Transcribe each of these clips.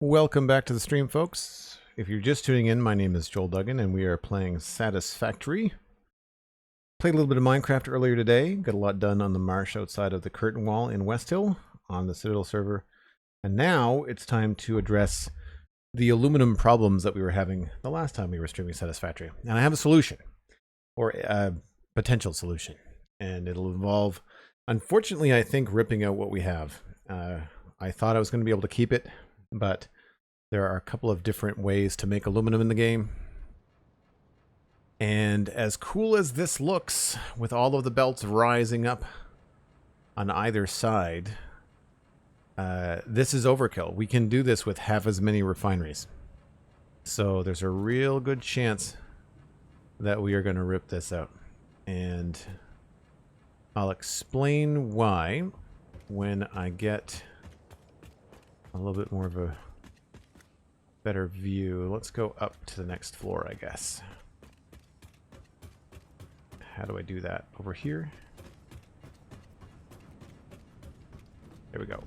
Welcome back to the stream, folks. If you're just tuning in, my name is Joel Duggan, and we are playing Satisfactory. Played a little bit of Minecraft earlier today. Got a lot done on the marsh outside of the curtain wall in West Hill on the Citadel server. And now it's time to address the aluminum problems that we were having the last time we were streaming Satisfactory. And I have a solution, or a potential solution. And it'll involve, unfortunately, I think, ripping out what we have. I thought I was going to be able to keep it, but there are a couple of different ways to make aluminum in the game. And as cool as this looks, with all of the belts rising up on either side, this is overkill. We can do this with half as many refineries. So there's a real good chance that we are going to rip this out. And I'll explain why when I get a little bit more of a better view. Let's go up to the next floor, I guess. How do I do that? Over here? There we go.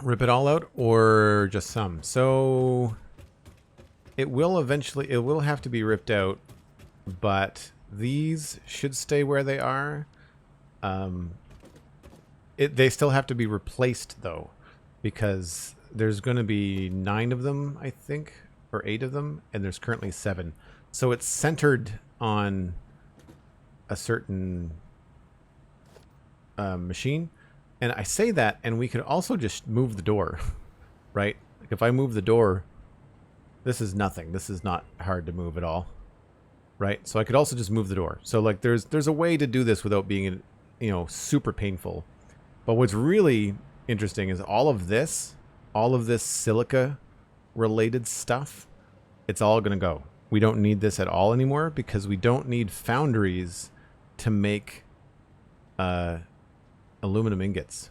Rip it all out or just some? So it will eventually, it will have to be ripped out, but these should stay where they are. They still have to be replaced though, because there's going to be 9 of them, I think, or 8 of them, and there's currently 7. So it's centered on a certain machine. And I say that, and we could also just move the door, right? Like if I move the door, this is nothing. This is not hard to move at all, right? So I could also just move the door. So like there's a way to do this without being, you know, super painful. But what's really interesting is all of this silica related stuff, it's all going to go. We don't need this at all anymore because we don't need foundries to make aluminum ingots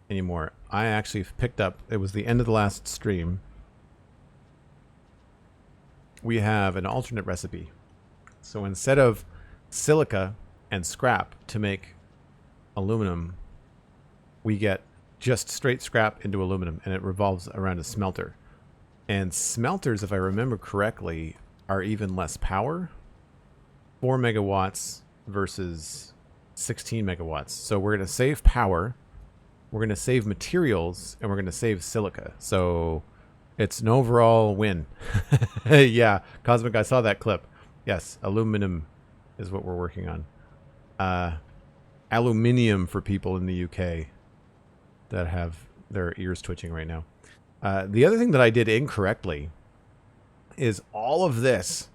anymore. I actually picked up, it was the end of the last stream, we have an alternate recipe. So instead of silica and scrap to make aluminum, we get just straight scrap into aluminum, and it revolves around a smelter. And smelters, if I remember correctly, are even less power. 4 megawatts versus 16 megawatts. So we're going to save power, we're going to save materials, and we're going to save silica. So it's an overall win. Yeah, Cosmic, I saw that clip. Yes, aluminum is what we're working on. Aluminium for people in the UK that have their ears twitching right now. The other thing that I did incorrectly is all of this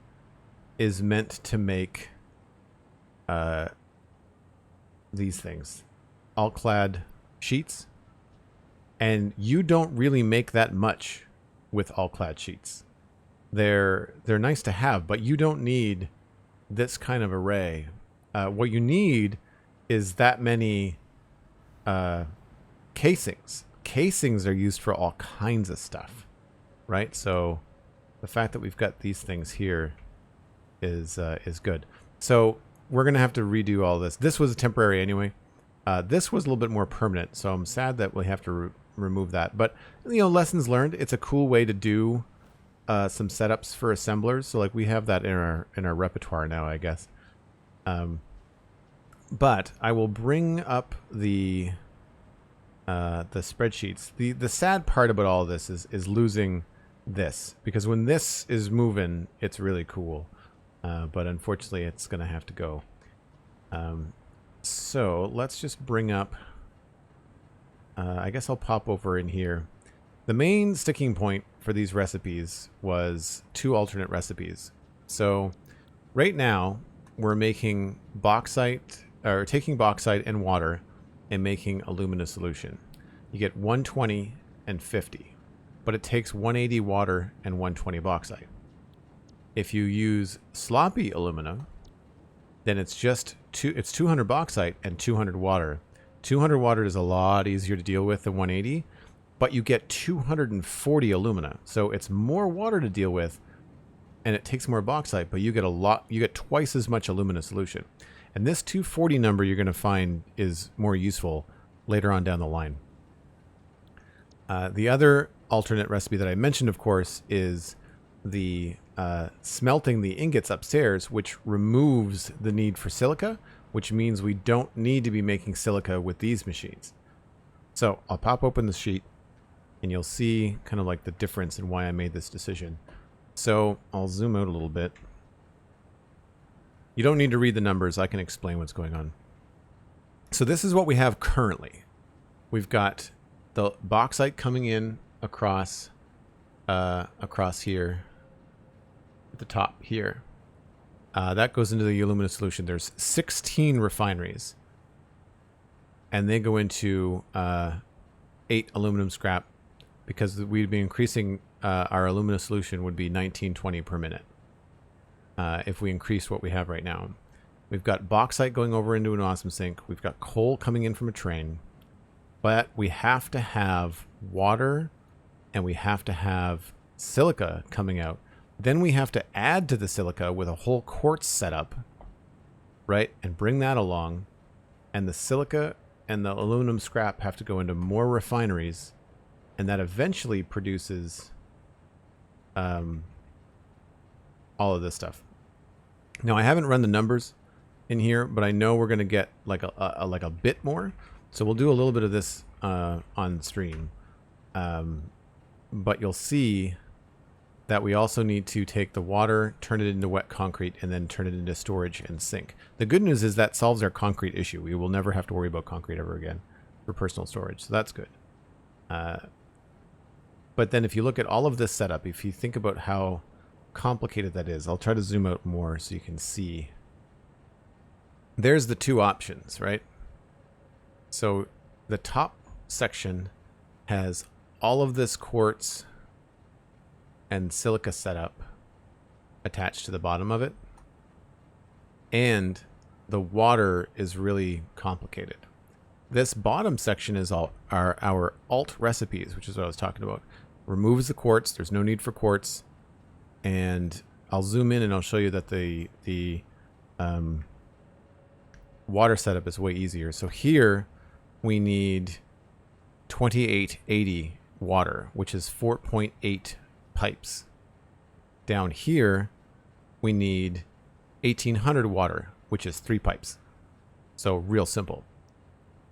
is meant to make these things, all-clad sheets, and you don't really make that much with all-clad sheets. They're nice to have, but you don't need this kind of array. What you need is that many casings. Casings are used for all kinds of stuff, right? So the fact that we've got these things here is good. So we're going to have to redo all this. This was temporary anyway. This was a little bit more permanent, so I'm sad that we have to remove that. But, you know, lessons learned. It's a cool way to do some setups for assemblers. So, like, we have that in our repertoire now, I guess. But I will bring up the spreadsheets. The sad part about all of this is losing this, because when this is moving, it's really cool. But unfortunately, it's going to have to go. So let's just bring up... I guess I'll pop over in here. The main sticking point for these recipes was 2 alternate recipes. So right now, we're making bauxite, or taking bauxite and water and making alumina solution. You get 120 and 50, but it takes 180 water and 120 bauxite. If you use sloppy alumina, then it's just 200 bauxite and 200 water. 200 water is a lot easier to deal with than 180, but you get 240 alumina. So it's more water to deal with, and it takes more bauxite, but you get twice as much alumina solution. And this 240 number you're going to find is more useful later on down the line. The other alternate recipe that I mentioned, of course, is the smelting the ingots upstairs, which removes the need for silica, which means we don't need to be making silica with these machines. So I'll pop open the sheet and you'll see kind of like the difference in why I made this decision. So I'll zoom out a little bit. You don't need to read the numbers. I can explain what's going on. So this is what we have currently. We've got the bauxite coming in across here at the top here. That goes into the alumina solution. There's 16 refineries, and they go into 8 aluminum scrap, because we'd be increasing our alumina solution would be 1920 per minute if we increase what we have right now. We've got bauxite going over into an awesome sink. We've got coal coming in from a train, but we have to have water and we have to have silica coming out. Then we have to add to the silica with a whole quartz setup, right? And bring that along. And the silica and the aluminum scrap have to go into more refineries. And that eventually produces all of this stuff. Now, I haven't run the numbers in here, but I know we're going to get like a bit more. So we'll do a little bit of this on stream. But you'll see that we also need to take the water, turn it into wet concrete, and then turn it into storage and sink. The good news is that solves our concrete issue. We will never have to worry about concrete ever again for personal storage. So that's good. But then if you look at all of this setup, if you think about how complicated that is, I'll try to zoom out more so you can see. There's the two options, right? So the top section has all of this quartz and silica setup attached to the bottom of it. And the water is really complicated. This bottom section is our alt recipes, which is what I was talking about. Removes the quartz. There's no need for quartz. And I'll zoom in and I'll show you that the water setup is way easier. So here we need 2880 water, which is 4.8 pipes. Down here we need 1800 water, which is 3 pipes. So real simple.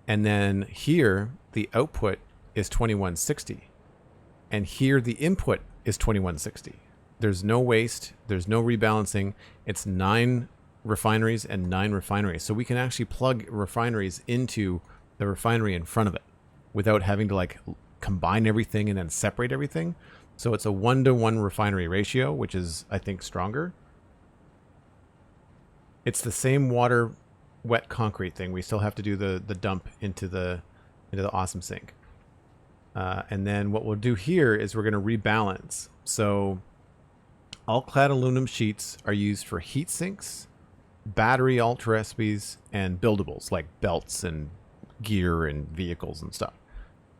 And then here the output is 2160, and here the input is 2160. There's no waste, there's no rebalancing. It's 9 refineries and 9 refineries. So we can actually plug refineries into the refinery in front of it without having to like combine everything and then separate everything. So it's a 1-to-1 refinery ratio, which is, I think, stronger. It's the same water wet concrete thing. We still have to do the dump into the awesome sink. And then what we'll do here is we're going to rebalance. So all clad aluminum sheets are used for heat sinks, battery alt recipes, and buildables like belts and gear and vehicles and stuff.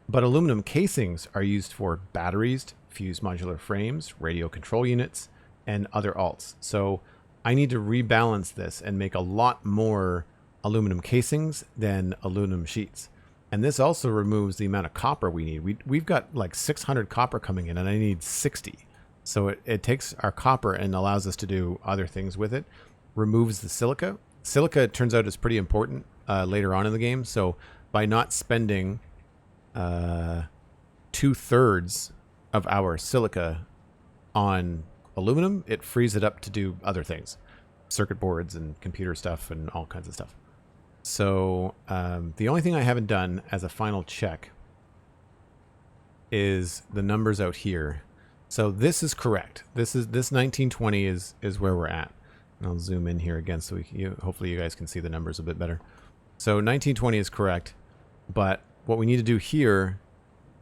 But aluminum casings are used for batteries, fused modular frames, radio control units, and other alts. So I need to rebalance this and make a lot more aluminum casings than aluminum sheets. And this also removes the amount of copper we need. We've got like 600 copper coming in and I need 60. So it takes our copper and allows us to do other things with it. Removes the silica. Silica, it turns out, is pretty important later on in the game. So by not spending 2/3 of our silica on aluminum, it frees it up to do other things. Circuit boards and computer stuff and all kinds of stuff. So the only thing I haven't done as a final check is the numbers out here. So this is correct. This 1920 is where we're at. And I'll zoom in here again so hopefully you guys can see the numbers a bit better. So 1920 is correct, but what we need to do here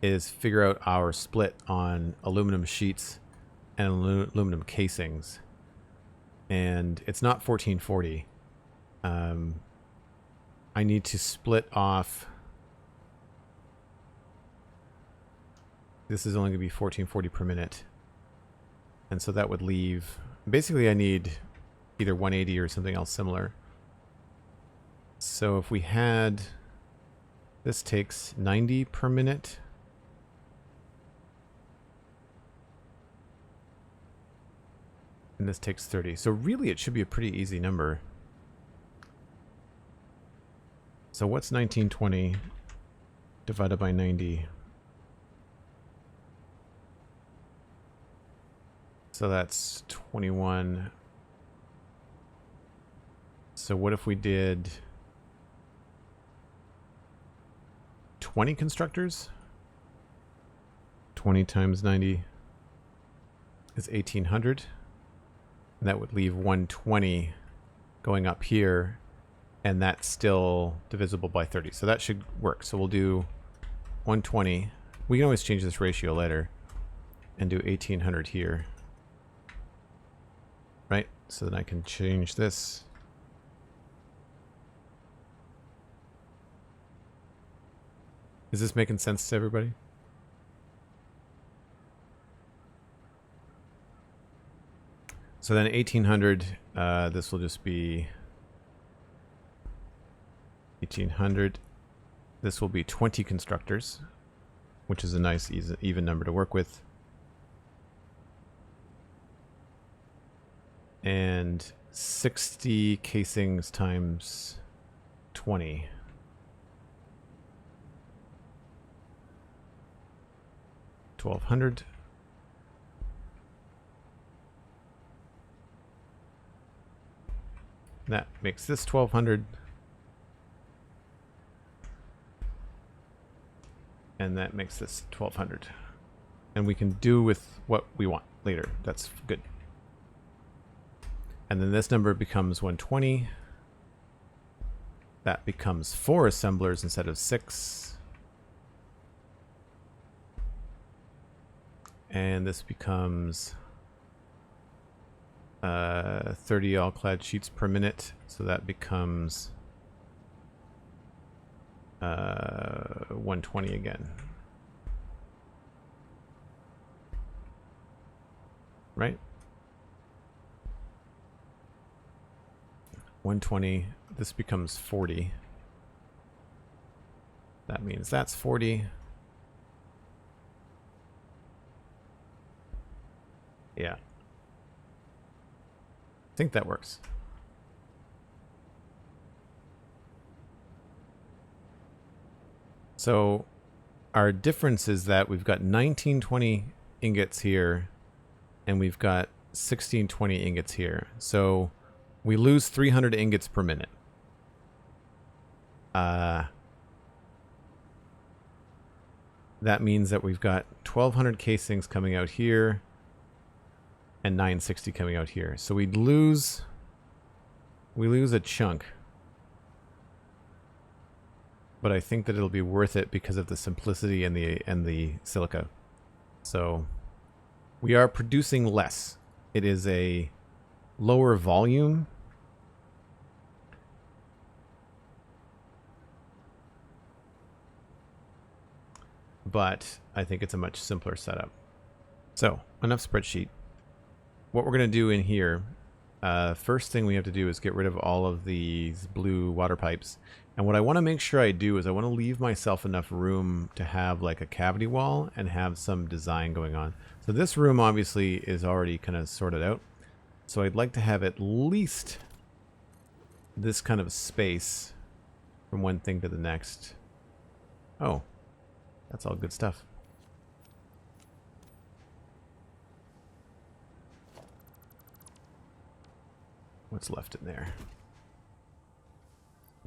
is figure out our split on aluminum sheets and aluminum casings. And it's not 1440. I need to split off. This is only going to be 1440 per minute. And so that would leave, basically I need either 180 or something else similar. So if we had, this takes 90 per minute. And this takes 30. So really it should be a pretty easy number. So what's 1920 divided by 90? So that's 21. So what if we did 20 constructors? 20 times 90 is 1800. And that would leave 120 going up here, and that's still divisible by 30. So that should work. So we'll do 120. We can always change this ratio later and do 1800 here. Right? So then I can change this. Is this making sense to everybody? So then 1800, this will just be 1800. This will be 20 constructors, which is a nice even number to work with. And 60 casings times 20. $1,200. That makes this 1,200. And that makes this 1,200. And we can do with what we want later. That's good. And then this number becomes 120. That becomes 4 assemblers instead of 6. And this becomes 30 all-clad sheets per minute. So that becomes 120 again. Right? 120. This becomes 40. That means that's 40. Yeah. I think that works. So our difference is that we've got 1920 ingots here and we've got 1620 ingots here. So we lose 300 ingots per minute. That means that we've got 1,200 casings coming out here and 960 coming out here. So we lose a chunk. But I think that it'll be worth it because of the simplicity and the silica. So we are producing less. It is a lower volume. But I think it's a much simpler setup. So enough spreadsheet. What we're going to do in here, first thing we have to do is get rid of all of these blue water pipes. And what I want to make sure I do is I want to leave myself enough room to have like a cavity wall and have some design going on. So this room obviously is already kind of sorted out. So I'd like to have at least this kind of space from one thing to the next. Oh, that's all good stuff. What's left in there?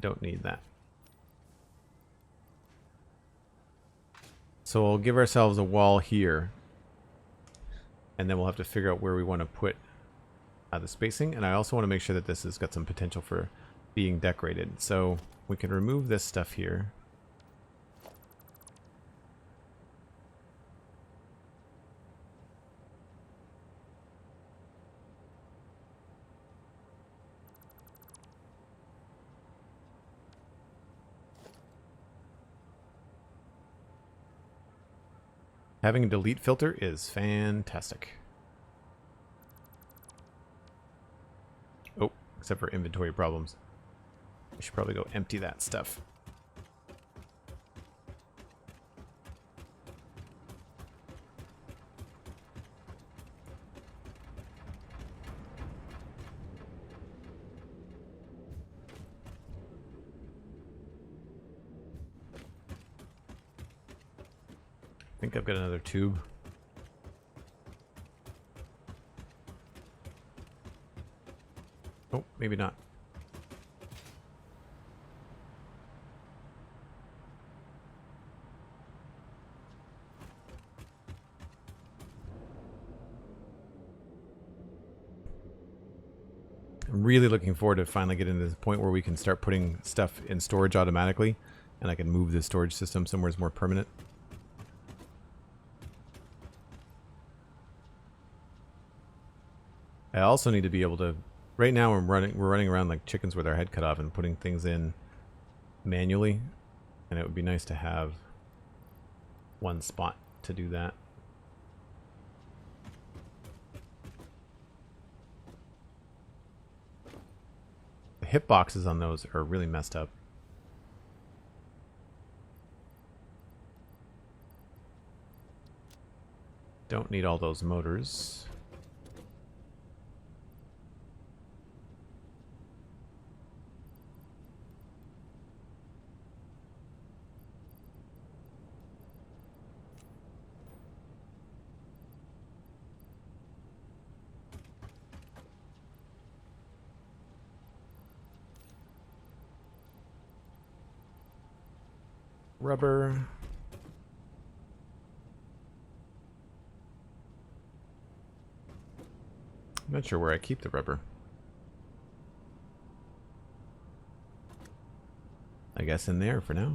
Don't need that. So we'll give ourselves a wall here. And then we'll have to figure out where we want to put the spacing. And I also want to make sure that this has got some potential for being decorated. So we can remove this stuff here. Having a delete filter is fantastic. Oh, except for inventory problems. I should probably go empty that stuff. I think I've got another tube. Oh, maybe not. I'm really looking forward to finally getting to the point where we can start putting stuff in storage automatically, and I can move the storage system somewhere more permanent. I also need to be able to. Right now, we're running around like chickens with our head cut off and putting things in manually, and it would be nice to have one spot to do that. The hitboxes on those are really messed up. Don't need all those motors. Rubber. I'm not sure where I keep the rubber. I guess in there for now.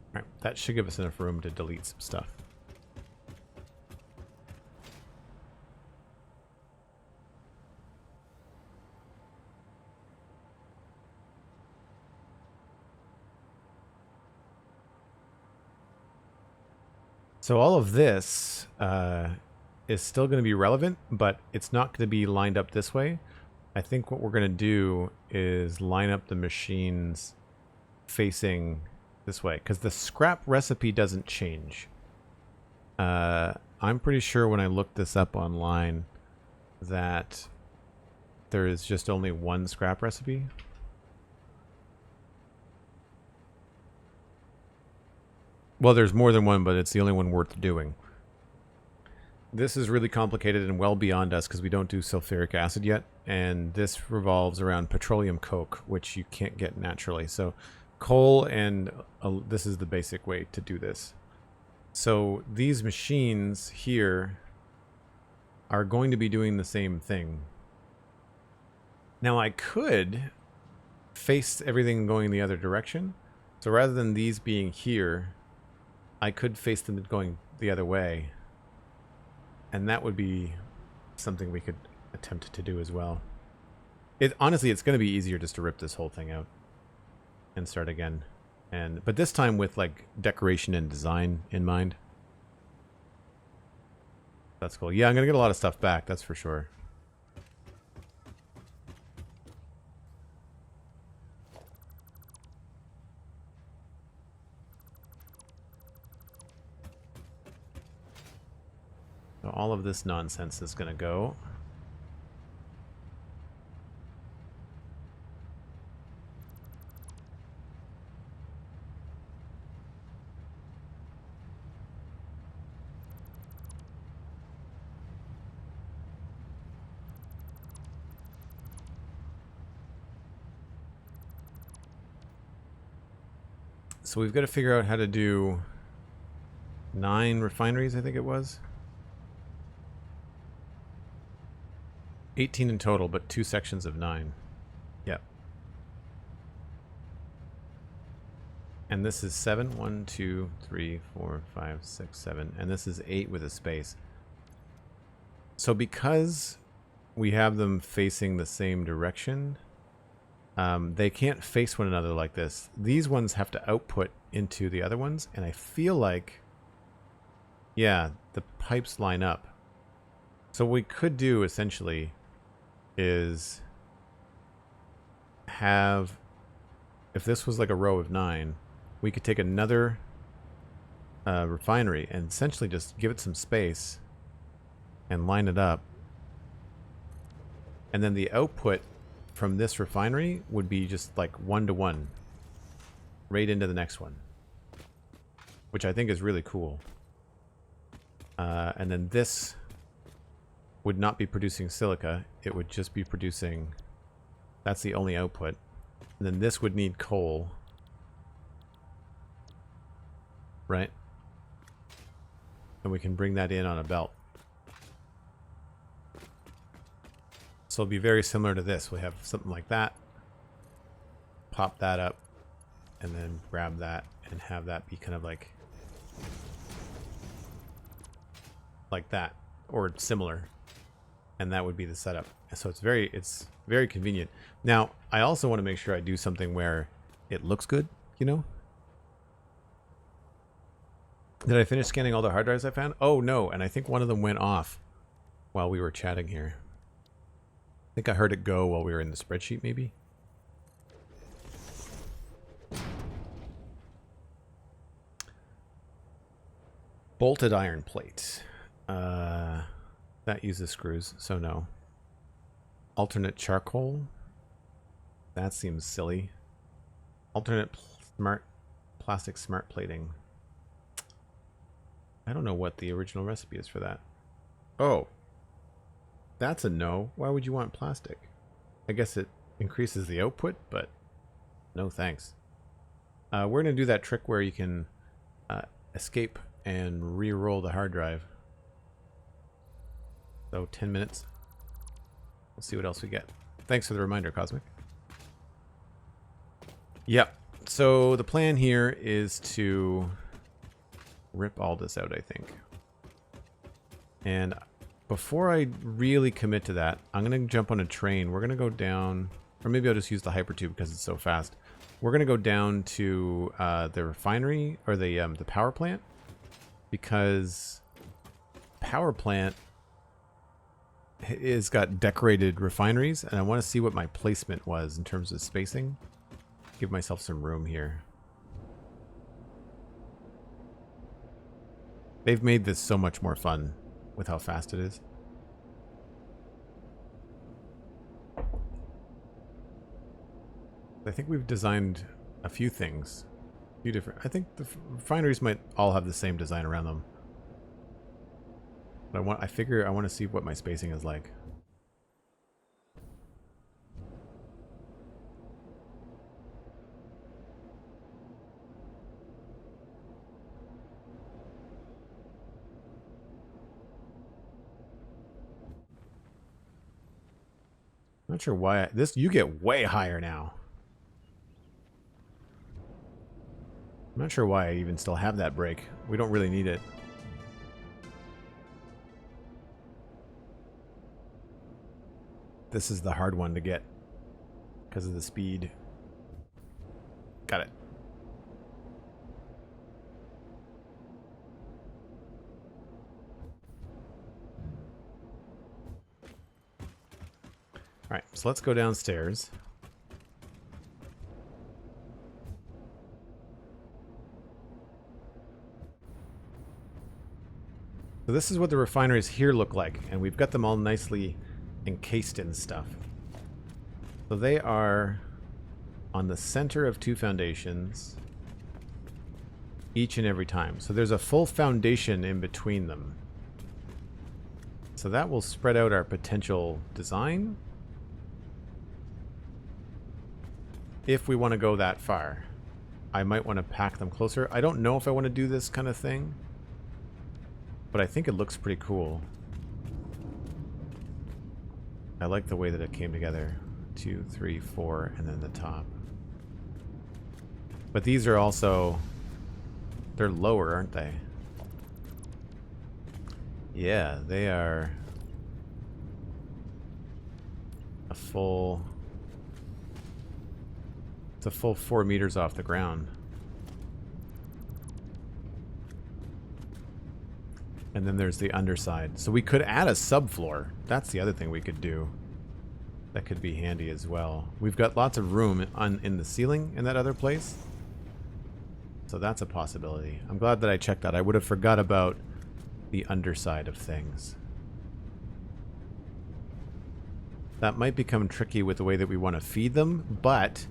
Alright, that should give us enough room to delete some stuff. So all of this is still going to be relevant, but it's not going to be lined up this way. I think what we're going to do is line up the machines facing this way, because the scrap recipe doesn't change. I'm pretty sure when I looked this up online that there is just only one scrap recipe. Well, there's more than one, but it's the only one worth doing. This is really complicated and well beyond us because we don't do sulfuric acid yet. And this revolves around petroleum coke, which you can't get naturally. So coal and this is the basic way to do this. So these machines here are going to be doing the same thing. Now I could face everything going the other direction. So rather than these being here, I could face them going the other way, and that would be something we could attempt to do as well. Honestly, it's going to be easier just to rip this whole thing out and start again, but this time with like decoration and design in mind. That's cool. Yeah, I'm going to get a lot of stuff back, that's for sure. So all of this nonsense is going to go. So we've got to figure out how to do 9 refineries, I think it was. 18 in total, but 2 sections of 9. Yep. And this is 7. 1, 2, 3, 4, 5, 6, 7. And this is 8 with a space. So because we have them facing the same direction, they can't face one another like this. These ones have to output into the other ones, and I feel like Yeah, the pipes line up. So what we could do essentially is have, if this was like a row of 9, we could take another refinery and essentially just give it some space and line it up. And then the output from this refinery would be just like 1-to-1 right into the next one, which I think is really cool. And then this would not be producing silica. It would just be producing, that's the only output. And then this would need coal. Right? And we can bring that in on a belt. So it'll be very similar to this. We have something like that. Pop that up. And then grab that and have that be kind of like that. Or similar. And that would be the setup. So it's very convenient. Now, I also want to make sure I do something where it looks good, you know? Did I finish scanning all the hard drives I found? Oh, no. And I think one of them went off while we were chatting here. I think I heard it go while we were in the spreadsheet, maybe. Bolted iron plate. That uses screws, so no. Alternate charcoal. That seems silly. Alternate plastic smart plating. I don't know what the original recipe is for that. Oh. That's a no. Why would you want plastic? I guess it increases the output, but no thanks. We're going to do that trick where you can escape and re-roll the hard drive. So 10 minutes. We'll see what else we get. Thanks for the reminder, Cosmic. Yep. So the plan here is to rip all this out, I think. And before I really commit to that, I'm going to jump on a train. We're going to go down, or maybe I'll just use the hypertube because it's so fast. We're going to go down to the refinery, or the power plant, because power plant is got decorated refineries, and I want to see what my placement was in terms of spacing. Give myself some room here. They've made this so much more fun with how fast it is. I think we've designed a few things. A few different. I think the refineries might all have the same design around them. But I figure I want to see what my spacing is like. Not sure why you get way higher now. I'm not sure why I even still have that break. We don't really need it. This is the hard one to get because of the speed. Got it. All right, so let's go downstairs. So this is what the refineries here look like, and we've got them all nicely encased in stuff. So they are on the center of two foundations each and every time. So there's a full foundation in between them. So that will spread out our potential design if we want to go that far. I might want to pack them closer. I don't know if I want to do this kind of thing, but I think it looks pretty cool. I like the way that it came together. 2, 3, 4, and then the top. But these are also, they're lower, aren't they? Yeah, they are a full, it's a full 4 meters off the ground. And then there's the underside. So we could add a subfloor. That's the other thing we could do. That could be handy as well. We've got lots of room in the ceiling in that other place. So that's a possibility. I'm glad that I checked that. I would have forgot about the underside of things. That might become tricky with the way that we want to feed them, but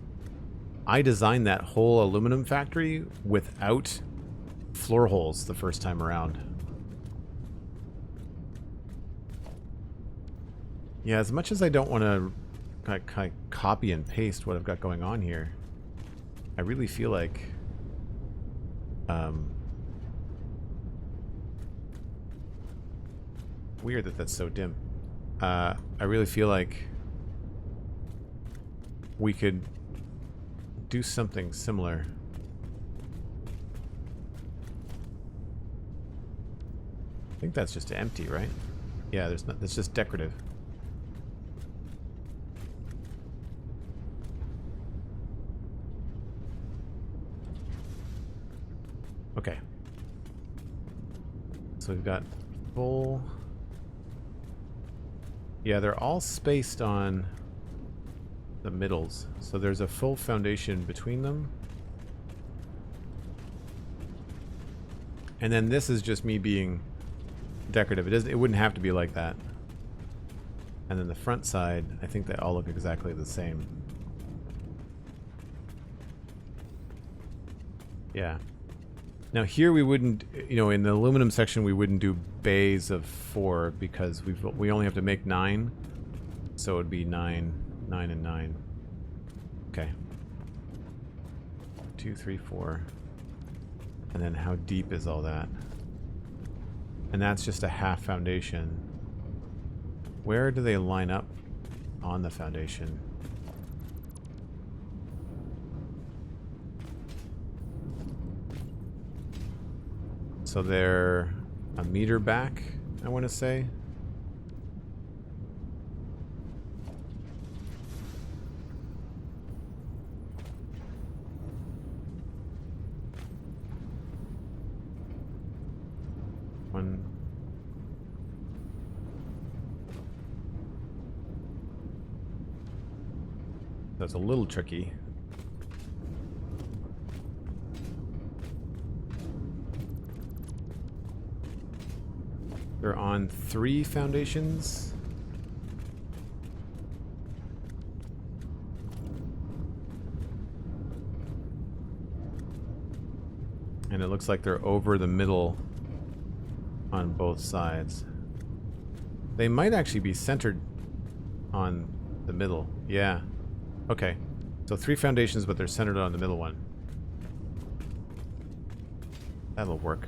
I designed that whole aluminum factory without floor holes the first time around. Yeah, as much as I don't want to kind of copy and paste what I've got going on here, I really feel like weird that that's so dim. I really feel like we could do something similar. I think that's just empty, right? Yeah, there's not. That's just decorative. Okay. So we've got full. Yeah, they're all spaced on the middles. So there's a full foundation between them. And then this is just me being decorative. It wouldn't have to be like that. And then the front side, I think they all look exactly the same. Yeah. Now here we wouldn't, you know, in the aluminum section we wouldn't do bays of 4 because we only have to make 9, so it would be 9, 9, and 9. Okay. 2, 3, 4, and then how deep is all that? And that's just a half foundation. Where do they line up on the foundation? So they're a meter back, I want to say. One. That's a little tricky. They're on 3 foundations. And it looks like they're over the middle on both sides. They might actually be centered on the middle. Yeah. Okay. So 3 foundations, but they're centered on the middle one. That'll work.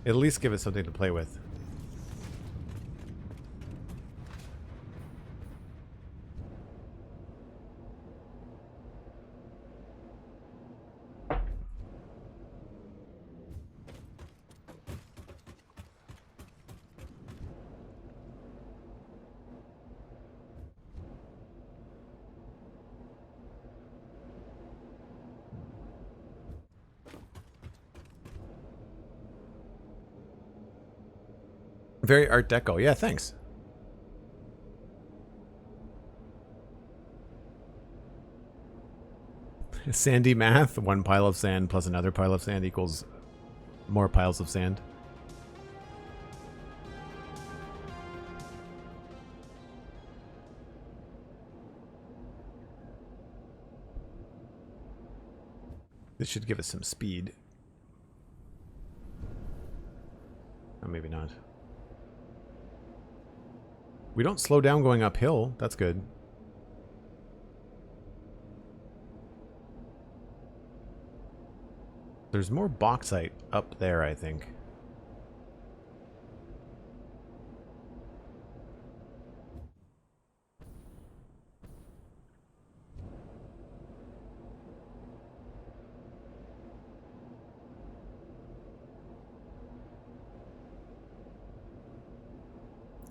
At least give it something to play with. Very Art Deco. Yeah, thanks. Sandy math. 1 pile of sand plus another pile of sand equals more piles of sand. This should give us some speed. Or maybe not. We don't slow down going uphill. That's good. There's more bauxite up there, I think.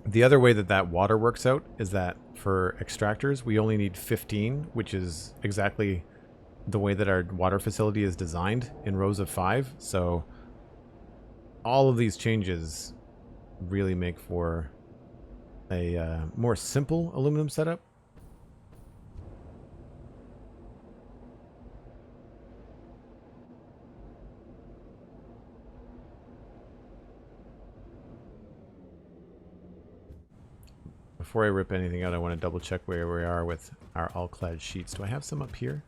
The other way that that water works out is that for extractors, we only need 15, which is exactly the way that our water facility is designed in rows of 5. So all of these changes really make for a more simple aluminum setup. Before I rip anything out, I want to double check where we are with our all-clad sheets. Do I have some up here?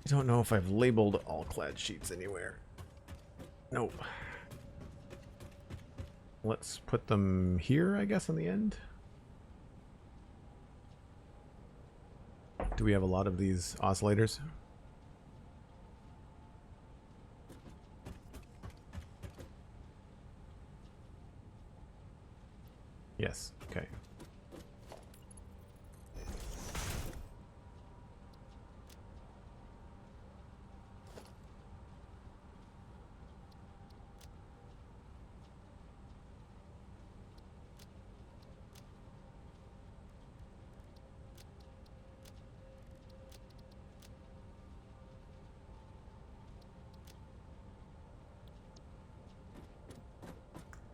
I don't know if I've labeled all-clad sheets anywhere. Nope. Let's put them here, I guess, on the end. Do we have a lot of these oscillators? Yes, okay.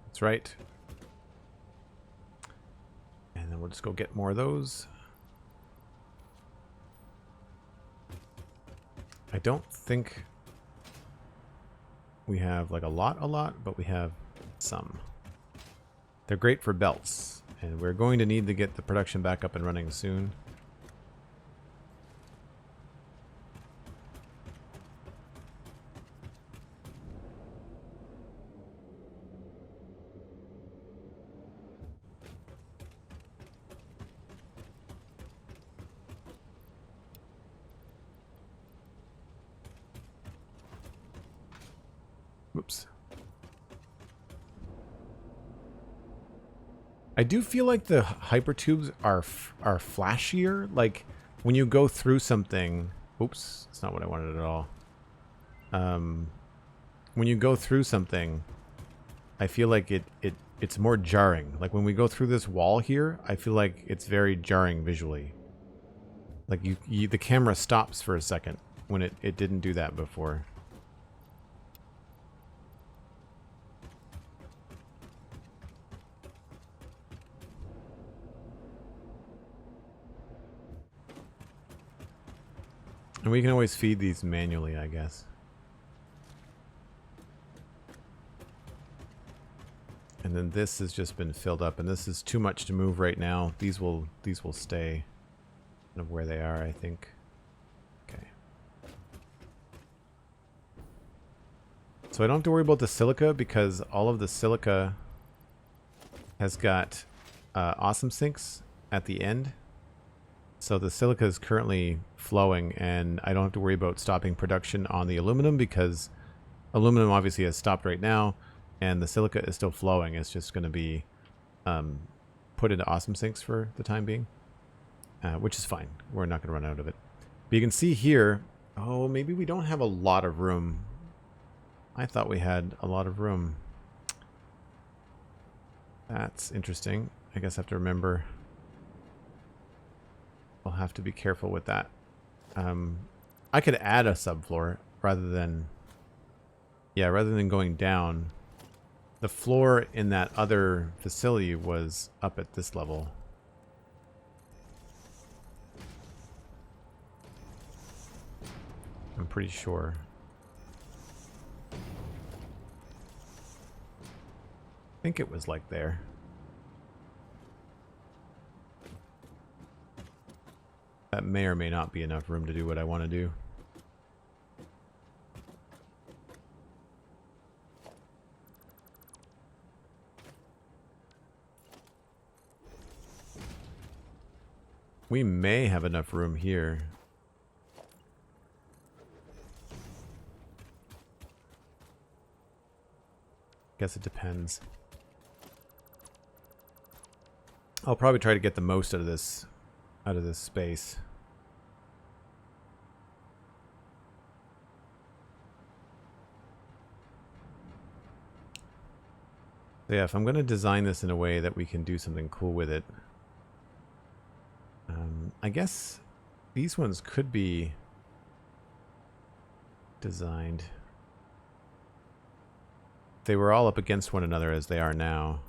That's right. And then we'll just go get more of those. I don't think we have like a lot, but we have some. They're great for belts, and we're going to need to get the production back up and running soon. Whoops. I do feel like the hypertubes are flashier. Like when you go through something. Oops, that's not what I wanted at all. When you go through something, I feel like it's more jarring. Like when we go through this wall here, I feel like it's very jarring visually. Like the camera stops for a second when it didn't do that before. And we can always feed these manually, I guess. And then this has just been filled up, and this is too much to move right now. These will stay kind of where they are, I think. Okay. So I don't have to worry about the silica because all of the silica has got awesome sinks at the end. So the silica is currently flowing, and I don't have to worry about stopping production on the aluminum because aluminum obviously has stopped right now, and the silica is still flowing. It's just going to be put into awesome sinks for the time being, which is fine. We're not going to run out of it. But you can see here, oh, maybe we don't have a lot of room. I thought we had a lot of room. That's interesting. I guess I have to remember. I'll have to be careful with that. I could add a subfloor rather than going down. The floor in that other facility was up at this level. I'm pretty sure. I think it was like there. That may or may not be enough room to do what I want to do. We may have enough room here. Guess it depends. I'll probably try to get the most out of this space. So yeah, if I'm going to design this in a way that we can do something cool with it, I guess these ones could be designed. If they were all up against one another as they are now,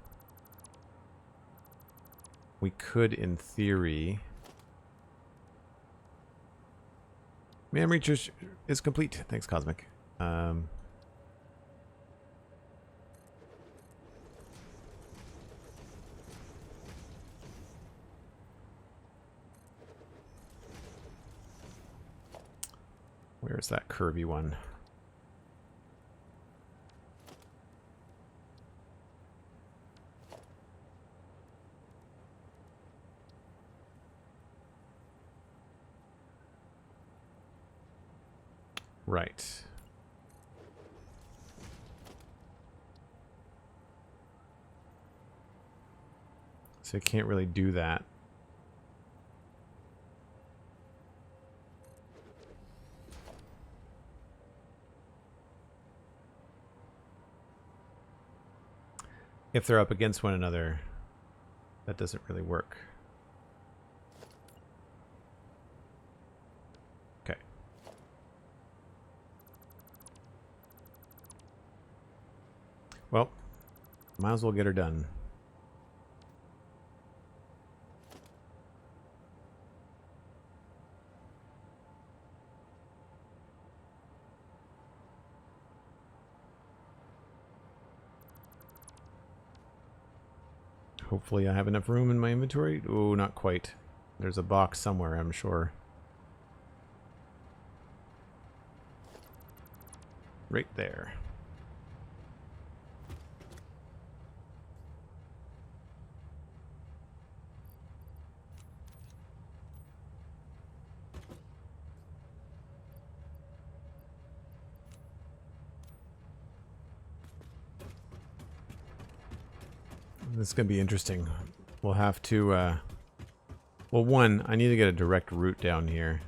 we could, in theory... Man research is complete. Thanks, Cosmic. Where's that curvy one? Right. So you can't really do that. If they're up against one another, that doesn't really work. Okay. Well, might as well get her done. Hopefully I have enough room in my inventory. Oh, not quite. There's a box somewhere, I'm sure. Right there. This is going to be interesting. We'll have to, well, one, I need to get a direct route down here.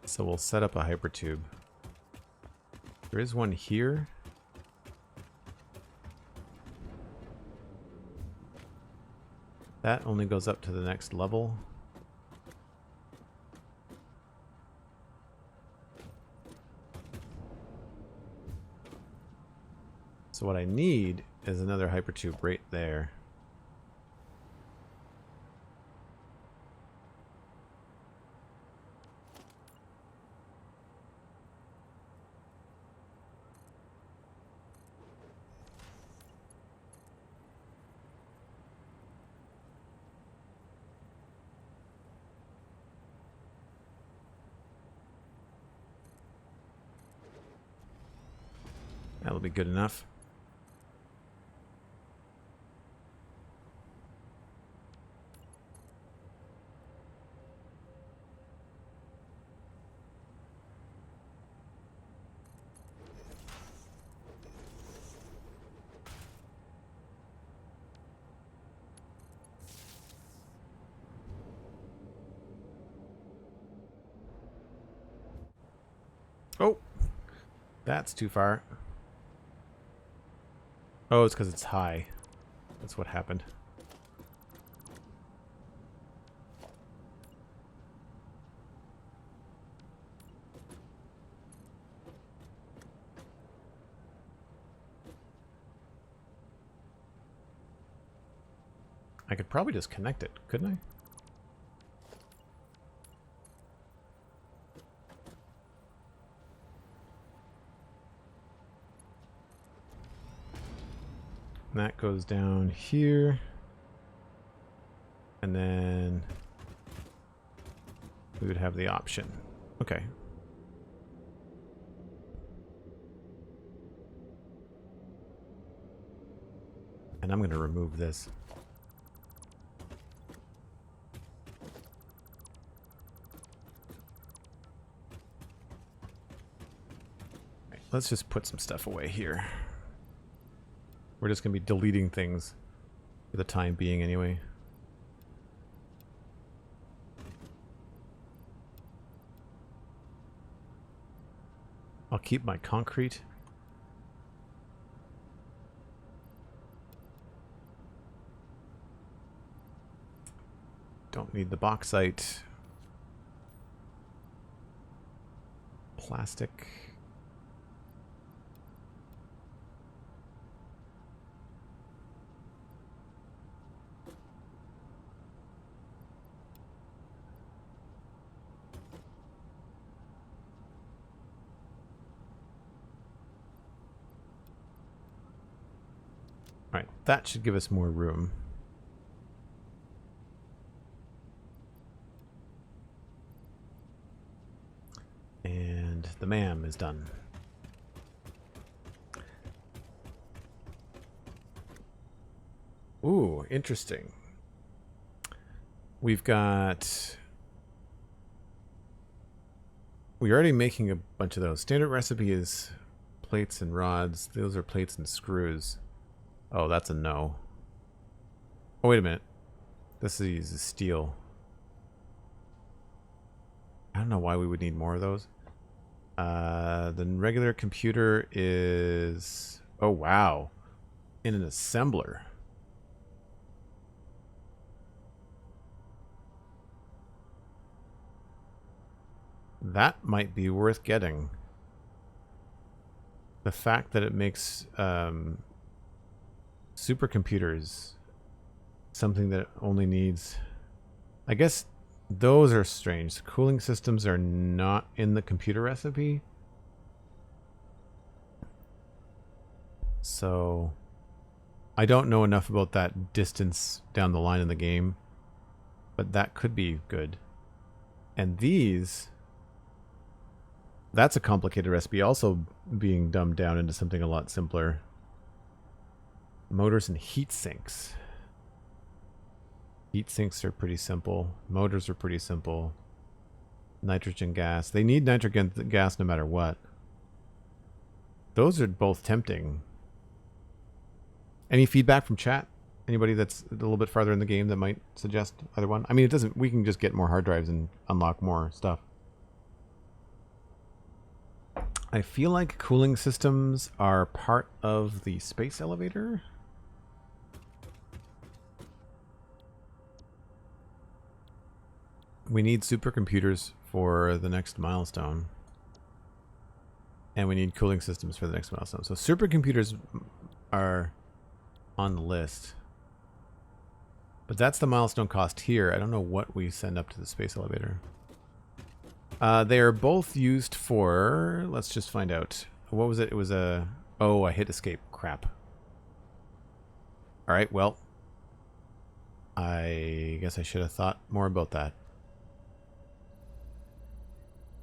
So we'll set up a hypertube. There is one here. That only goes up to the next level. So what I need is another hypertube right there. That'll be good enough. Oh, that's too far. Oh, it's because it's high. That's what happened. I could probably just connect it, couldn't I? And that goes down here. And then we would have the option. Okay. And I'm going to remove this. Right, let's just put some stuff away here. We're just going to be deleting things for the time being anyway. I'll keep my concrete. Don't need the bauxite. Plastic. Alright, that should give us more room. And the ma'am is done. Ooh, interesting. We've got... We're already making a bunch of those. Standard recipe is plates and rods. Those are plates and screws. Oh, that's a no. Oh, wait a minute. This is steel. I don't know why we would need more of those. The regular computer is... Oh, wow. In an assembler. That might be worth getting. The fact that it makes supercomputers something that only needs... I guess those are strange. The cooling systems are not in the computer recipe. So I don't know enough about that distance down the line in the game, but that could be good. And these... That's a complicated recipe, also being dumbed down into something a lot simpler. Motors and heat sinks. Heat sinks are pretty simple. Motors are pretty simple. Nitrogen gas. They need nitrogen gas no matter what. Those are both tempting. Any feedback from chat? Anybody that's a little bit farther in the game that might suggest either one? I mean, it doesn't... We can just get more hard drives and unlock more stuff. I feel like cooling systems are part of the space elevator. We need supercomputers for the next milestone. And we need cooling systems for the next milestone. So supercomputers are on the list. But that's the milestone cost here. I don't know what we send up to the space elevator. They are both used for... Let's just find out. What was it? It was a... Oh, I hit escape. Crap. Alright, well. I guess I should have thought more about that.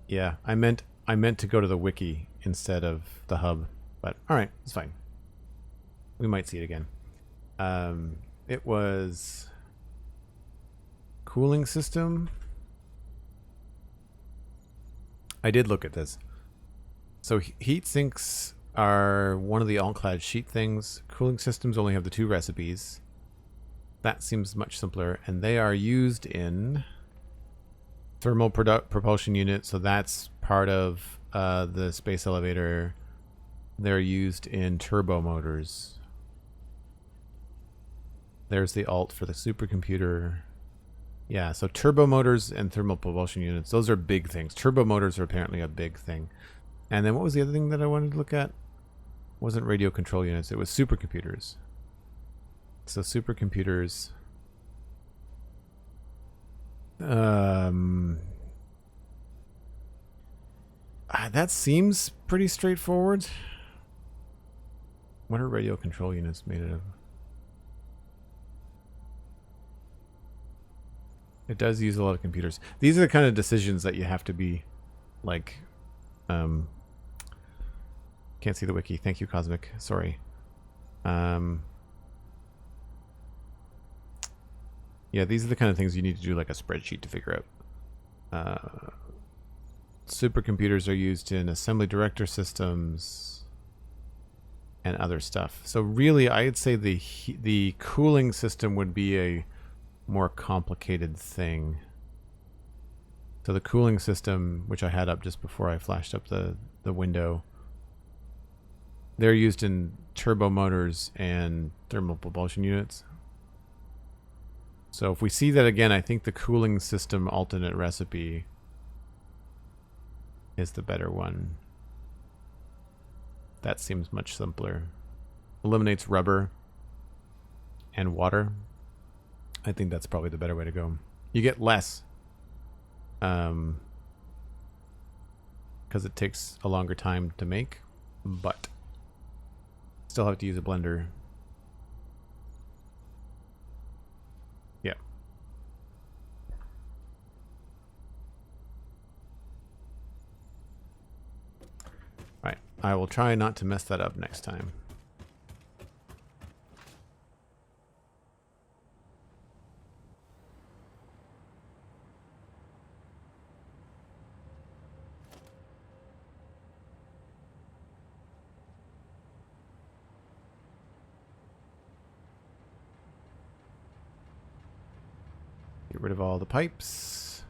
Yeah, I meant to go to the wiki instead of the hub. But, alright, it's fine. We might see it again. It was... Cooling system... I did look at this. So heat sinks are one of the all-clad sheet things. Cooling systems only have the 2 recipes. That seems much simpler. And they are used in thermal propulsion unit. So that's part of the space elevator. They're used in turbo motors. There's the alt for the supercomputer. Yeah, so turbo motors and thermal propulsion units, those are big things. Turbo motors are apparently a big thing. And then what was the other thing that I wanted to look at? It wasn't radio control units, it was supercomputers. So supercomputers... that seems pretty straightforward. What are radio control units made of? It does use a lot of computers. These are the kind of decisions that you have to be, like, can't see the wiki. Thank you, Cosmic. Sorry. Yeah, these are the kind of things you need to do like a spreadsheet to figure out. Supercomputers are used in assembly director systems and other stuff. So really, I'd say the cooling system would be a more complicated thing. So the cooling system, which I had up just before I flashed up the window, they're used in turbo motors and thermal propulsion units. So if we see that again, I think the cooling system alternate recipe is the better one. That seems much simpler. Eliminates rubber and water. I think that's probably the better way to go. You get less. Because it takes a longer time to make. But still have to use a blender. I will try not to mess that up next time. Get rid of all the pipes.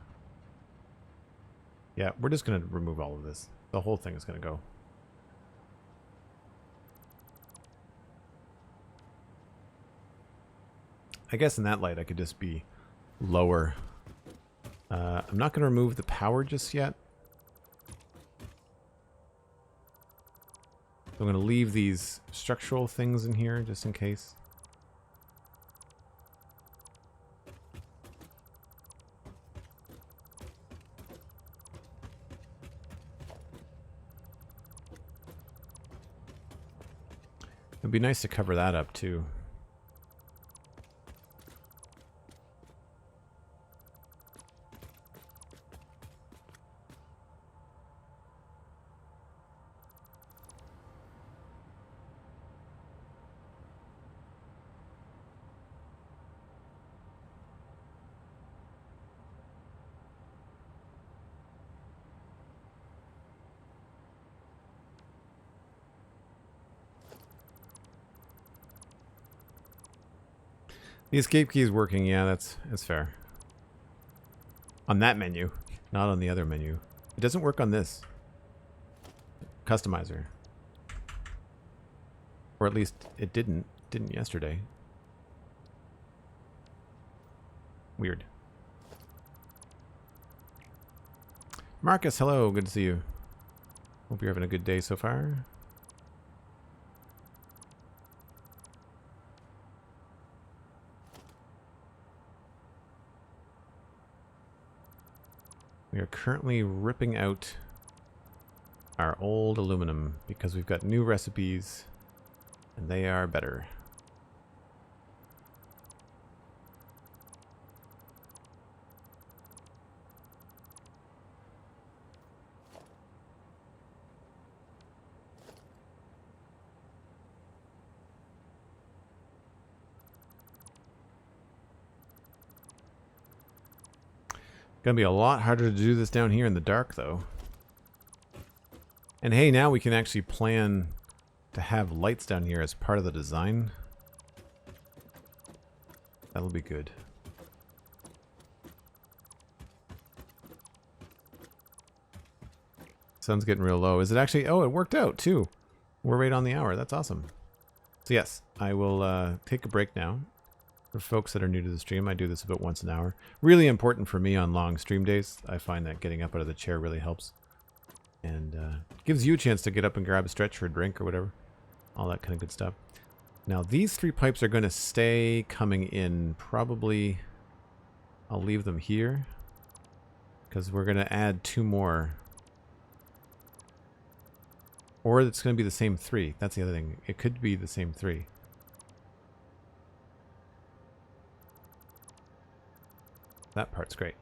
Yeah, we're just going to remove all of this. The whole thing is going to go. I guess in that light I could just be lower. I'm not going to remove the power just yet. I'm going to leave these structural things in here just in case. It'd be nice to cover that up too. The escape key is working, yeah, that's fair. On that menu, not on the other menu. It doesn't work on this. Customizer. Or at least it didn't yesterday. Weird. Marcus, hello, good to see you. Hope you're having a good day so far. We are currently ripping out our old aluminum because we've got new recipes and they are better. Gonna be a lot harder to do this down here in the dark, though. And hey, now we can actually plan to have lights down here as part of the design. That'll be good. Sun's getting real low. Is it actually? Oh, it worked out, too. We're right on the hour. That's awesome. So yes, I will take a break now. For folks that are new to the stream, I do this about once an hour. Really important for me on long stream days. I find that getting up out of the chair really helps. And gives you a chance to get up and grab a stretch or a drink or whatever. All that kind of good stuff. Now, these 3 pipes are going to stay coming in. Probably, I'll leave them here. Because we're going to add 2 more. Or it's going to be the same 3. That's the other thing. It could be the same 3. That part's great.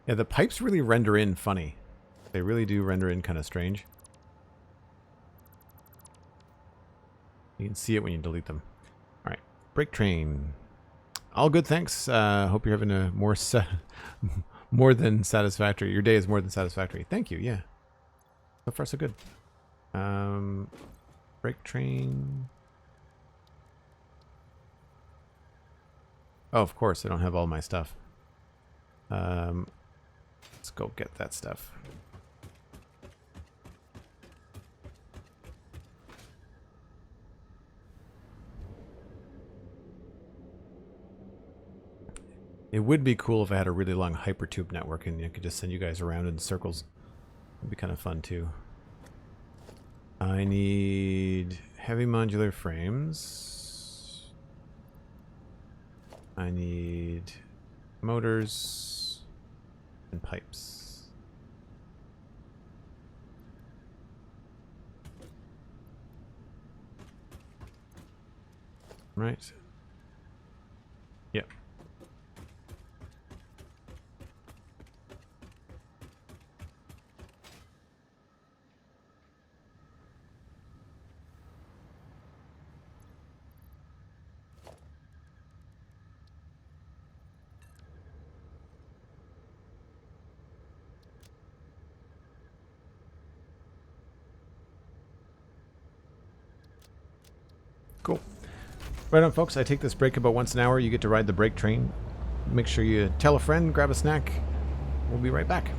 Yeah, the pipes really render in funny. They really do render in kind of strange. You can see it when you delete them. All right, break train. All good, thanks. Hope you're having a more than satisfactory. Your day is more than satisfactory. Thank you. Yeah. So far, so good. Break train. Oh, of course, I don't have all my stuff. Let's go get that stuff. It would be cool if I had a really long hypertube network and I could just send you guys around in circles. It'd be kind of fun too. I need heavy modular frames. I need motors and pipes. Right. Yep. Cool. Right on, folks. I take this break about once an hour. You get to ride the break train. Make sure you tell a friend, grab a snack. We'll be right back.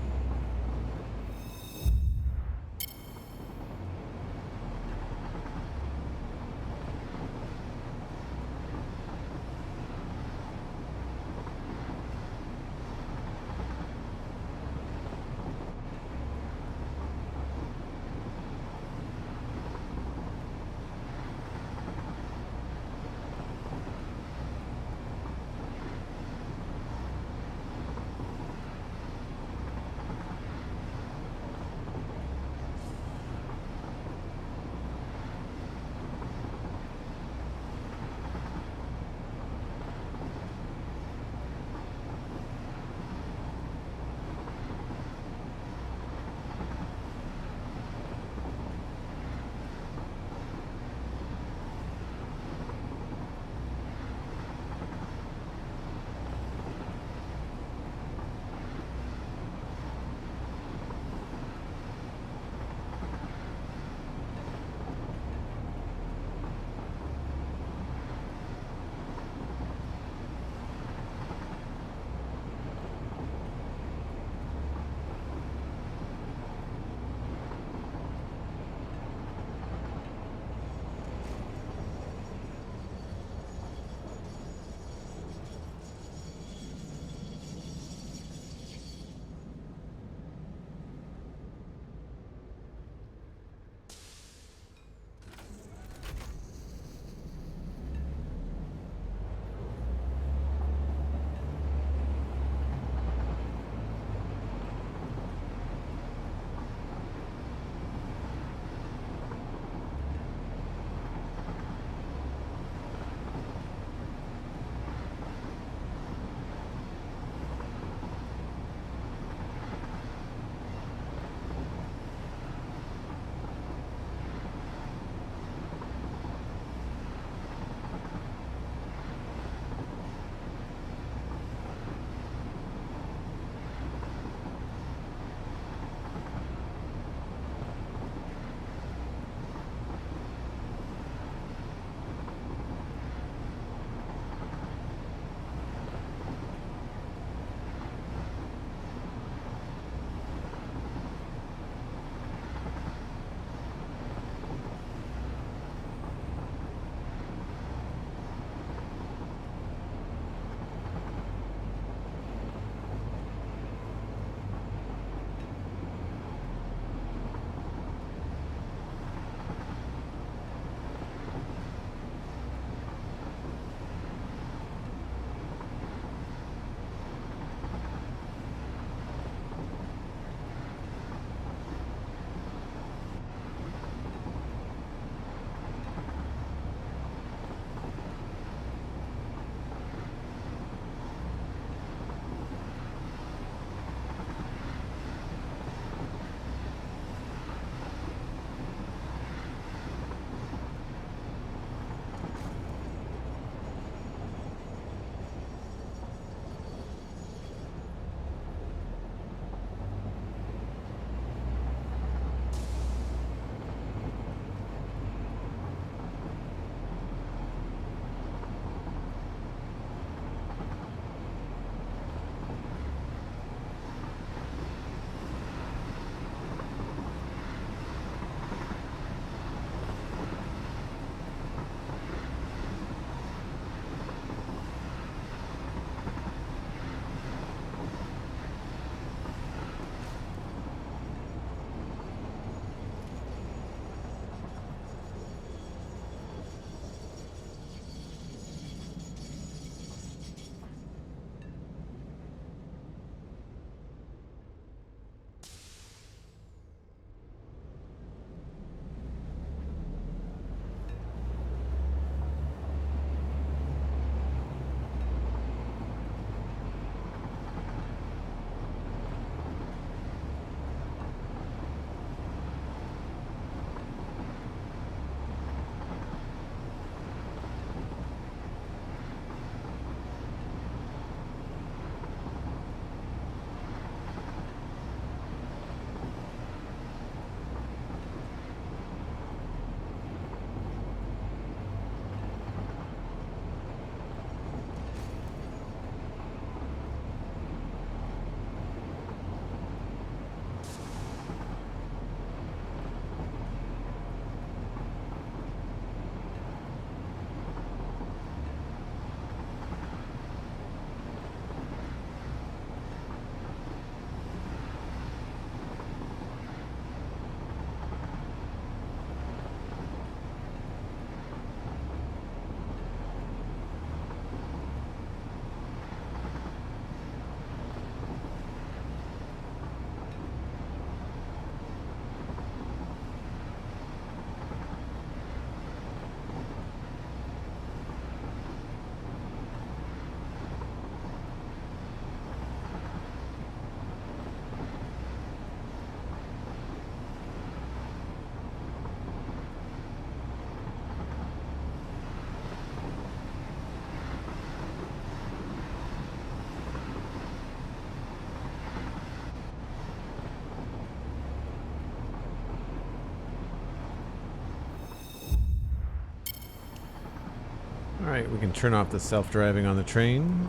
Alright, we can turn off the self-driving on the train.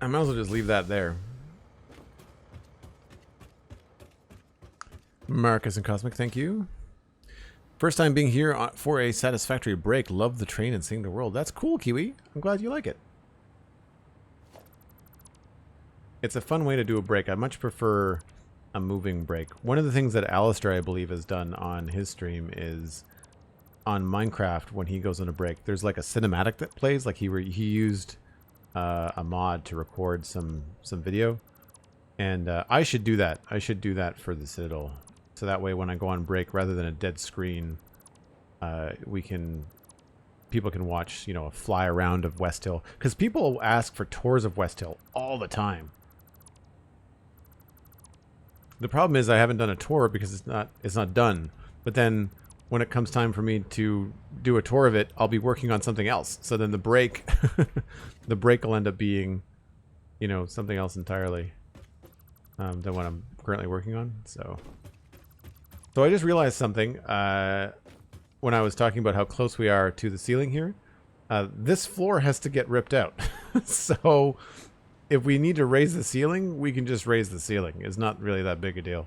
I might as well just leave that there. Marcus and Cosmic, thank you. First time being here for a satisfactory break. Love the train and seeing the world. That's cool, Kiwi. I'm glad you like it. It's a fun way to do a break. I much prefer a moving break. One of the things that Alistair, I believe, has done on his stream is on Minecraft, when he goes on a break, there's like a cinematic that plays. Like he used a mod to record some video. And I should do that. I should do that for the Citadel. So that way when I go on break, rather than a dead screen, people can watch, you know, a fly around of West Hill. Because people ask for tours of West Hill all the time. The problem is I haven't done a tour because it's not done. But then when it comes time for me to do a tour of it, I'll be working on something else. So then the break the break will end up being, you know, something else entirely than what I'm currently working on. So I just realized something when I was talking about how close we are to the ceiling here. This floor has to get ripped out. So if we need to raise the ceiling, we can just raise the ceiling. It's not really that big a deal.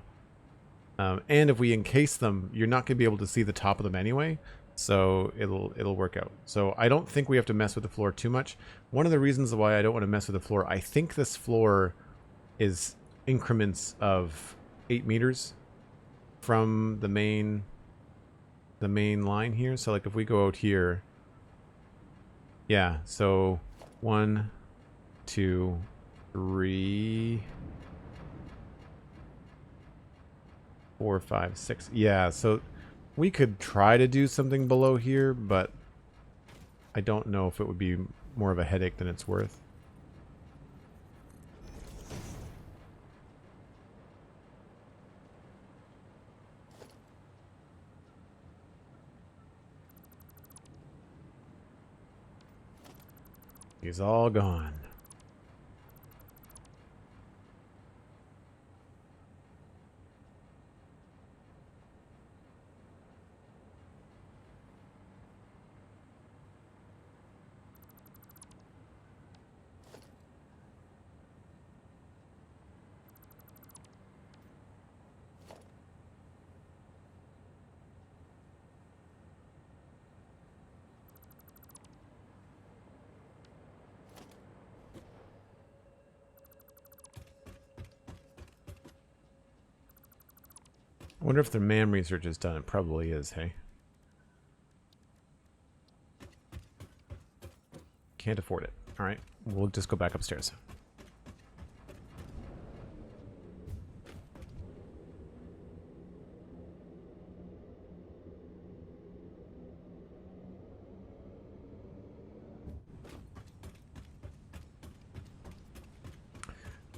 And if we encase them, you're not going to be able to see the top of them anyway. So it'll work out. So I don't think we have to mess with the floor too much. One of the reasons why I don't want to mess with the floor, I think this floor is increments of 8 meters from the main line here. So like if we go out here, yeah, so 1, 2, 3, 4, 5, 6. Yeah, so we could try to do something below here, but I don't know if it would be more of a headache than it's worth. He's all gone. I wonder if the MAM research is done. It probably is, hey? Can't afford it. Alright, we'll just go back upstairs.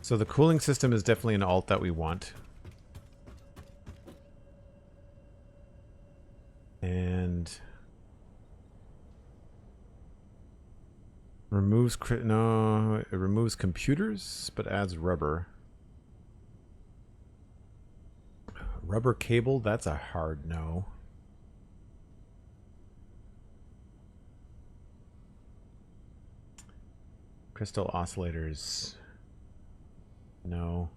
So the cooling system is definitely an alt that we want. And removes no, it removes computers but adds rubber. Rubber cable, that's a hard no. Crystal oscillators. No.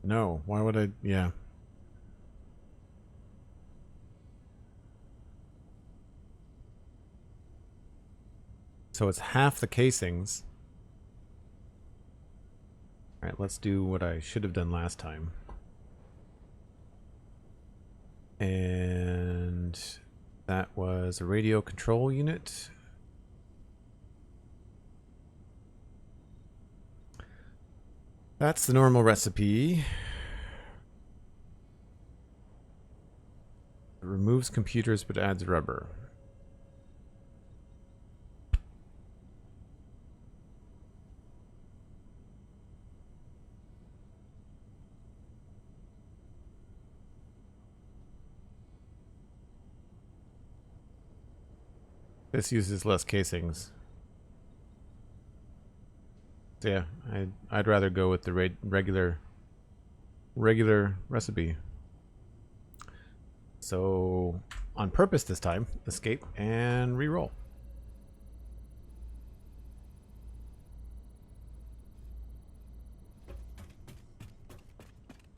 No, why would I? Yeah. So it's half the casings. All right, let's do what I should have done last time. And that was a radio control unit. That's the normal recipe. It removes computers but adds rubber. This uses less casings. So yeah, I'd rather go with the regular recipe. So on purpose this time, escape and re-roll.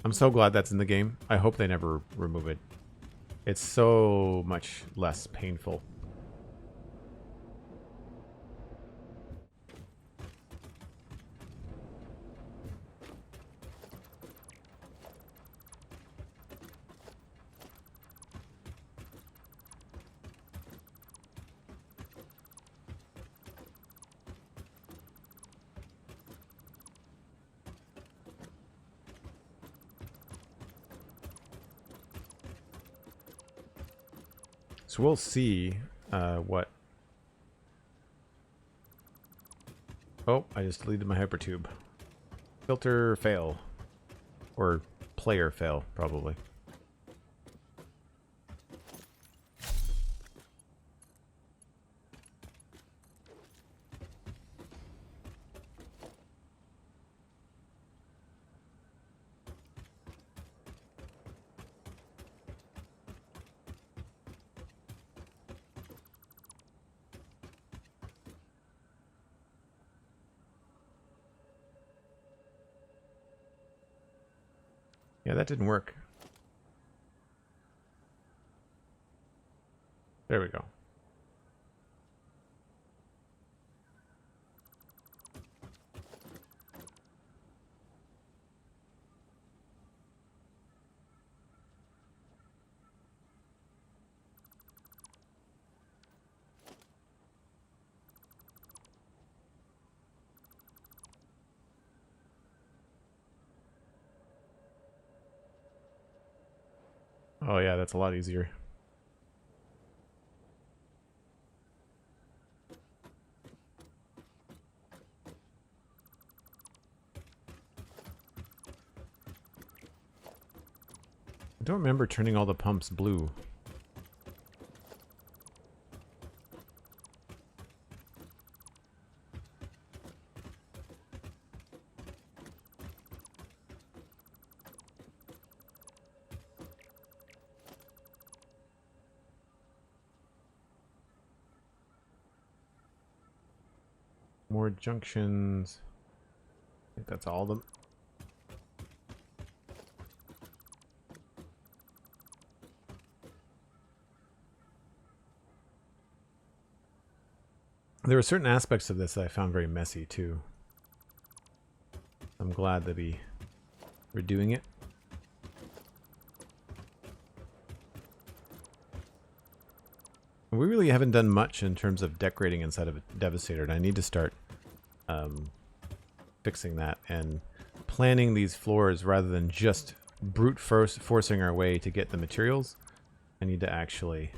I'm so glad that's in the game. I hope they never remove it. It's so much less painful. So we'll see what... Oh, I just deleted my hypertube. Filter fail. Or player fail, probably. Yeah, that didn't work. There we go. Oh yeah, that's a lot easier. I don't remember turning all the pumps blue. More junctions. I think that's all of them. There were certain aspects of this that I found very messy too. I'm glad that we're doing it. We really haven't done much in terms of decorating inside of a Devastator, and I need to start fixing that and planning these floors rather than just brute forcing our way to get the materials. I need to actually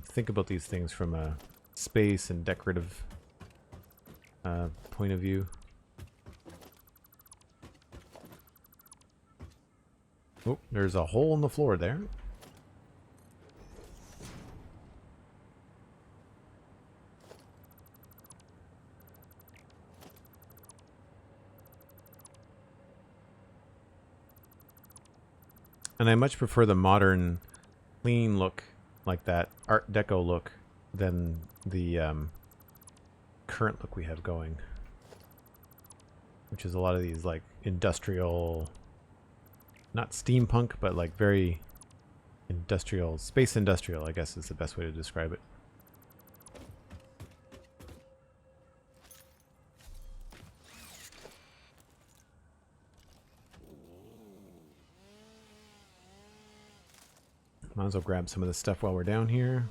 think about these things from a space and decorative point of view. Oh, there's a hole in the floor there. And I much prefer the modern, clean look, like that Art Deco look, than the current look we have going. Which is a lot of these, like, industrial, not steampunk, but like very industrial, space industrial, I guess is the best way to describe it. Might as well grab some of this stuff while we're down here.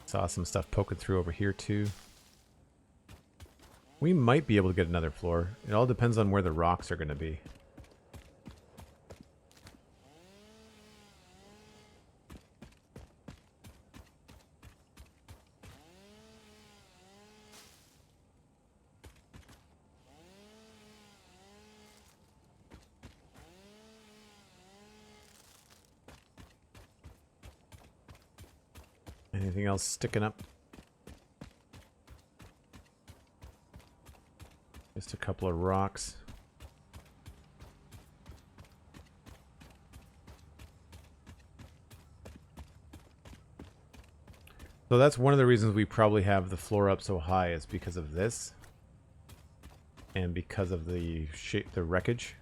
Saw some stuff poking through over here too. We might be able to get another floor. It all depends on where the rocks are going to be. Anything else sticking up? Just a couple of rocks. So that's one of the reasons we probably have the floor up so high, is because of this. And because of the wreckage.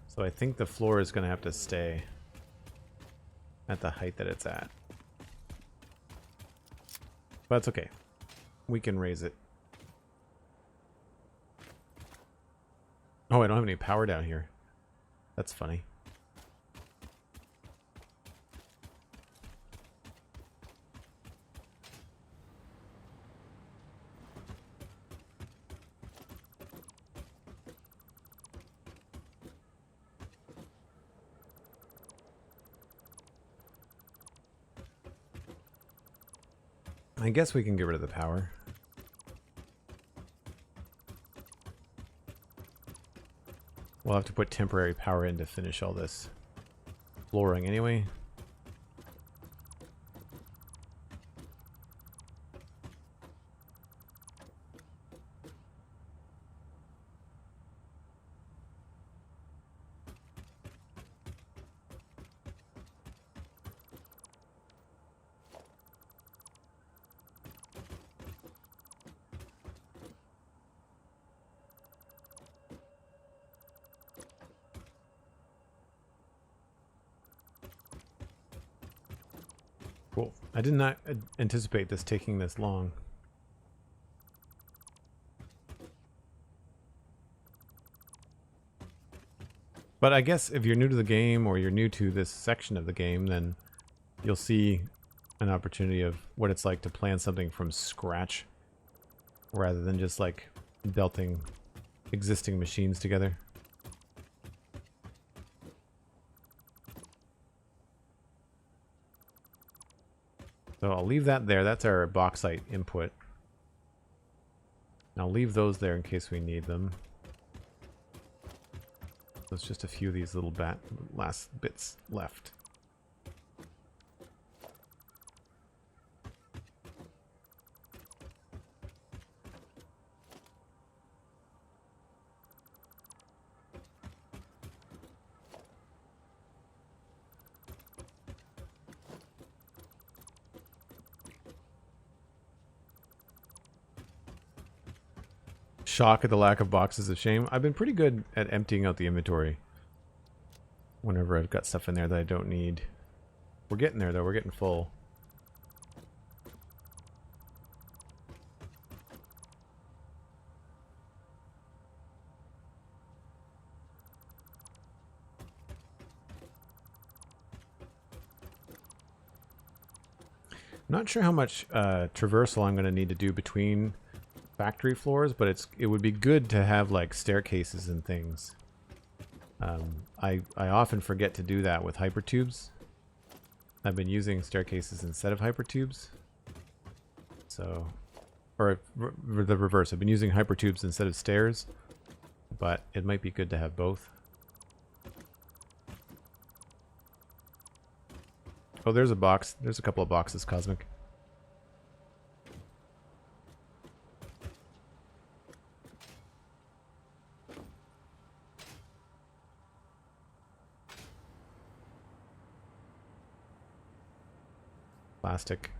So I think the floor is going to have to stay at the height that it's at. But it's okay. We can raise it. Oh, I don't have any power down here. That's funny. I guess we can get rid of the power. We'll have to put temporary power in to finish all this flooring anyway. Cool. I did not anticipate this taking this long. But I guess if you're new to the game, or you're new to this section of the game, then you'll see an opportunity of what it's like to plan something from scratch, rather than just like belting existing machines together. So I'll leave that there. That's our bauxite input. I'll leave those there in case we need them. There's just a few of these little last bits left. Shock at the lack of boxes of shame. I've been pretty good at emptying out the inventory whenever I've got stuff in there that I don't need. We're getting there though, we're getting full. I'm not sure how much traversal I'm going to need to do between factory floors, but it would be good to have like staircases and things. I often forget to do that with hypertubes. I've been using staircases instead of hypertubes. So, or the reverse. I've been using hypertubes instead of stairs, but it might be good to have both. Oh, there's a box. There's a couple of boxes, Cosmic. Plastic.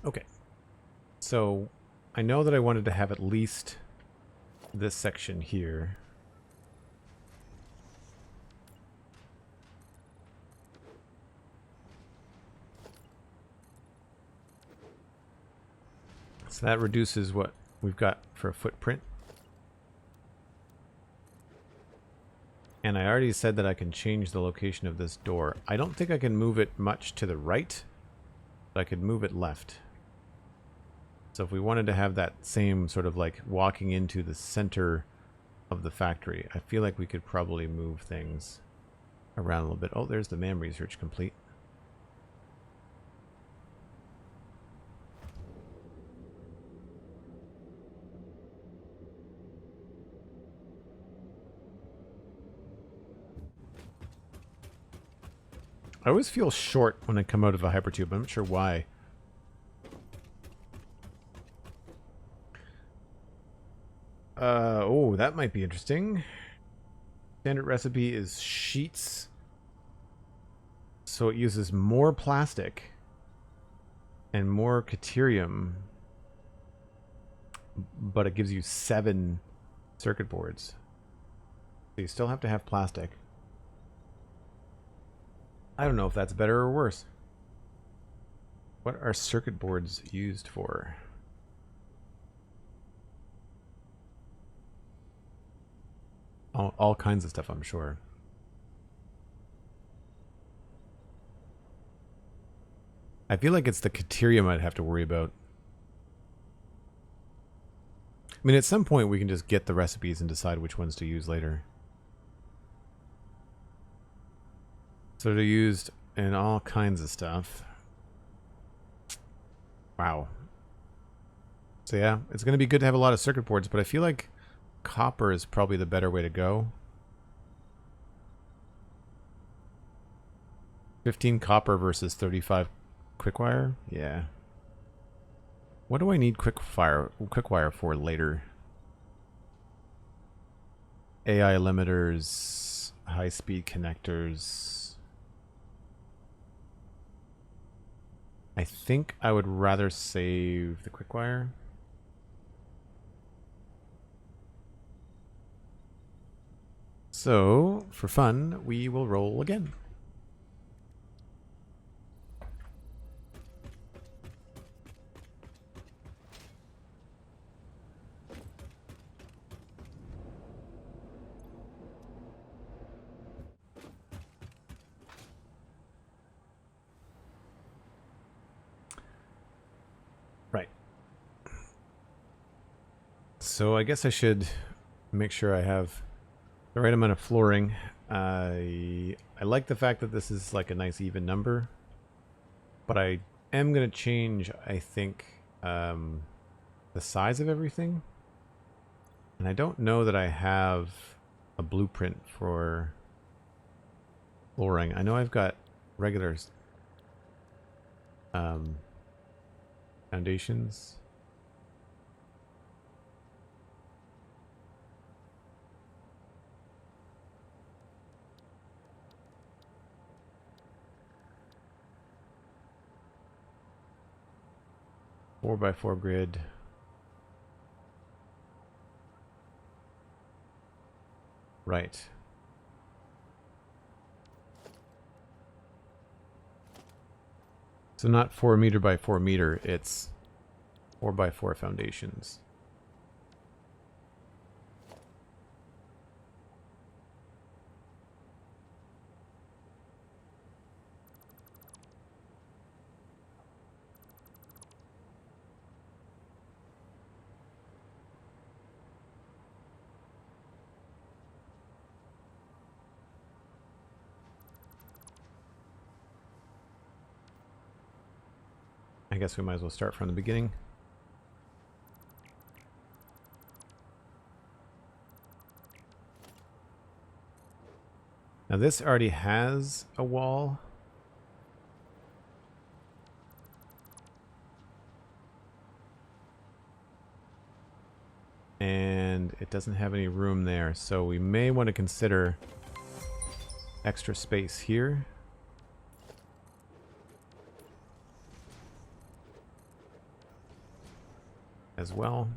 Okay. So I know that I wanted to have at least this section here. So that reduces what we've got for a footprint. And I already said that I can change the location of this door. I don't think I can move it much to the right, but I could move it left. So if we wanted to have that same sort of like walking into the center of the factory, I feel like we could probably move things around a little bit. Oh, there's the MAM research complete. I always feel short when I come out of a hypertube. I'm not sure why. Oh, that might be interesting. Standard recipe is sheets. So it uses more plastic and more Caterium, but it gives you 7 circuit boards. So you still have to have plastic. I don't know if that's better or worse. What are circuit boards used for? All kinds of stuff, I'm sure. I feel like it's the Caterium I'd have to worry about. I mean, at some point we can just get the recipes and decide which ones to use later. So they're used in all kinds of stuff. Wow. So yeah, it's going to be good to have a lot of circuit boards, but I feel like copper is probably the better way to go. 15 copper versus 35 quickwire? Yeah. What do I need quickwire for later? AI limiters, high-speed connectors. I think I would rather save the quickwire. So, for fun, we will roll again. Right. So I guess I should make sure I have the right amount of flooring. I like the fact that this is like a nice even number, but I am going to change, I think, the size of everything. And I don't know that I have a blueprint for flooring. I know I've got regular foundations. Four by 4 grid. Right. So not 4 meter by 4 meter, it's 4 by 4 foundations. I guess we might as well start from the beginning. Now this already has a wall. And it doesn't have any room there, so we may want to consider extra space here. As well.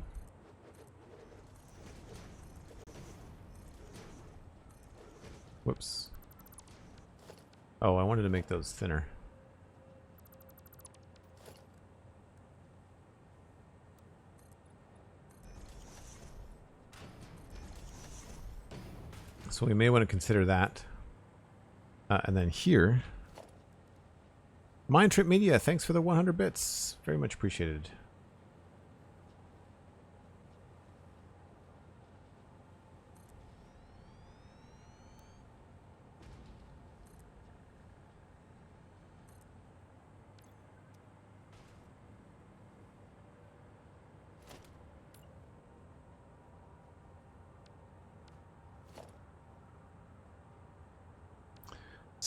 Whoops. Oh, I wanted to make those thinner. So we may want to consider that. And then here, MindTripMedia, thanks for the 100 bits. Very much appreciated.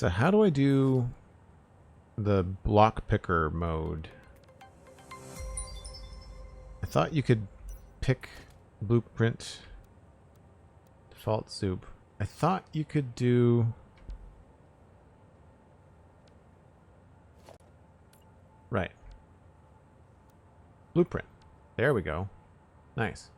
So how do I do the block picker mode? I thought you could pick blueprint, default soup. I thought you could do... Right. Blueprint. There we go. Nice.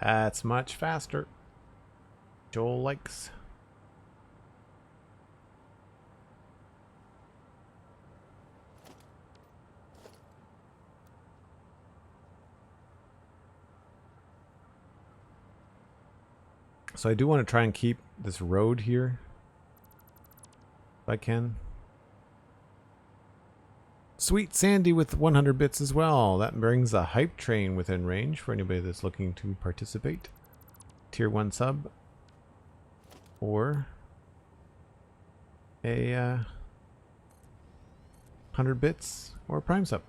That's much faster. Joel likes. So I do want to try and keep this road here, if I can. SweetSandi with 100 bits as well. That brings a hype train within range for anybody that's looking to participate. Tier 1 sub. Or a 100 bits or a Prime sub.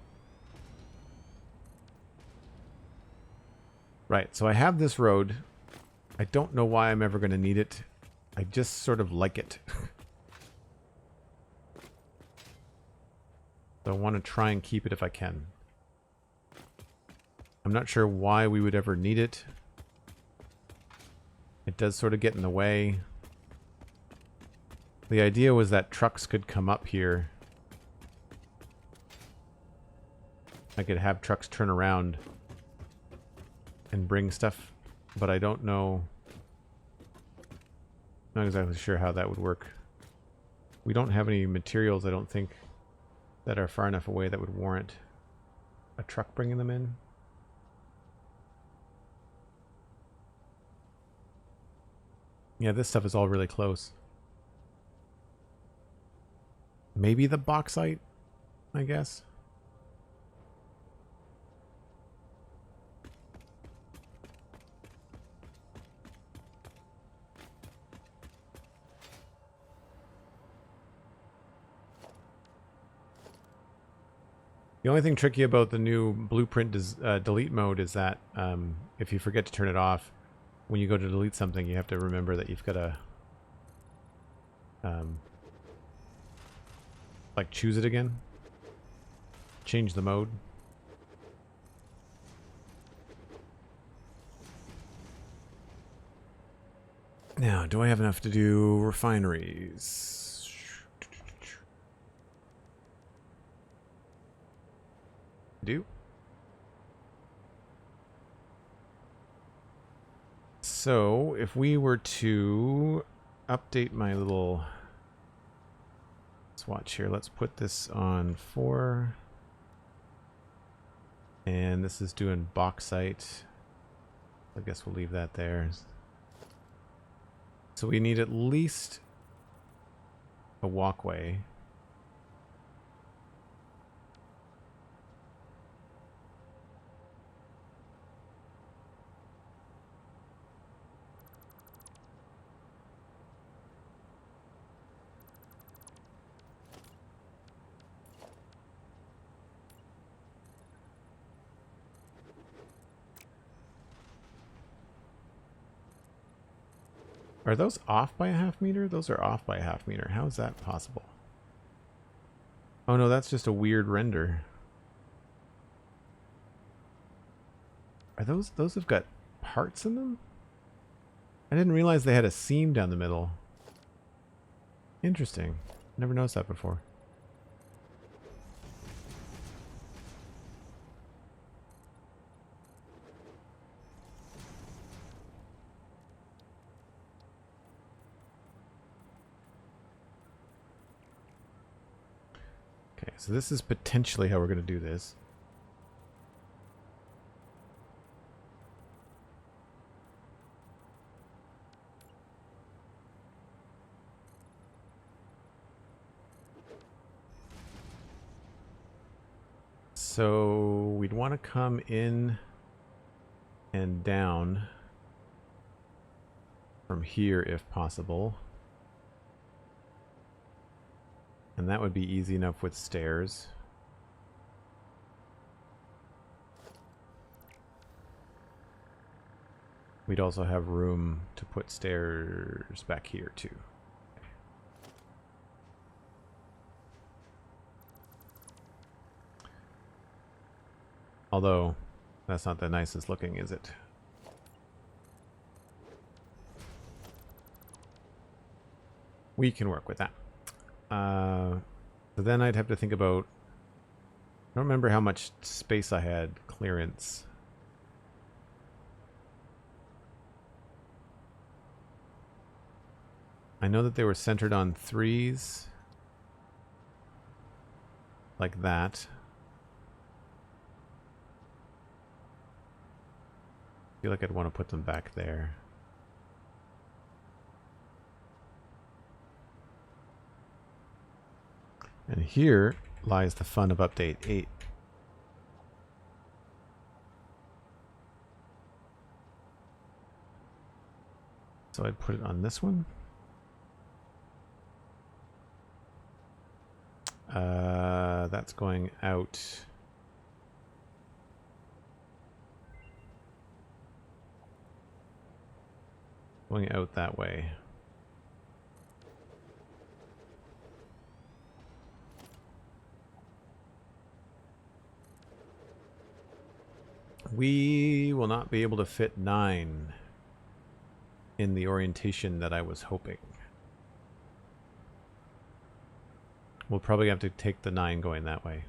Right, so I have this road. I don't know why I'm ever going to need it. I just sort of like it. So I want to try and keep it if I can. I'm not sure why we would ever need it. It does sort of get in the way. The idea was that trucks could come up here. I could have trucks turn around and bring stuff, but I don't know. Not exactly sure how that would work. We don't have any materials, I don't think, that are far enough away that would warrant a truck bringing them in. Yeah, this stuff is all really close. Maybe the bauxite, I guess. The only thing tricky about the new blueprint delete mode is that if you forget to turn it off, when you go to delete something, you have to remember that you've got to like choose it again, change the mode. Now, do I have enough to do refineries? Do. So, if we were to update my little swatch here, let's put this on 4. And this is doing bauxite. I guess we'll leave that there. So we need at least a walkway. Are those off by a half meter? Those are off by a half meter. How is that possible? Oh no, that's just a weird render. Are those have got parts in them? I didn't realize they had a seam down the middle. Interesting. Never noticed that before. So this is potentially how we're going to do this. So we'd want to come in and down from here if possible. And that would be easy enough with stairs. We'd also have room to put stairs back here too. Although, that's not the nicest looking, is it? We can work with that. So then I'd have to think about... I don't remember how much space I had clearance. I know that they were centered on 3s. Like that. I feel like I'd want to put them back there. And here lies the fun of update 8. So I'd put it on this one. That's going out. Going out that way. We will not be able to fit 9 in the orientation that I was hoping. We'll probably have to take the 9 going that way.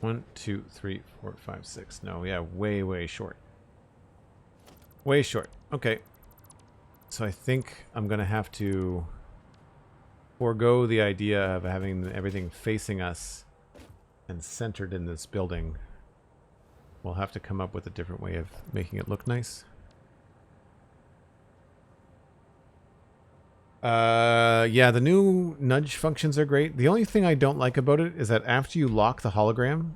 One, 2, 3, 4, 5, 6. No, yeah, way short. Way short. Okay. So I think I'm going to have to forego the idea of having everything facing us and centered in this building. We'll have to come up with a different way of making it look nice. Yeah, the new nudge functions are great. The only thing I don't like about it is that after you lock the hologram,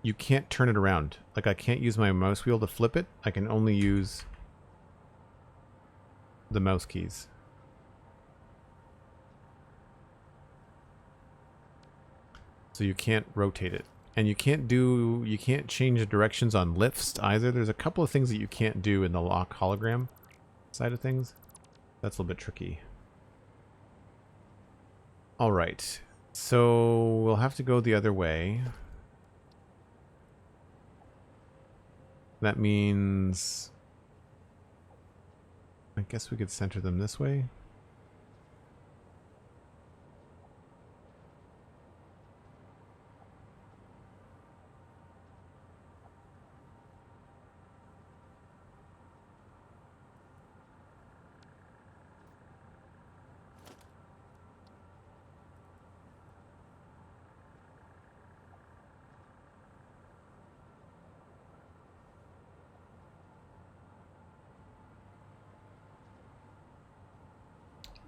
you can't turn it around. Like, I can't use my mouse wheel to flip it. I can only use the mouse keys. So you can't rotate it. And you can't change the directions on lifts either. There's a couple of things that you can't do in the lock hologram side of things. That's a little bit tricky. Alright. So we'll have to go the other way. That means... I guess we could center them this way.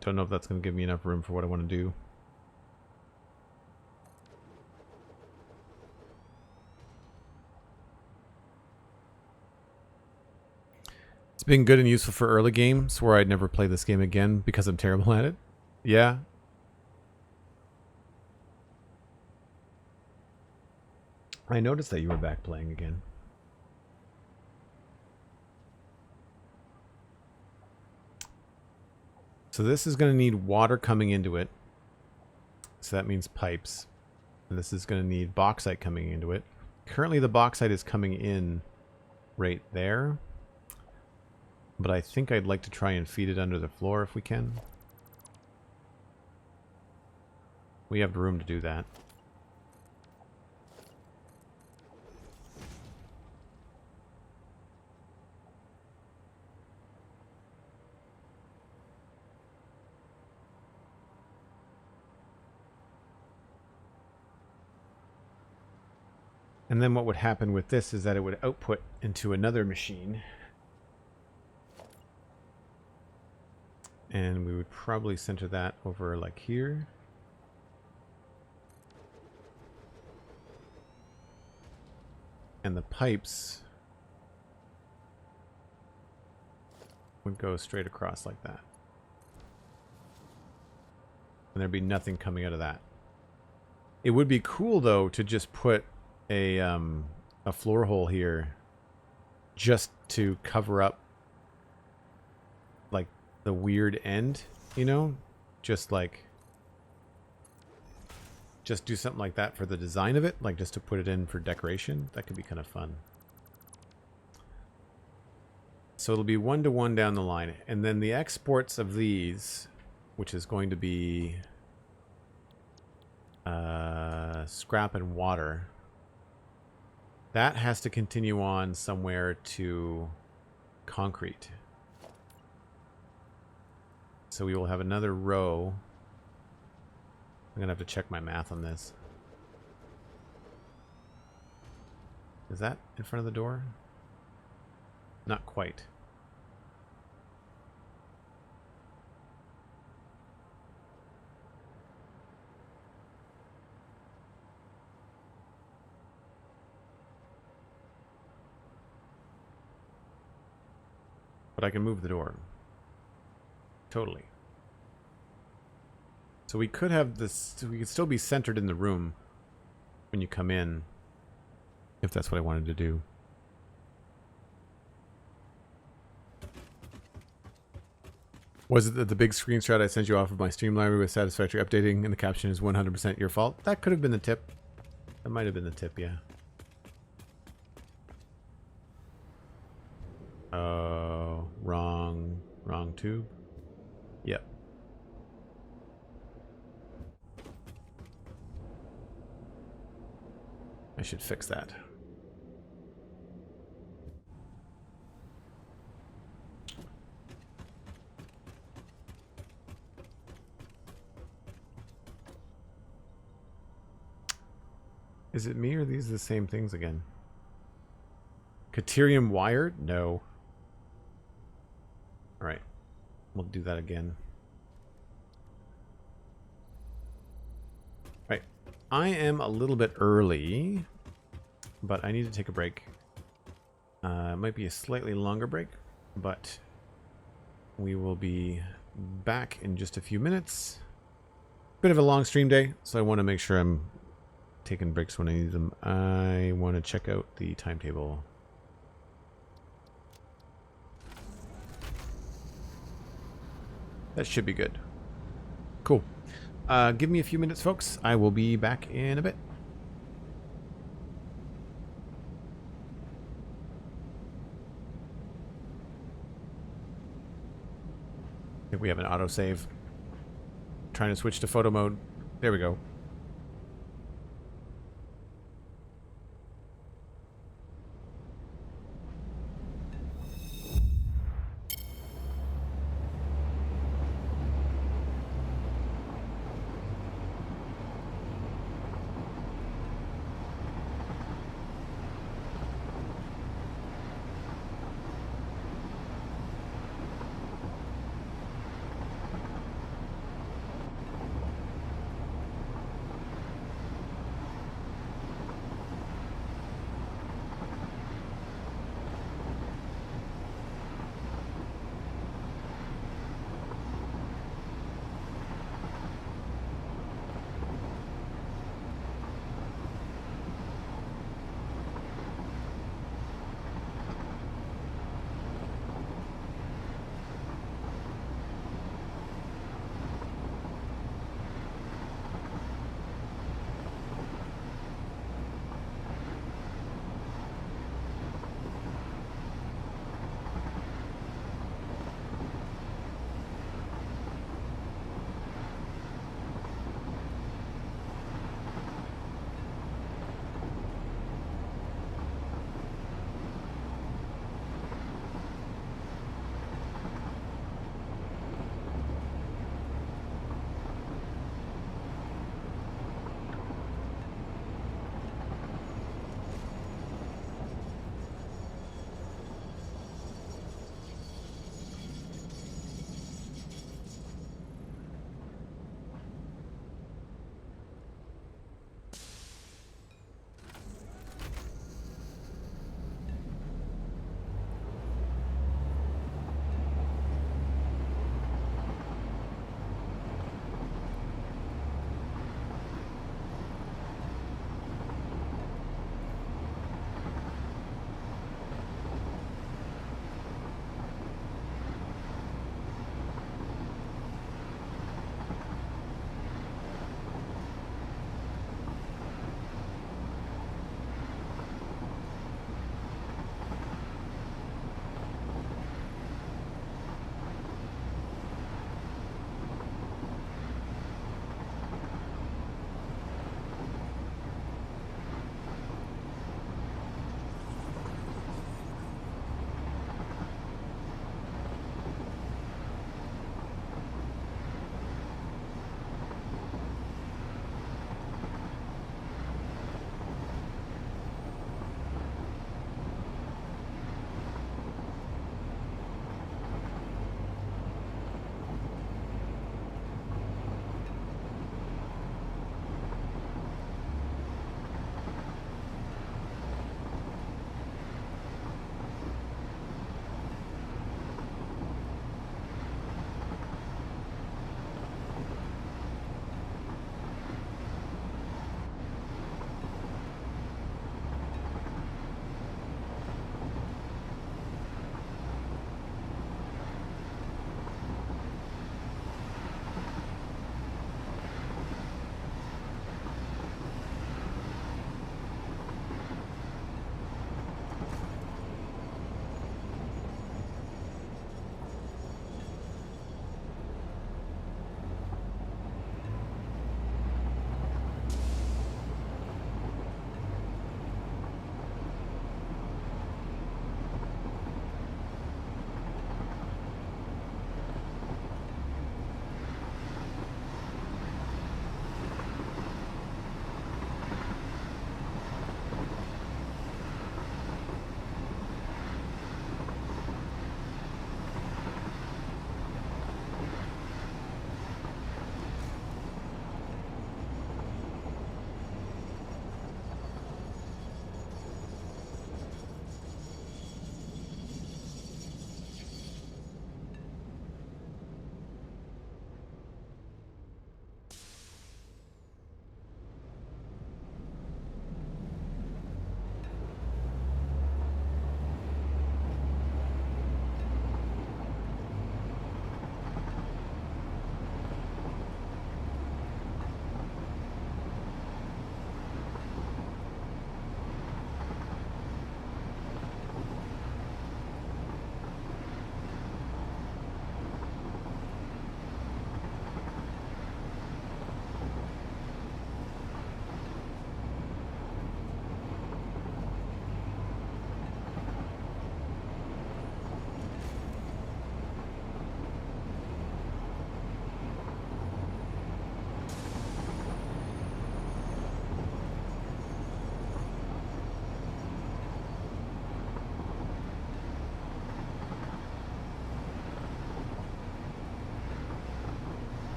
Don't know if that's going to give me enough room for what I want to do. It's been good and useful for early games where I'd never play this game again because I'm terrible at it. Yeah. I noticed that you were back playing again. So this is going to need water coming into it. So that means pipes. And this is going to need bauxite coming into it. Currently the bauxite is coming in right there. But I think I'd like to try and feed it under the floor if we can. We have room to do that. And then what would happen with this is that it would output into another machine. And we would probably center that over like here. And the pipes would go straight across like that. And there'd be nothing coming out of that. It would be cool though to just put a floor hole here just to cover up like the weird end, you know? Just do something like that for the design of it, like just to put it in for decoration. That could be kind of fun. So it'll be 1-to-1 down the line. And then the exports of these, which is going to be scrap and water, that has to continue on somewhere to concrete. So we will have another row. I'm going to have to check my math on this. Is that in front of the door? Not quite. But I can move the door. Totally. So we could have this, we could still be centered in the room when you come in, if that's what I wanted to do. Was it the big screenshot I sent you off of my stream library with Satisfactory updating and the caption is 100% your fault? That could have been the tip. That might have been the tip, yeah. Wrong tube. Yep. I should fix that. Is it me or are these the same things again? Caterium wire? No. Alright. We'll do that again. Right. I am a little bit early, but I need to take a break. It might be a slightly longer break, but we will be back in just a few minutes. Bit of a long stream day, so I want to make sure I'm taking breaks when I need them. I want to check out the timetable. That should be good. Cool. Give me a few minutes, folks. I will be back in a bit. I think we have an autosave. Trying to switch to photo mode. There we go.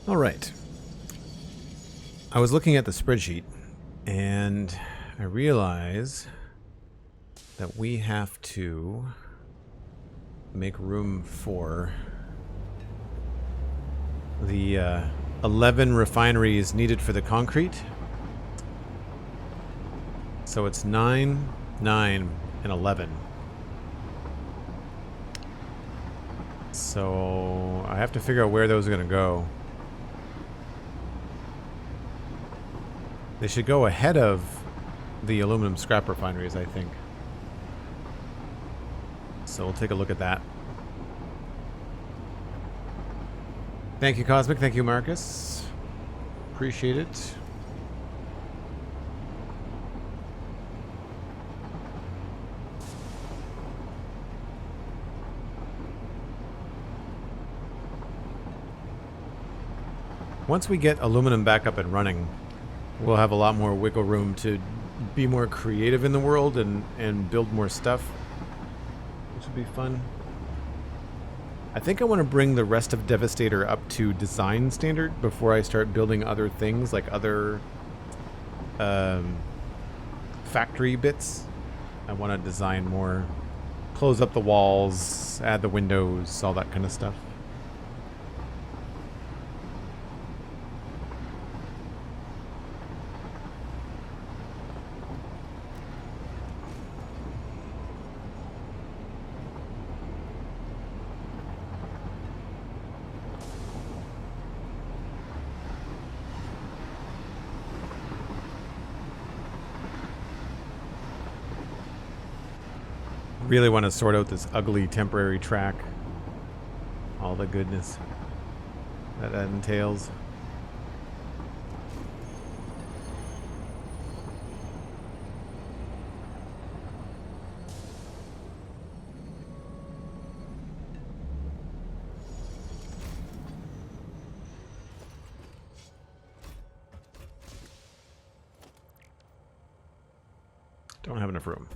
All right. I was looking at the spreadsheet and I realize that we have to make room for the 11 refineries needed for the concrete. So it's 9, 9, and 11. So I have to figure out where those are going to go. They should go ahead of the aluminum scrap refineries, I think. So we'll take a look at that. Thank you, Cosmic. Thank you, Marcus. Appreciate it. Once we get aluminum back up and running, we'll have a lot more wiggle room to be more creative in the world and build more stuff, which would be fun. I think I want to bring the rest of Devastator up to design standard before I start building other things, like other factory bits. I want to design more, close up the walls, add the windows, all that kind of stuff. Really want to sort out this ugly temporary track. All the goodness that entails. Don't have enough room.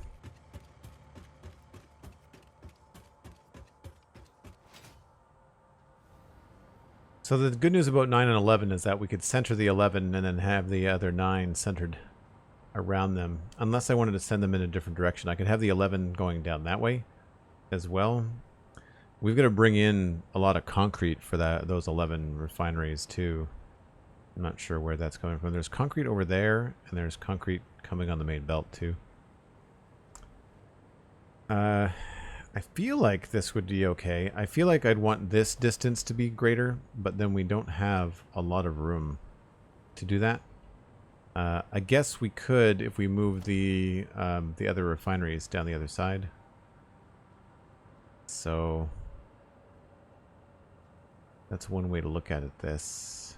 So the good news about 9 and 11 is that we could center the 11 and then have the other 9 centered around them. Unless I wanted to send them in a different direction. I could have the 11 going down that way as well. We've got to bring in a lot of concrete for those 11 refineries too. I'm not sure where that's coming from. There's concrete over there, and there's concrete coming on the main belt too. I feel like this would be okay. I feel like I'd want this distance to be greater, but then we don't have a lot of room to do that. I guess we could if we move the other refineries down the other side. So that's one way to look at it. This,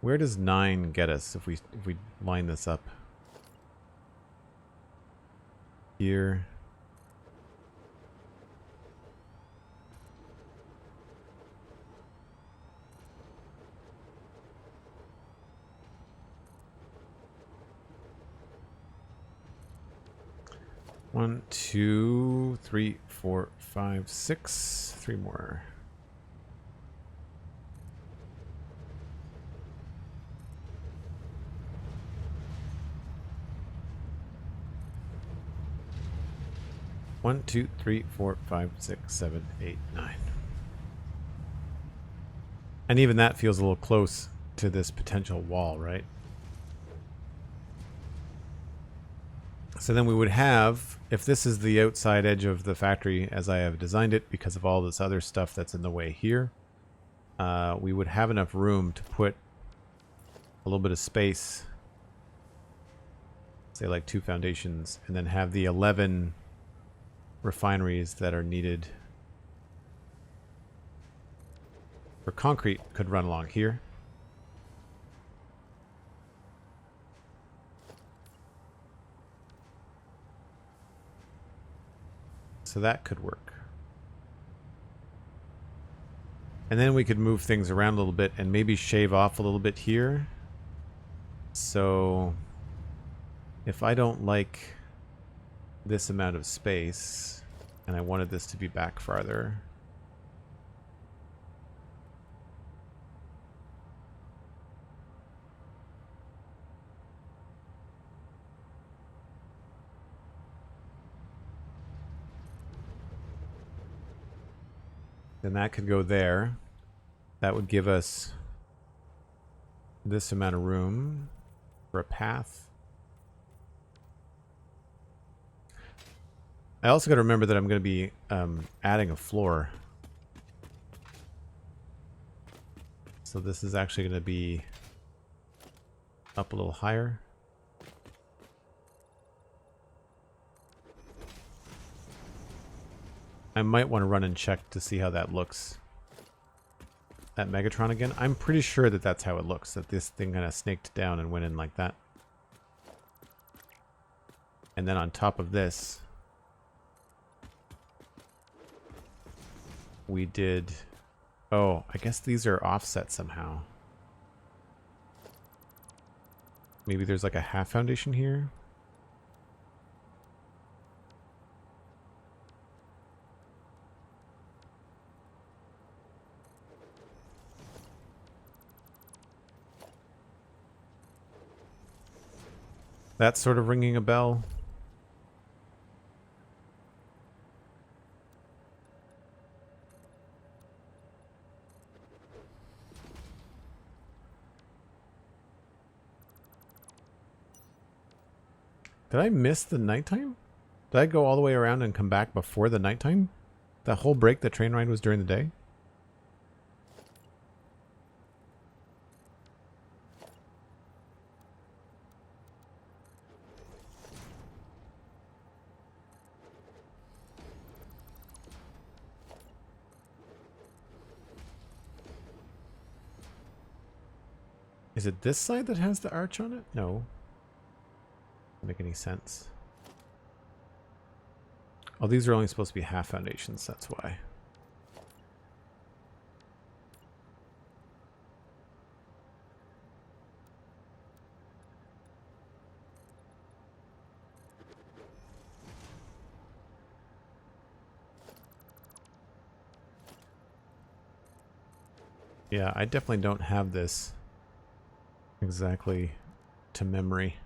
where does 9 get us if we line this up here? One, 2, 3, 4, 5, 6. 3 more. One, 2, 3, 4, 5, 6, 7, 8, 9. And even that feels a little close to this potential wall, right? So then we would have, if this is the outside edge of the factory as I have designed it because of all this other stuff that's in the way here, we would have enough room to put a little bit of space, say like 2 foundations, and then have the 11 refineries that are needed for concrete could run along here. So that could work. And then we could move things around a little bit and maybe shave off a little bit here. So if I don't like this amount of space and I wanted this to be back farther, Then that could go there. That would give us this amount of room for a path. I also got to remember that I'm going to be adding a floor. So this is actually going to be up a little higher. I might want to run and check to see how that looks at Megatron again. I'm pretty sure that that's how it looks, that this thing kind of snaked down and went in like that. And then on top of this, we did... Oh, I guess these are offset somehow. Maybe there's like a half foundation here. That's sort of ringing a bell. Did I miss the nighttime? Did I go all the way around and come back before the nighttime? The whole break, the train ride was during the day? Is it this side that has the arch on it? No. Doesn't make any sense. Oh, these are only supposed to be half foundations, that's why. Yeah, I definitely don't have this exactly to memory.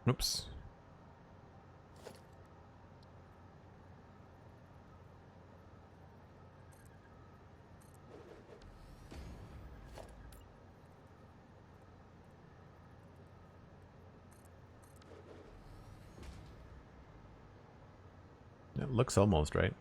Oops. It looks almost right.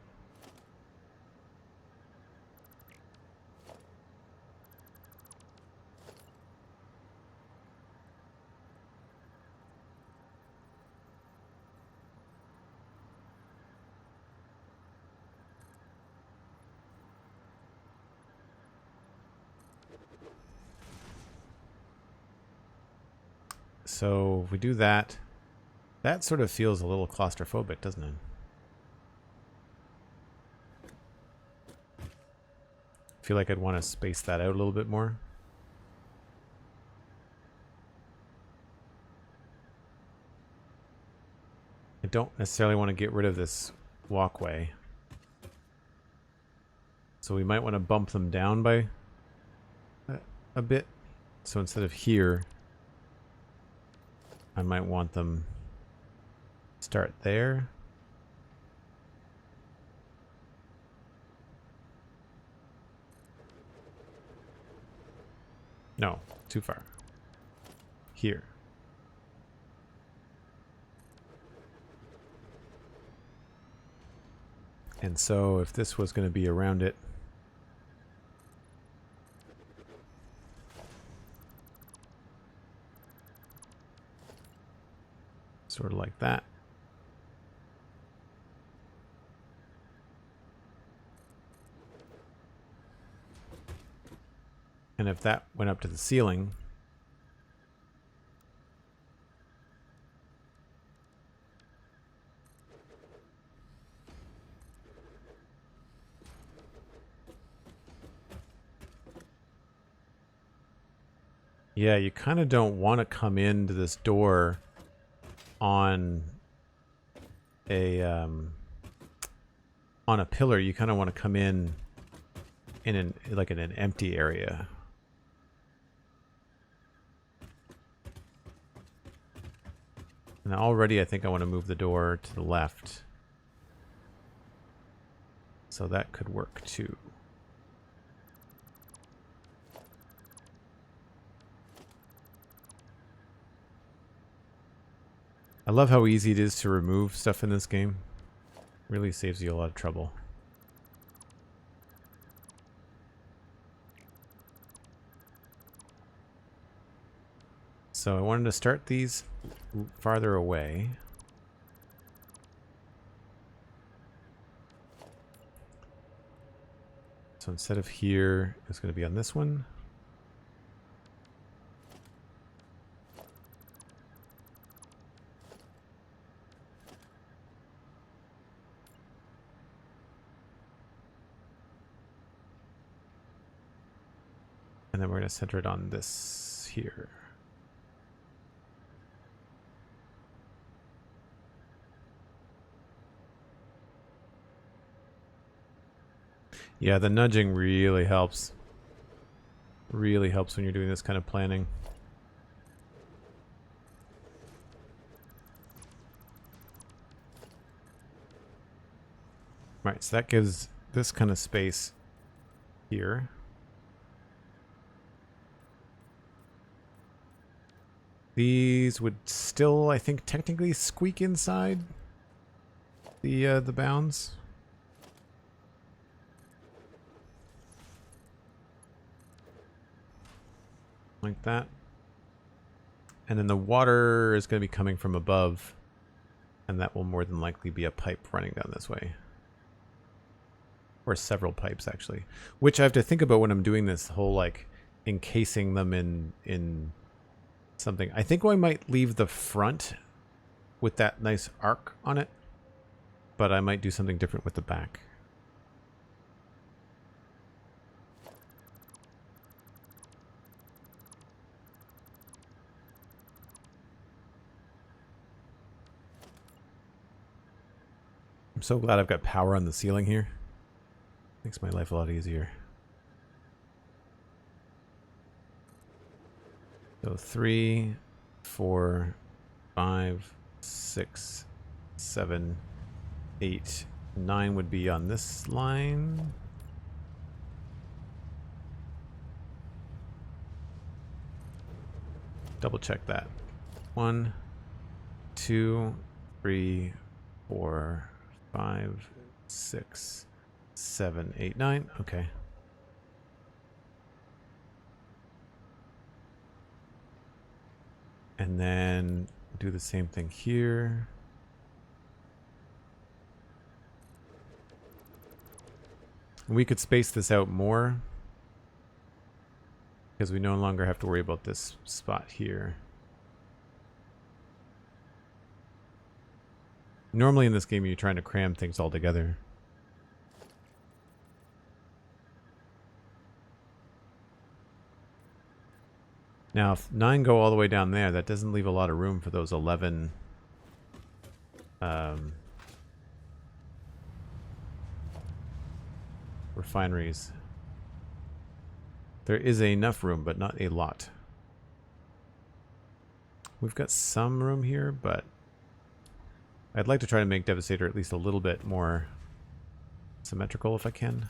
So if we do that, that sort of feels a little claustrophobic, doesn't it? I feel like I'd want to space that out a little bit more. I don't necessarily want to get rid of this walkway. So we might want to bump them down by a bit. So instead of here, I might want them start there. No, too far. Here. And so if this was going to be around it, sort of like that. And if that went up to the ceiling, yeah, you kind of don't want to come into this door on a pillar. You kind of want to come in an like in an empty area. And already I think I want to move the door to the left. So that could work too. I love how easy it is to remove stuff in this game. Really saves you a lot of trouble. So I wanted to start these farther away. So instead of here, it's going to be on this one. And then we're going to center it on this here. Yeah, the nudging really helps. Really helps when you're doing this kind of planning. Right, so that gives this kind of space here. These would still, I think, technically squeak inside the bounds. Like that. And then the water is going to be coming from above, and that will more than likely be a pipe running down this way. Or several pipes, actually. Which I have to think about when I'm doing this whole, like, encasing them in something. I think I might leave the front with that nice arc on it, but I might do something different with the back. I'm so glad I've got power on the ceiling here. Makes my life a lot easier. So 3, 4, 5, 6, 7, 8, 9 would be on this line. Double check that. 1, 2, 3, 4, 5, 6, 7, 8, 9. Okay. And then do the same thing here. We could space this out more because we no longer have to worry about this spot here. Normally in this game you're trying to cram things all together. Now, if 9 go all the way down there, that doesn't leave a lot of room for those 11 refineries. There is enough room, but not a lot. We've got some room here, but I'd like to try to make Devastator at least a little bit more symmetrical if I can.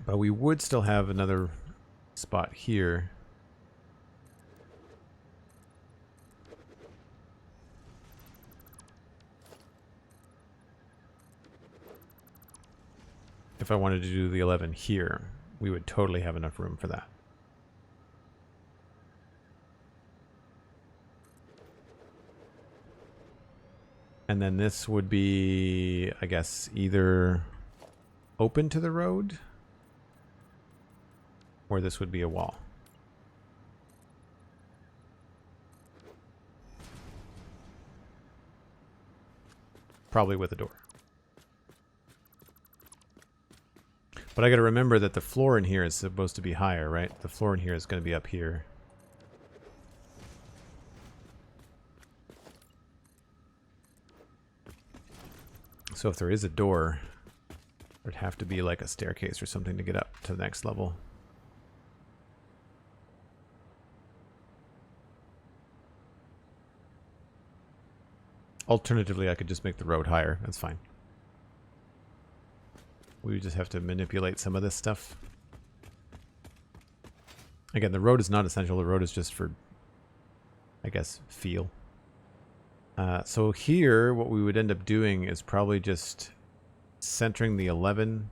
But we would still have another spot here. If I wanted to do the 11 here, we would totally have enough room for that. And then this would be, I guess, either open to the road, or this would be a wall. Probably with a door. But I gotta remember that the floor in here is supposed to be higher, right? The floor in here is gonna be up here. So if there is a door, there'd have to be like a staircase or something to get up to the next level. Alternatively, I could just make the road higher. That's fine. We just have to manipulate some of this stuff. Again, the road is not essential. The road is just for, I guess, feel. So here, what we would end up doing is probably just centering the 11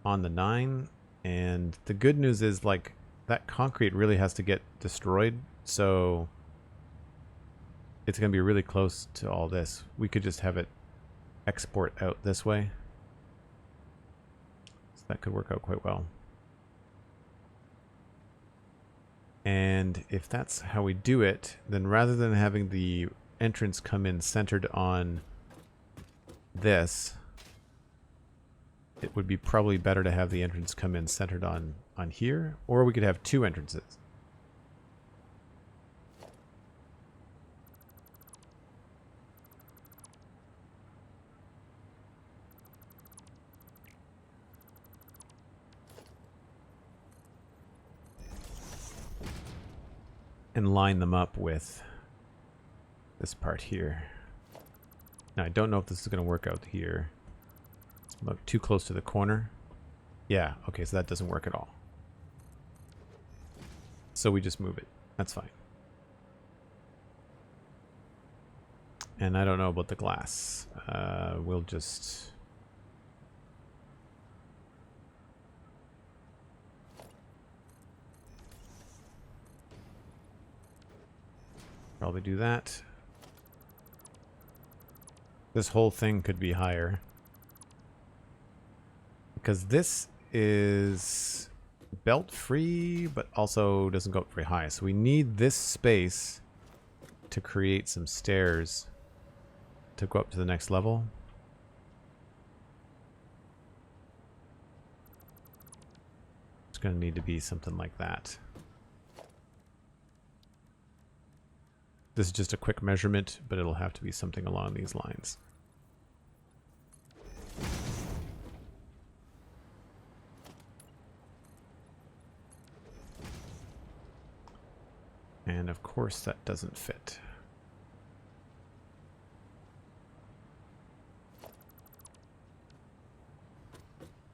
on the 9. And the good news is, like, that concrete really has to get destroyed. So it's going to be really close to all this. We could just have it export out this way. So that could work out quite well. And if that's how we do it, then rather than having the entrance come in centered on this, it would be probably better to have the entrance come in centered on here, or we could have two entrances. And line them up with this part here. Now I don't know if this is going to work out here. It's about too close to the corner. Yeah, okay, so that doesn't work at all. So we just move it. That's fine. And I don't know about the glass. We'll just... probably do that. This whole thing could be higher. Because this is belt free, but also doesn't go up very high. So we need this space to create some stairs to go up to the next level. It's going to need to be something like that. This is just a quick measurement, but it'll have to be something along these lines. And of course that doesn't fit.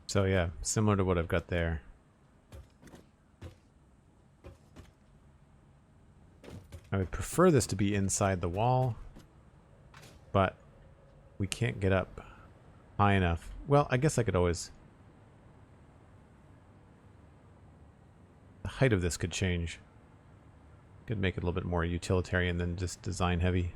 So yeah, similar to what I've got there. I would prefer this to be inside the wall, but we can't get up high enough. Well, I guess I could always... the height of this could change. Could make it a little bit more utilitarian than just design heavy.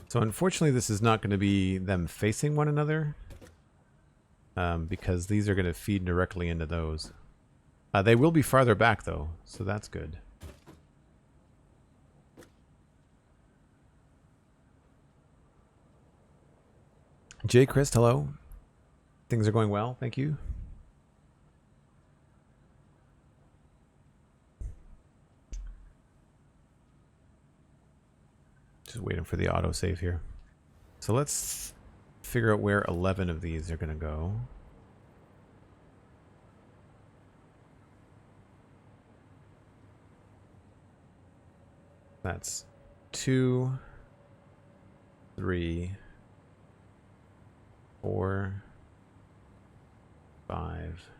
So unfortunately this is not going to be them facing one another, because these are going to feed directly into those. They will be farther back though, so that's good. Jay Christ, hello. Things are going well, thank you. Just waiting for the autosave here. So let's figure out where 11 of these are going to go. That's 2, 3, 4, 5,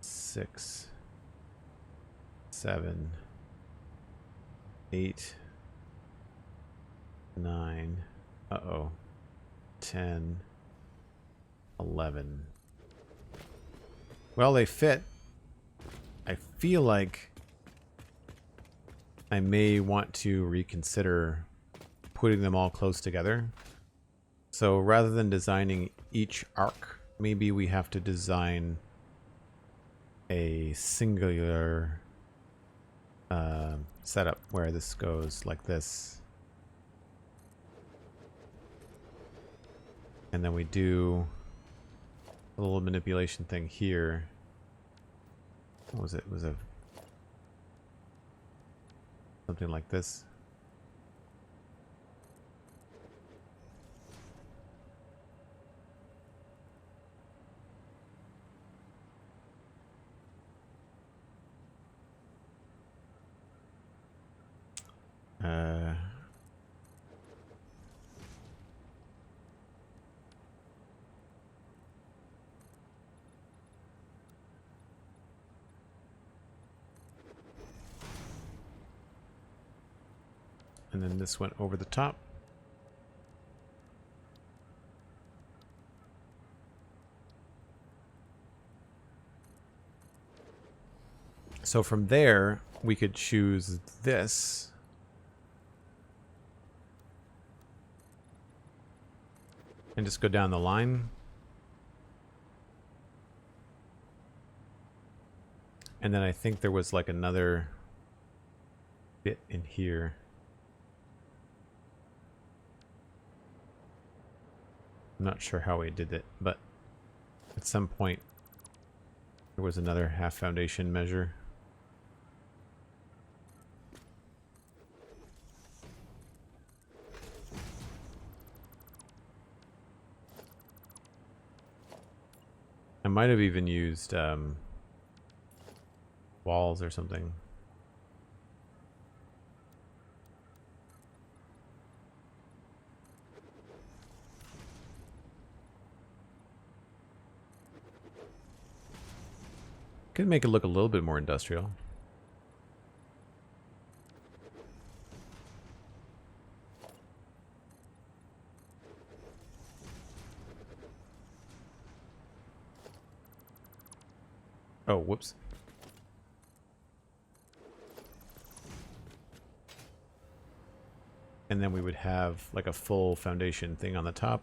6, 7, 8, 9, 10, 11. Well, they fit. I feel like I may want to reconsider putting them all close together. So rather than designing each arc, maybe we have to design a singular setup where this goes like this. And then we do little manipulation thing here. What was it? Was it something like this? And then this went over the top. So from there, we could choose this. And just go down the line. And then I think there was like another bit in here. I'm not sure how we did it, but at some point there was another half foundation measure. I might have even used walls or something. Could make it look a little bit more industrial. Oh, whoops. And then we would have like a full foundation thing on the top.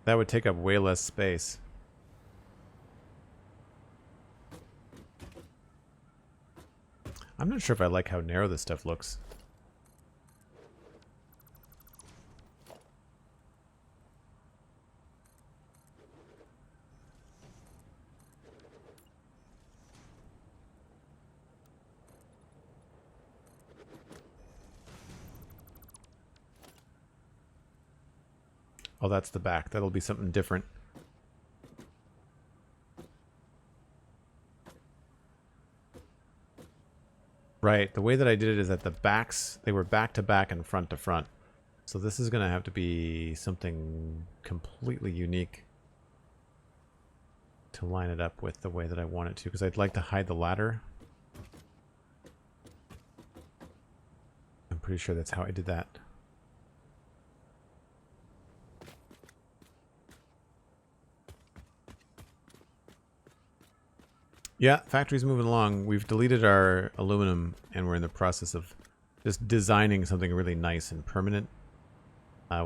That would take up way less space. I'm not sure if I like how narrow this stuff looks. Oh, that's the back. That'll be something different. Right, the way that I did it is that the backs, they were back to back and front to front. So this is going to have to be something completely unique to line it up with the way that I want it to, because I'd like to hide the ladder. I'm pretty sure that's how I did that. Yeah, factory's moving along. We've deleted our aluminum and we're in the process of just designing something really nice and permanent.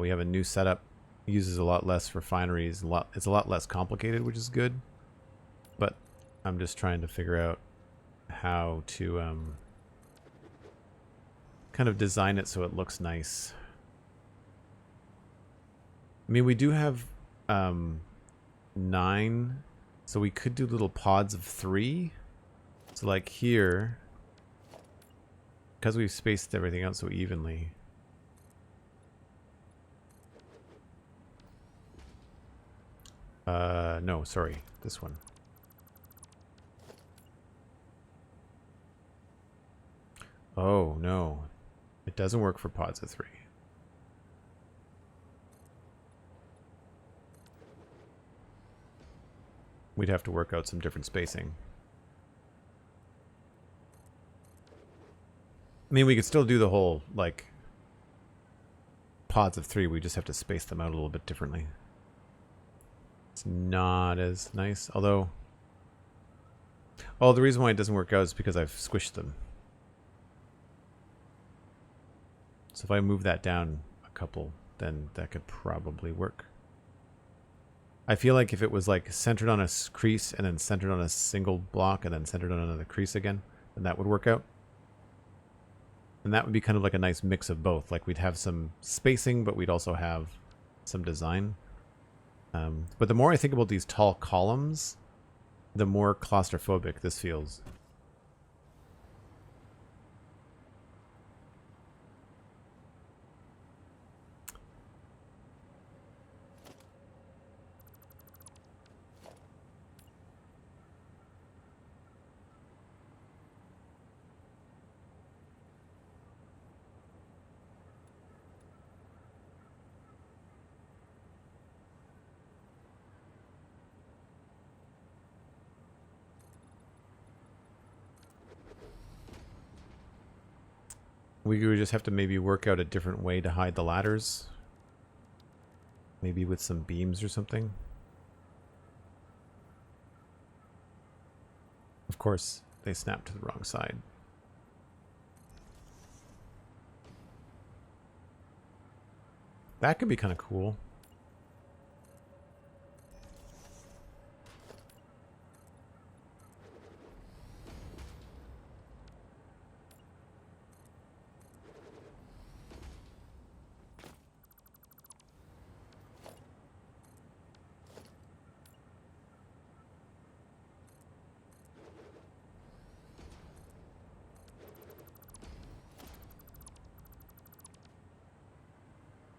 We have a new setup. It uses a lot less refineries. It's a lot less complicated, which is good. But I'm just trying to figure out how to kind of design it so it looks nice. I mean, we do have 9... So we could do little pods of 3. So like here, because we've spaced everything out so evenly. No, sorry, this one. Oh, no. It doesn't work for pods of 3. We'd have to work out some different spacing. I mean, we could still do the whole, like, pods of 3. We just have to space them out a little bit differently. It's not as nice, although... Oh, the reason why it doesn't work out is because I've squished them. So if I move that down a couple, then that could probably work. I feel like if it was like centered on a crease and then centered on a single block and then centered on another crease again, then that would work out. And that would be kind of like a nice mix of both. Like we'd have some spacing, but we'd also have some design. But the more I think about these tall columns, the more claustrophobic this feels. We would just have to maybe work out a different way to hide the ladders. Maybe with some beams or something. Of course, they snapped to the wrong side. That could be kind of cool.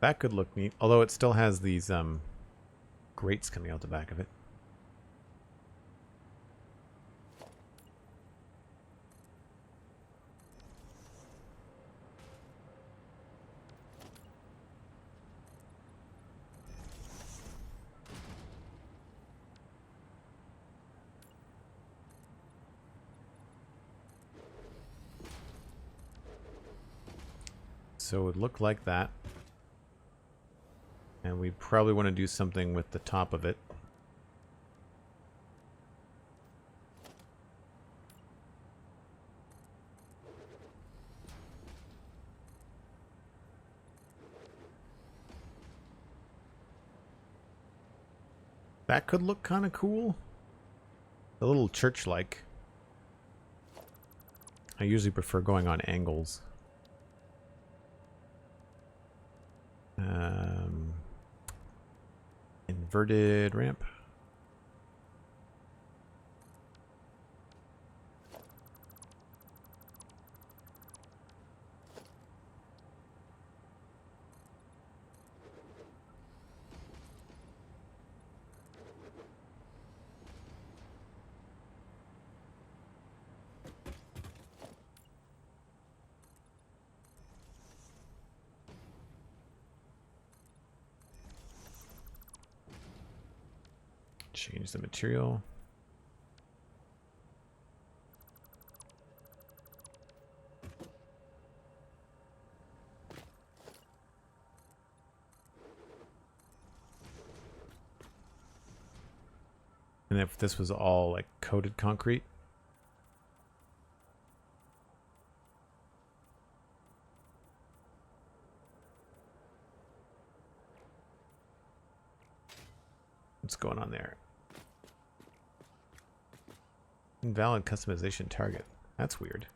That could look neat, although it still has these grates coming out the back of it. So it would look like that. And we probably want to do something with the top of it. That could look kind of cool. A little church-like. I usually prefer going on angles. Inverted ramp. Change the material. And if this was all like coated concrete. What's going on there? Invalid customization target. That's weird.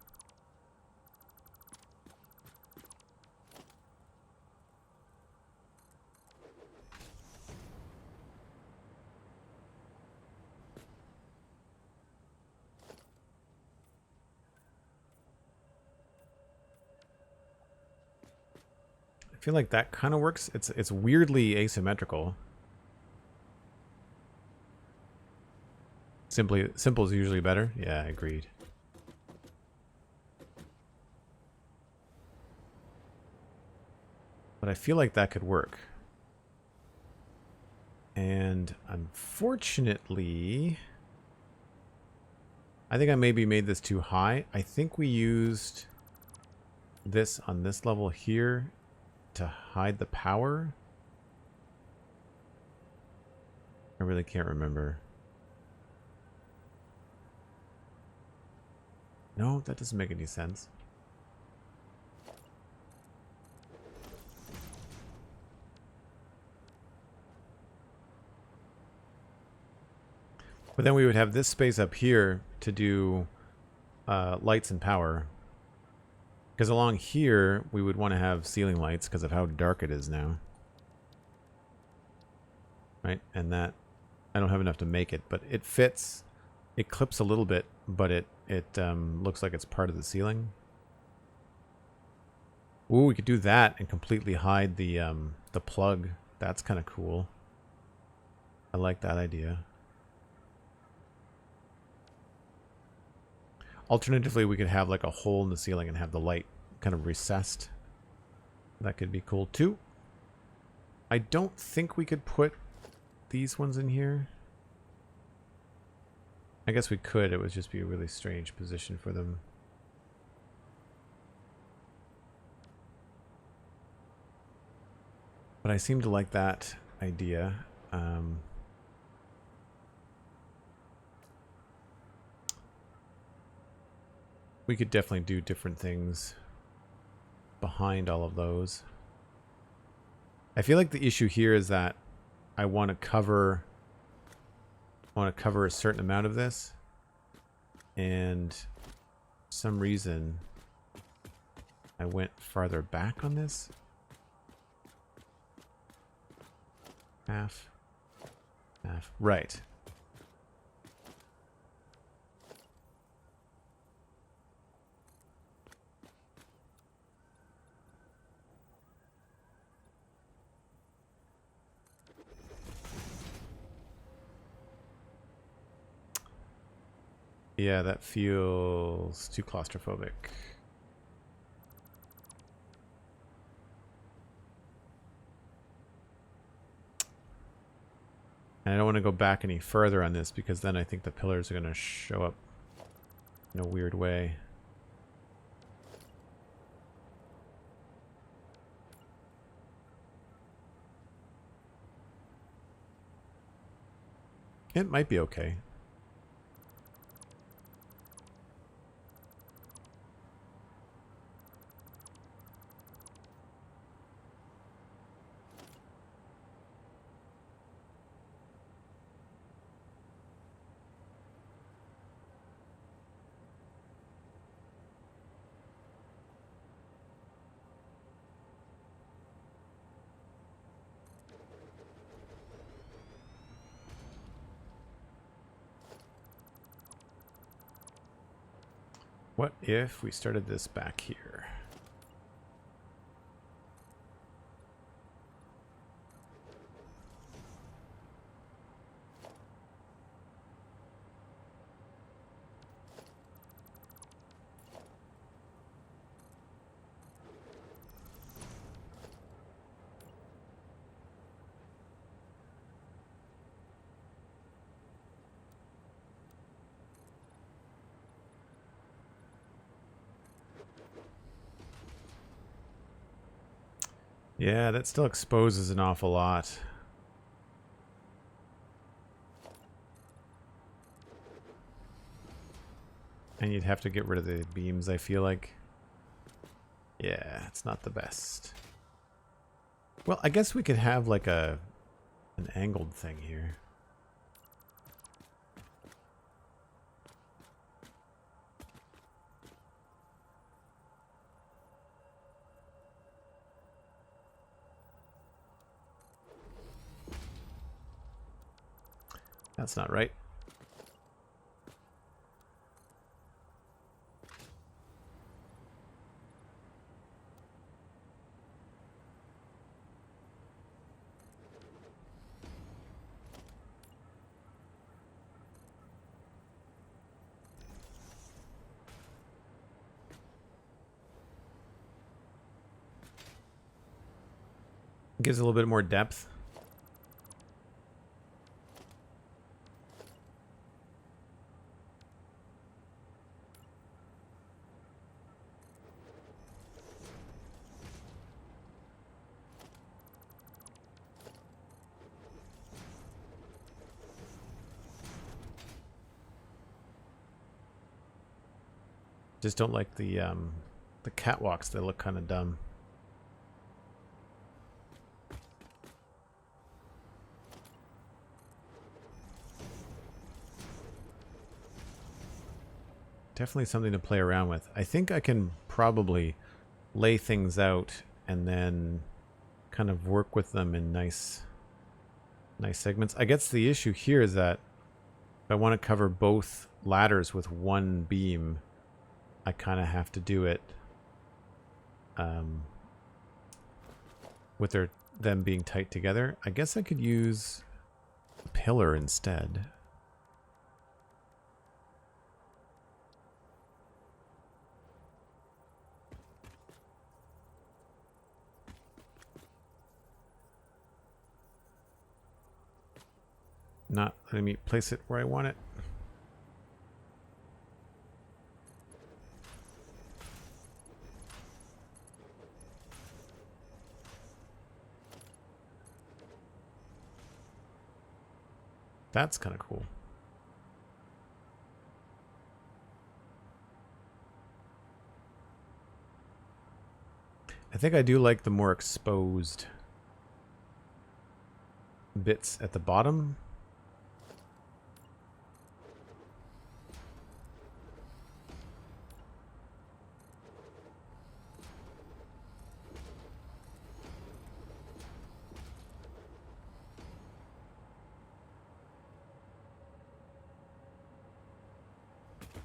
I feel like that kind of works. It's weirdly asymmetrical. Simple is usually better. Yeah, agreed. But I feel like that could work. And unfortunately, I think I maybe made this too high. I think we used this on this level here to hide the power. I really can't remember. No, that doesn't make any sense. But then we would have this space up here to do lights and power. Because along here, we would want to have ceiling lights because of how dark it is now. Right? And that, I don't have enough to make it, but it fits. It clips a little bit, but it looks like it's part of the ceiling. Ooh, we could do that and completely hide the plug. That's kind of cool. I like that idea. Alternatively, we could have like a hole in the ceiling and have the light kind of recessed. That could be cool too. I don't think we could put these ones in here. I guess we could. It would just be a really strange position for them. But I seem to like that idea. We could definitely do different things behind all of those. I feel like the issue here is that I want to cover a certain amount of this, and for some reason I went farther back on this. Half. Right. Yeah, that feels too claustrophobic. And I don't want to go back any further on this because then I think the pillars are going to show up in a weird way. It might be okay. What if we started this back here? Yeah, that still exposes an awful lot. And you'd have to get rid of the beams, I feel like. Yeah, it's not the best. Well, I guess we could have like an angled thing here. That's not right. Gives a little bit more depth. Just don't like the catwalks. They look kind of dumb. definitely something to play around with. I think I can probably lay things out and then kind of work with them in nice segments. I guess the issue here is that if I want to cover both ladders with one beam, I kind of have to do it with them being tight together. I guess I could use a pillar instead. Not letting me place it where I want it. That's kind of cool. I think I do like the more exposed bits at the bottom.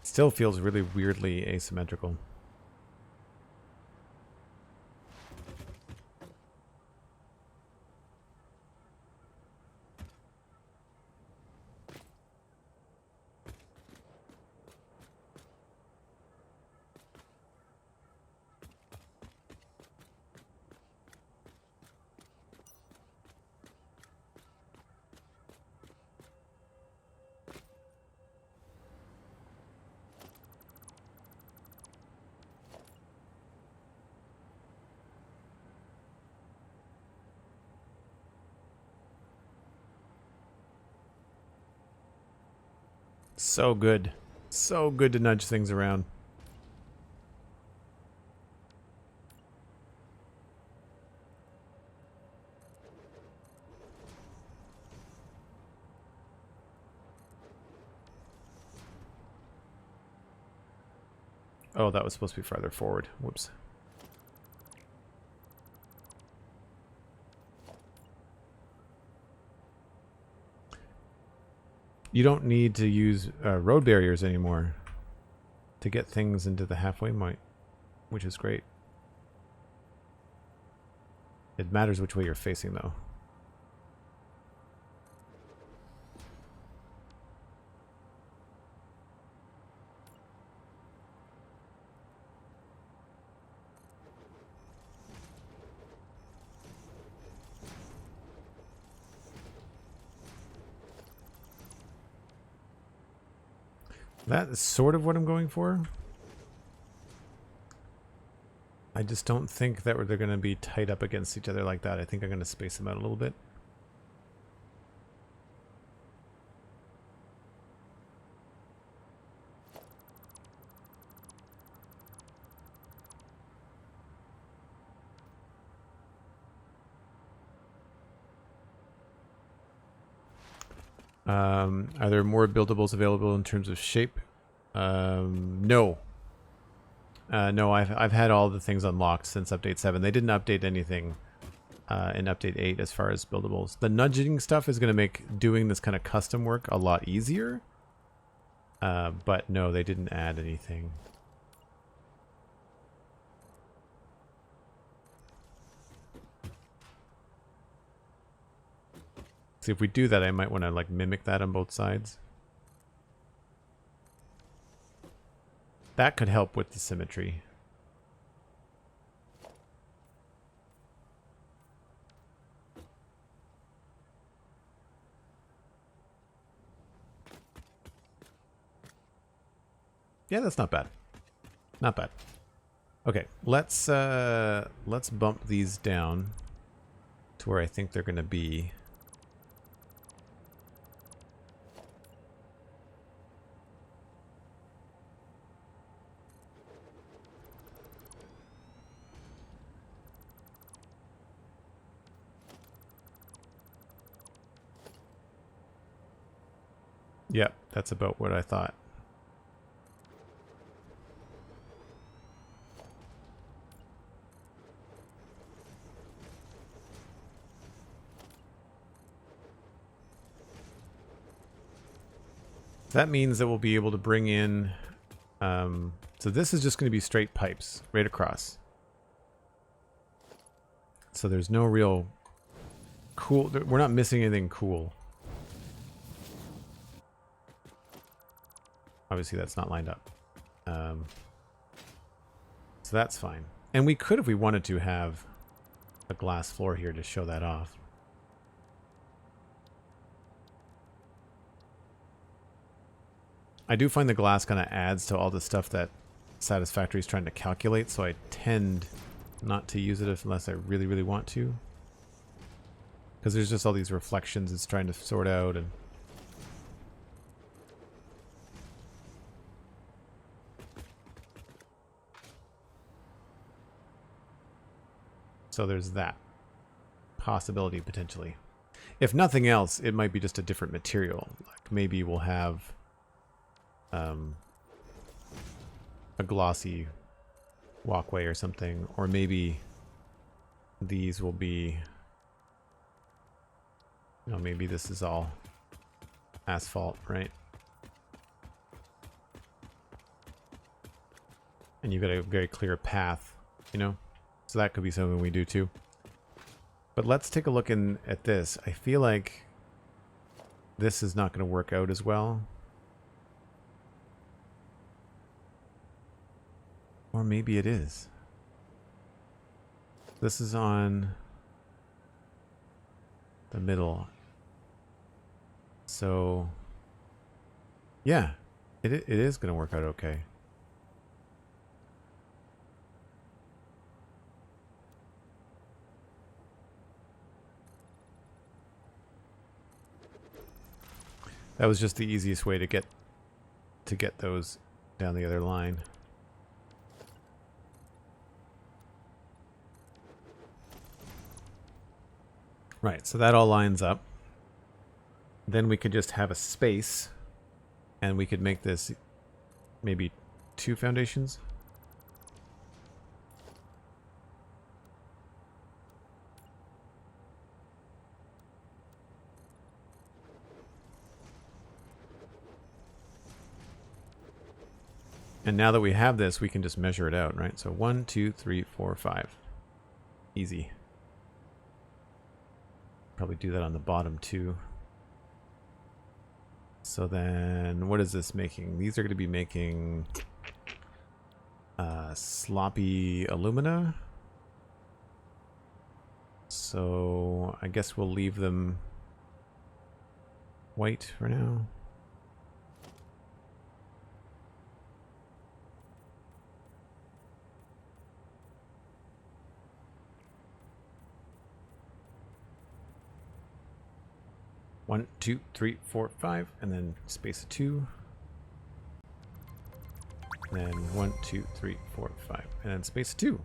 Still feels really weirdly asymmetrical. So good. So good to nudge things around. Oh, that was supposed to be farther forward. Whoops. You don't need to use road barriers anymore to get things into the halfway point, which is great. It matters which way you're facing, though. That is sort of what I'm going for. I just don't think that they're going to be tight up against each other like that. I think I'm going to space them out a little bit. Are there more buildables available in terms of shape? No. No, I've had all the things unlocked since update 7. They didn't update anything in update 8 as far as buildables. The nudging stuff is going to make doing this kind of custom work a lot easier. But no, they didn't add anything. See, if we do that, I might want to like mimic that on both sides. That could help with the symmetry. Yeah, that's not bad. Not bad. Okay, let's bump these down to where I think they're going to be. Yep, that's about what I thought. So that means that we'll be able to bring in... so this is just going to be straight pipes right across. So there's no real cool... We're not missing anything cool. Obviously that's not lined up. So that's fine. And we could, if we wanted to, have a glass floor here to show that off. I do find the glass kind of adds to all the stuff that Satisfactory is trying to calculate, so I tend not to use it unless I really, really want to. Because there's just all these reflections it's trying to sort out. And so there's that possibility potentially. If nothing else, it might be just a different material. Like maybe we'll have a glossy walkway or something, or maybe these will be, you know, maybe this is all asphalt, right? And you've got a very clear path, you know? So that could be something we do too. But let's take a look at this. I feel like this is not going to work out as well. Or maybe it is. This is on the middle. So, yeah, it is going to work out okay. That was just the easiest way to get those down the other line. Right, so that all lines up. Then we could just have a space, and we could make this maybe 2 foundations. And now that we have this, we can just measure it out, right? So 1, 2, 3, 4, 5. Easy. Probably do that on the bottom too. So then, what is this making? These are going to be making sloppy alumina. So I guess we'll leave them white for now. One, 2, 3, 4, 5, and then space of 2. And then 1, 2, 3, 4, 5, and then space of 2.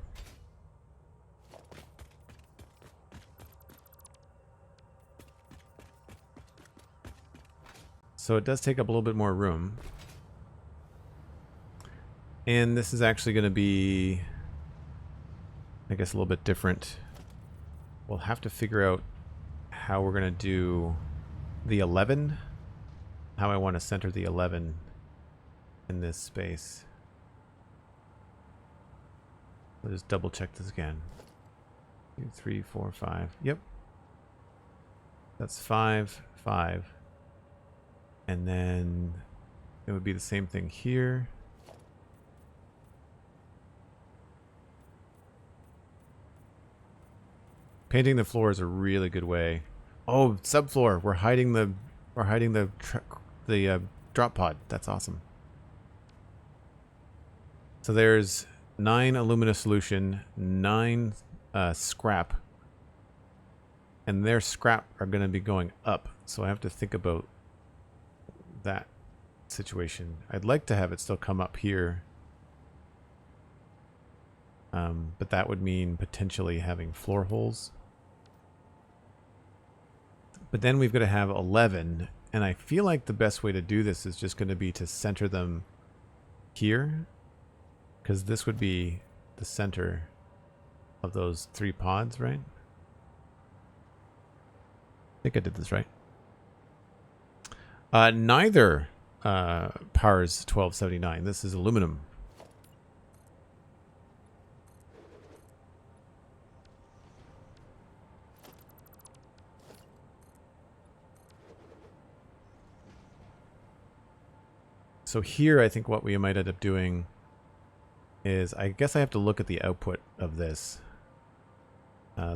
So it does take up a little bit more room. And this is actually going to be, I guess, a little bit different. We'll have to figure out how we're going to do the 11, how I want to center the 11 in this space. I'll just double check this again. 2, 3, 4, 5. Yep. That's 5, 5. And then it would be the same thing here. Painting the floor is a really good way. Oh, subfloor. We're hiding the drop pod. That's awesome. So there's 9 alumina solution, 9 scrap, and their scrap are going to be going up. So I have to think about that situation. I'd like to have it still come up here, but that would mean potentially having floor holes. But then we've got to have 11, and I feel like the best way to do this is just going to be to center them here, because this would be the center of those 3 pods, right? I think I did this right. Neither Pars 1279. This is aluminum. So here, I think what we might end up doing is, I guess I have to look at the output of this.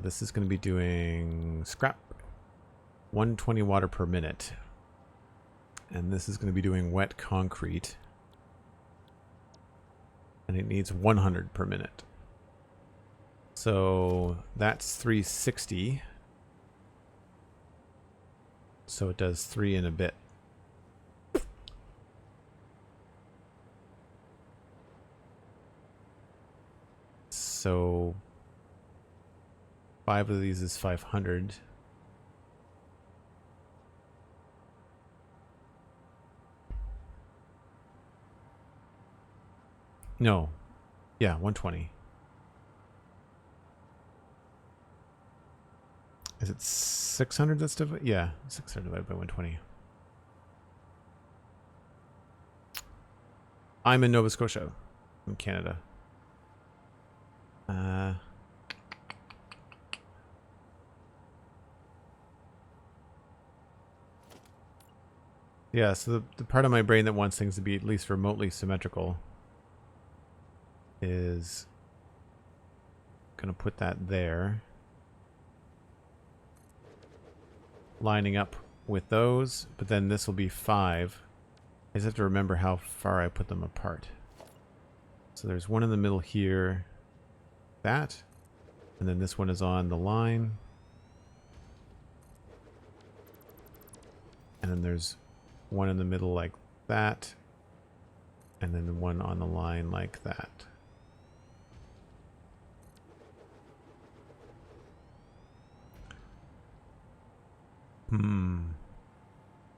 This is going to be doing scrap, 120 water per minute. And this is going to be doing wet concrete. And it needs 100 per minute. So that's 360. So it does 3 and a bit. So 5 of these is 500. No. Yeah, 120. Is it 600 that's divided? Yeah, 600 divided by 120. I'm in Nova Scotia, in Canada. Yeah, so the part of my brain that wants things to be at least remotely symmetrical is going to put that there. Lining up with those, but then this will be 5. I just have to remember how far I put them apart. So there's one in the middle here, that, and then this one is on the line. And then there's one in the middle like that, and then the one on the line like that.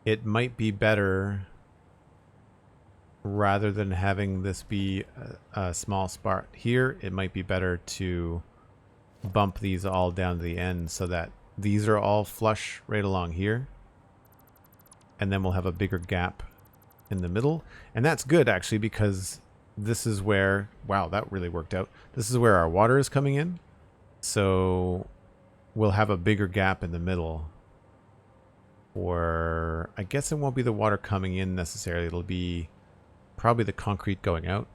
It might be better, rather than having this be a small spot here, it might be better to bump these all down to the end so that these are all flush right along here. And then we'll have a bigger gap in the middle. And that's good, actually, because this is where... Wow, that really worked out. This is where our water is coming in. So we'll have a bigger gap in the middle. Or I guess it won't be the water coming in necessarily. It'll be probably the concrete going out.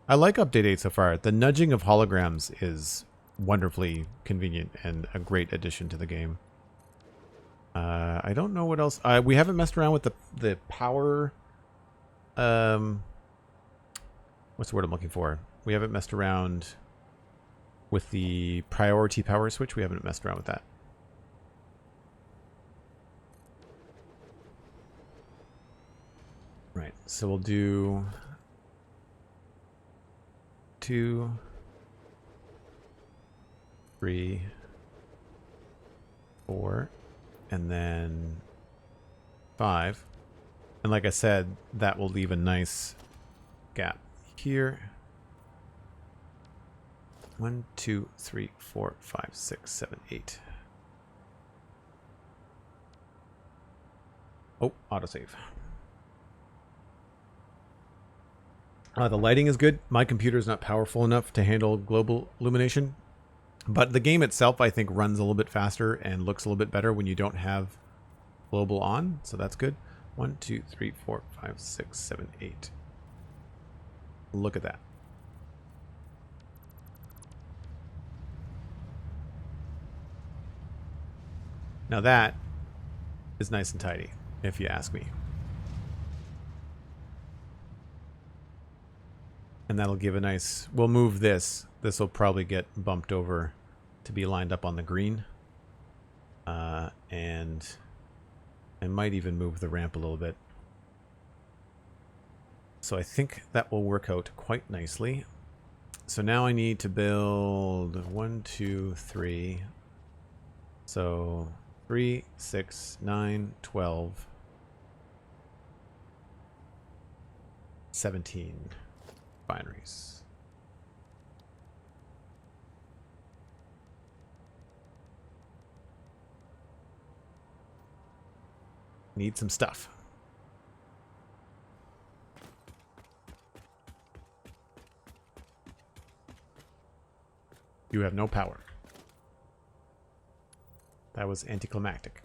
I like Update 8 so far. The nudging of holograms is wonderfully convenient and a great addition to the game. I don't know what else. We haven't messed around with the power. What's the word I'm looking for? We haven't messed around with the priority power switch. We haven't messed around with that. Right. So we'll do 2, 3, 4. And then 5. And like I said, that will leave a nice gap here. 1, 2, 3, 4, 5, 6, 7, 8. Oh, autosave. The lighting is good. My computer is not powerful enough to handle global illumination. But the game itself, I think, runs a little bit faster and looks a little bit better when you don't have global on. So that's good. 1, 2, 3, 4, 5, 6, 7, 8. Look at that. Now that is nice and tidy, if you ask me. And that'll give a nice... We'll move this. This will probably get bumped over to be lined up on the green. And I might even move the ramp a little bit. So I think that will work out quite nicely. So now I need to build 1, 2, 3. So 3, 6, 9, 12, 17 binaries. Need some stuff. You have no power. That was anticlimactic.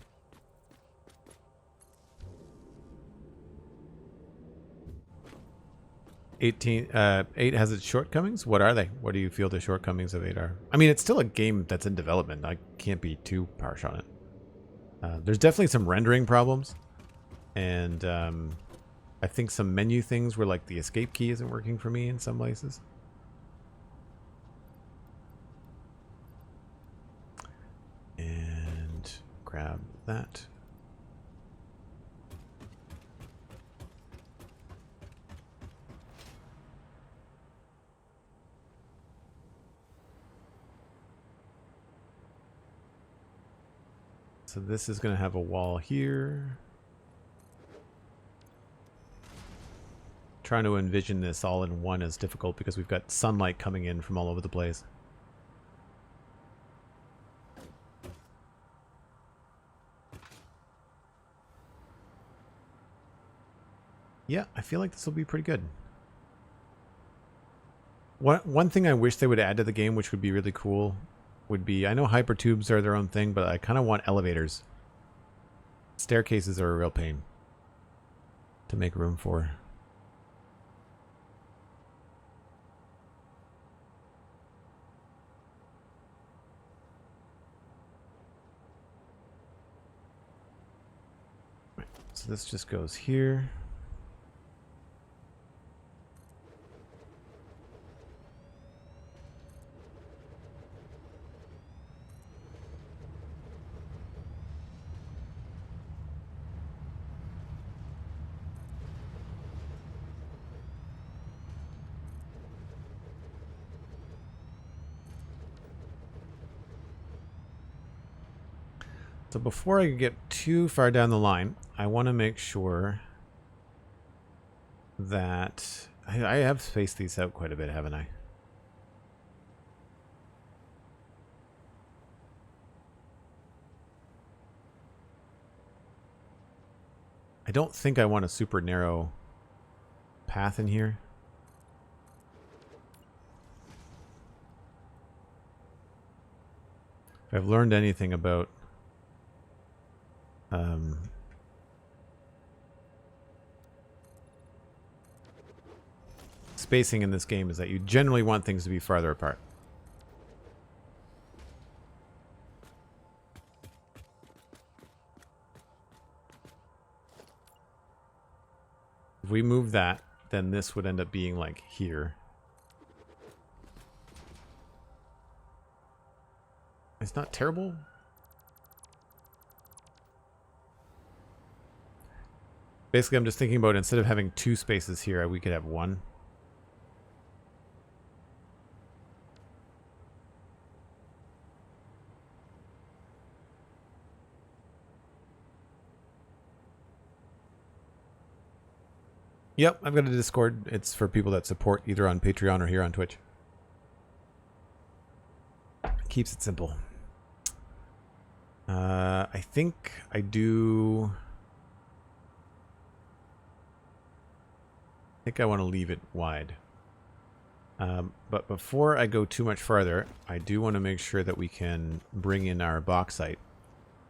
Eight has its shortcomings. What are they? What do you feel the shortcomings of 8 are? I mean, it's still a game that's in development. I can't be too harsh on it. There's definitely some rendering problems, and I think some menu things where like the escape key isn't working for me in some places. And grab that. So this is going to have a wall here. Trying to envision this all in one is difficult because we've got sunlight coming in from all over the place. Yeah, I feel like this will be pretty good. One thing I wish they would add to the game, which would be really cool, would be, I know hypertubes are their own thing, but I kind of want elevators. Staircases are a real pain to make room for. So this just goes here. So before I get too far down the line, I want to make sure that I have spaced these out quite a bit, haven't I? I don't think I want a super narrow path in here. If I've learned anything about spacing in this game is that you generally want things to be farther apart. If we move that, then this would end up being like here. It's not terrible. Basically, I'm just thinking about instead of having 2 spaces here, we could have 1. Yep, I've got a Discord. It's for people that support either on Patreon or here on Twitch. Keeps it simple. I think I do... I think I want to leave it wide. But before I go too much farther, I do want to make sure that we can bring in our bauxite.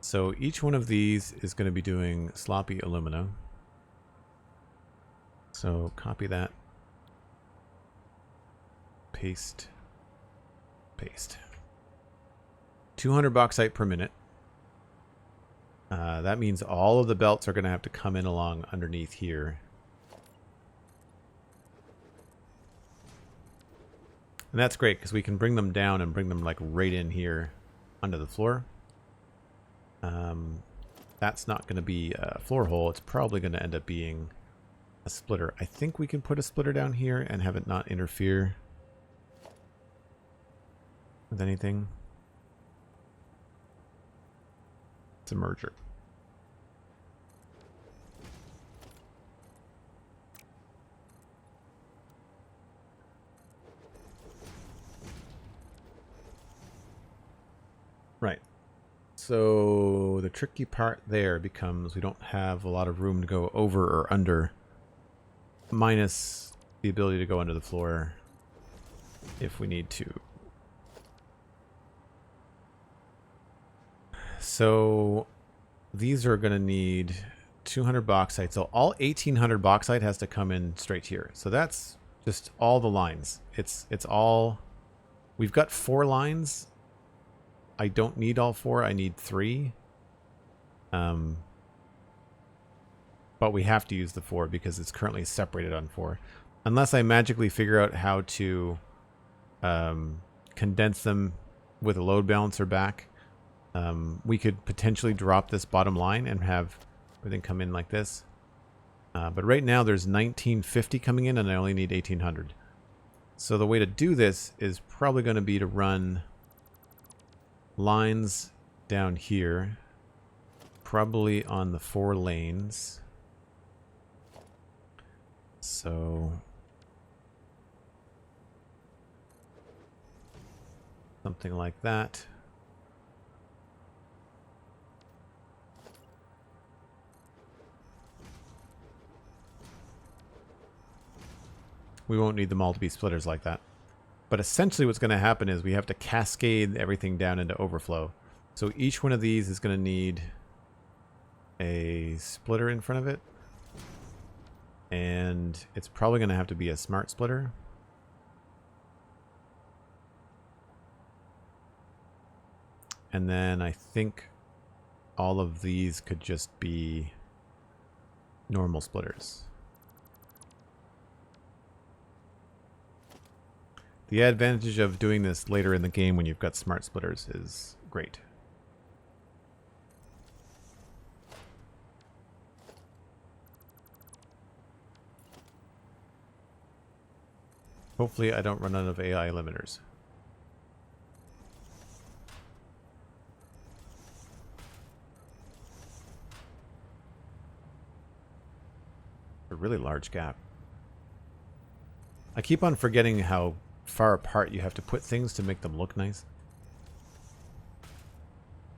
So each one of these is going to be doing sloppy alumina. So copy that. Paste. Paste. 200 bauxite per minute. That means all of the belts are going to have to come in along underneath here. And that's great because we can bring them down and bring them like right in here under the floor. That's not going to be a floor hole. It's probably going to end up being a splitter. I think we can put a splitter down here and have it not interfere with anything. It's a merger. Right. So the tricky part there becomes we don't have a lot of room to go over or under, minus the ability to go under the floor if we need to. So these are going to need 200 bauxite. So all 1800 bauxite has to come in straight here. So that's just all the lines. It's all... We've got 4 lines. I don't need all 4. I need 3. But we have to use the 4 because it's currently separated on 4. Unless I magically figure out how to condense them with a load balancer back, we could potentially drop this bottom line and have everything come in like this. But right now there's 1950 coming in and I only need 1800. So the way to do this is probably going to be to run lines down here, probably on the 4 lanes. So something like that. We won't need them all to be splitters like that. But essentially what's going to happen is we have to cascade everything down into overflow. So each one of these is going to need a splitter in front of it. And it's probably going to have to be a smart splitter. And then I think all of these could just be normal splitters. The advantage of doing this later in the game when you've got smart splitters is great. Hopefully I don't run out of AI limiters. A really large gap. I keep on forgetting how far apart you have to put things to make them look nice.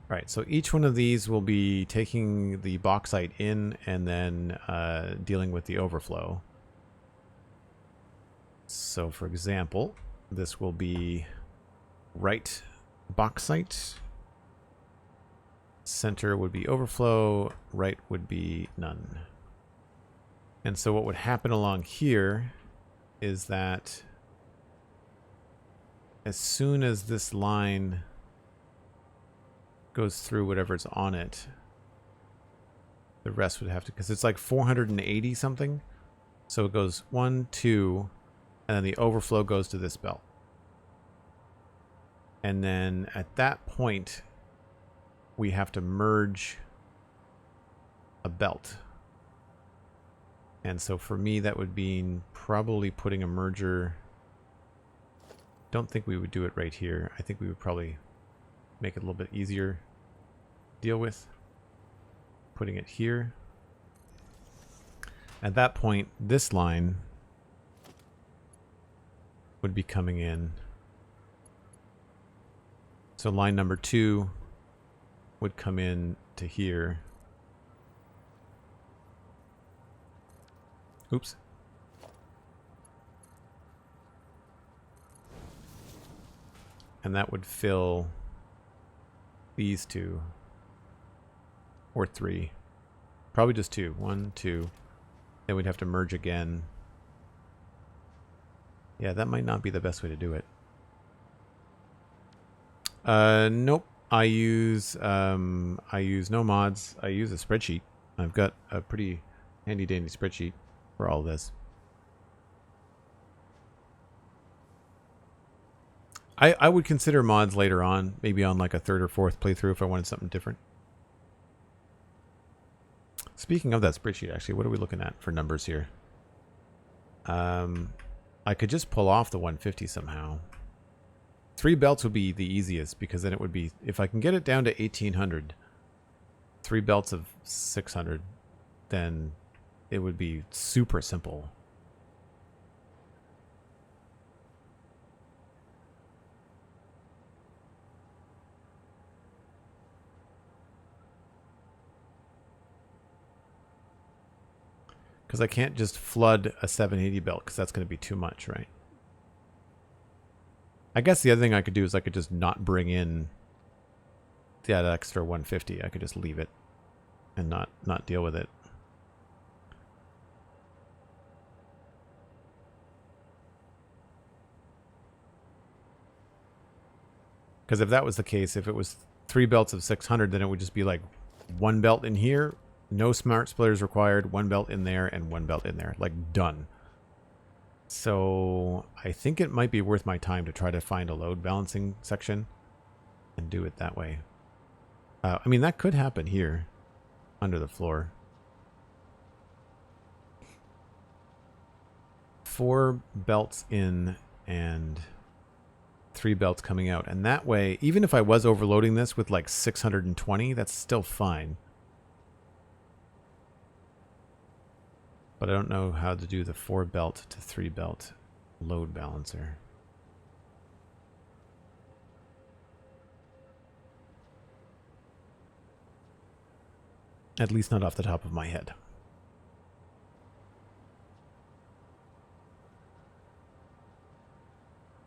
Right, so each one of these will be taking the bauxite in and then dealing with the overflow. So for example, this will be right bauxite, center would be overflow, right would be none. And so what would happen along here is that as soon as this line goes through whatever's on it, the rest would have to, because it's like 480 something. So it goes 1, 2, and then the overflow goes to this belt. And then at that point, we have to merge a belt. And so for me, that would mean probably putting a merger. Don't think we would do it right here. I think we would probably make it a little bit easier to deal with. Putting it here. At that point, this line would be coming in. So line number 2 would come in to here. Oops. And that would fill these 2 or 3. Probably just 2. 1, 2. Then we'd have to merge again. Yeah, that might not be the best way to do it. Nope. I use no mods. I use a spreadsheet. I've got a pretty handy dandy spreadsheet for all this. I would consider mods later on, maybe on like a 3rd or 4th playthrough if I wanted something different. Speaking of that spreadsheet, actually, what are we looking at for numbers here? I could just pull off the 150 somehow. 3 belts would be the easiest because then it would be, if I can get it down to 1800, 3 belts of 600, then it would be super simple. Because I can't just flood a 780 belt because that's going to be too much, right? I guess the other thing I could do is I could just not bring in that extra 150, I could just leave it and not deal with it. Because if that was the case, if it was 3 belts of 600, then it would just be like 1 belt in here, no smart splitters required, 1 belt in there, and 1 belt in there. Like, done. So I think it might be worth my time to try to find a load balancing section and do it that way. I mean, that could happen here under the floor. 4 belts in and 3 belts coming out. And that way, even if I was overloading this with like 620, that's still fine. But I don't know how to do the 4 belt to 3 belt load balancer. At least not off the top of my head.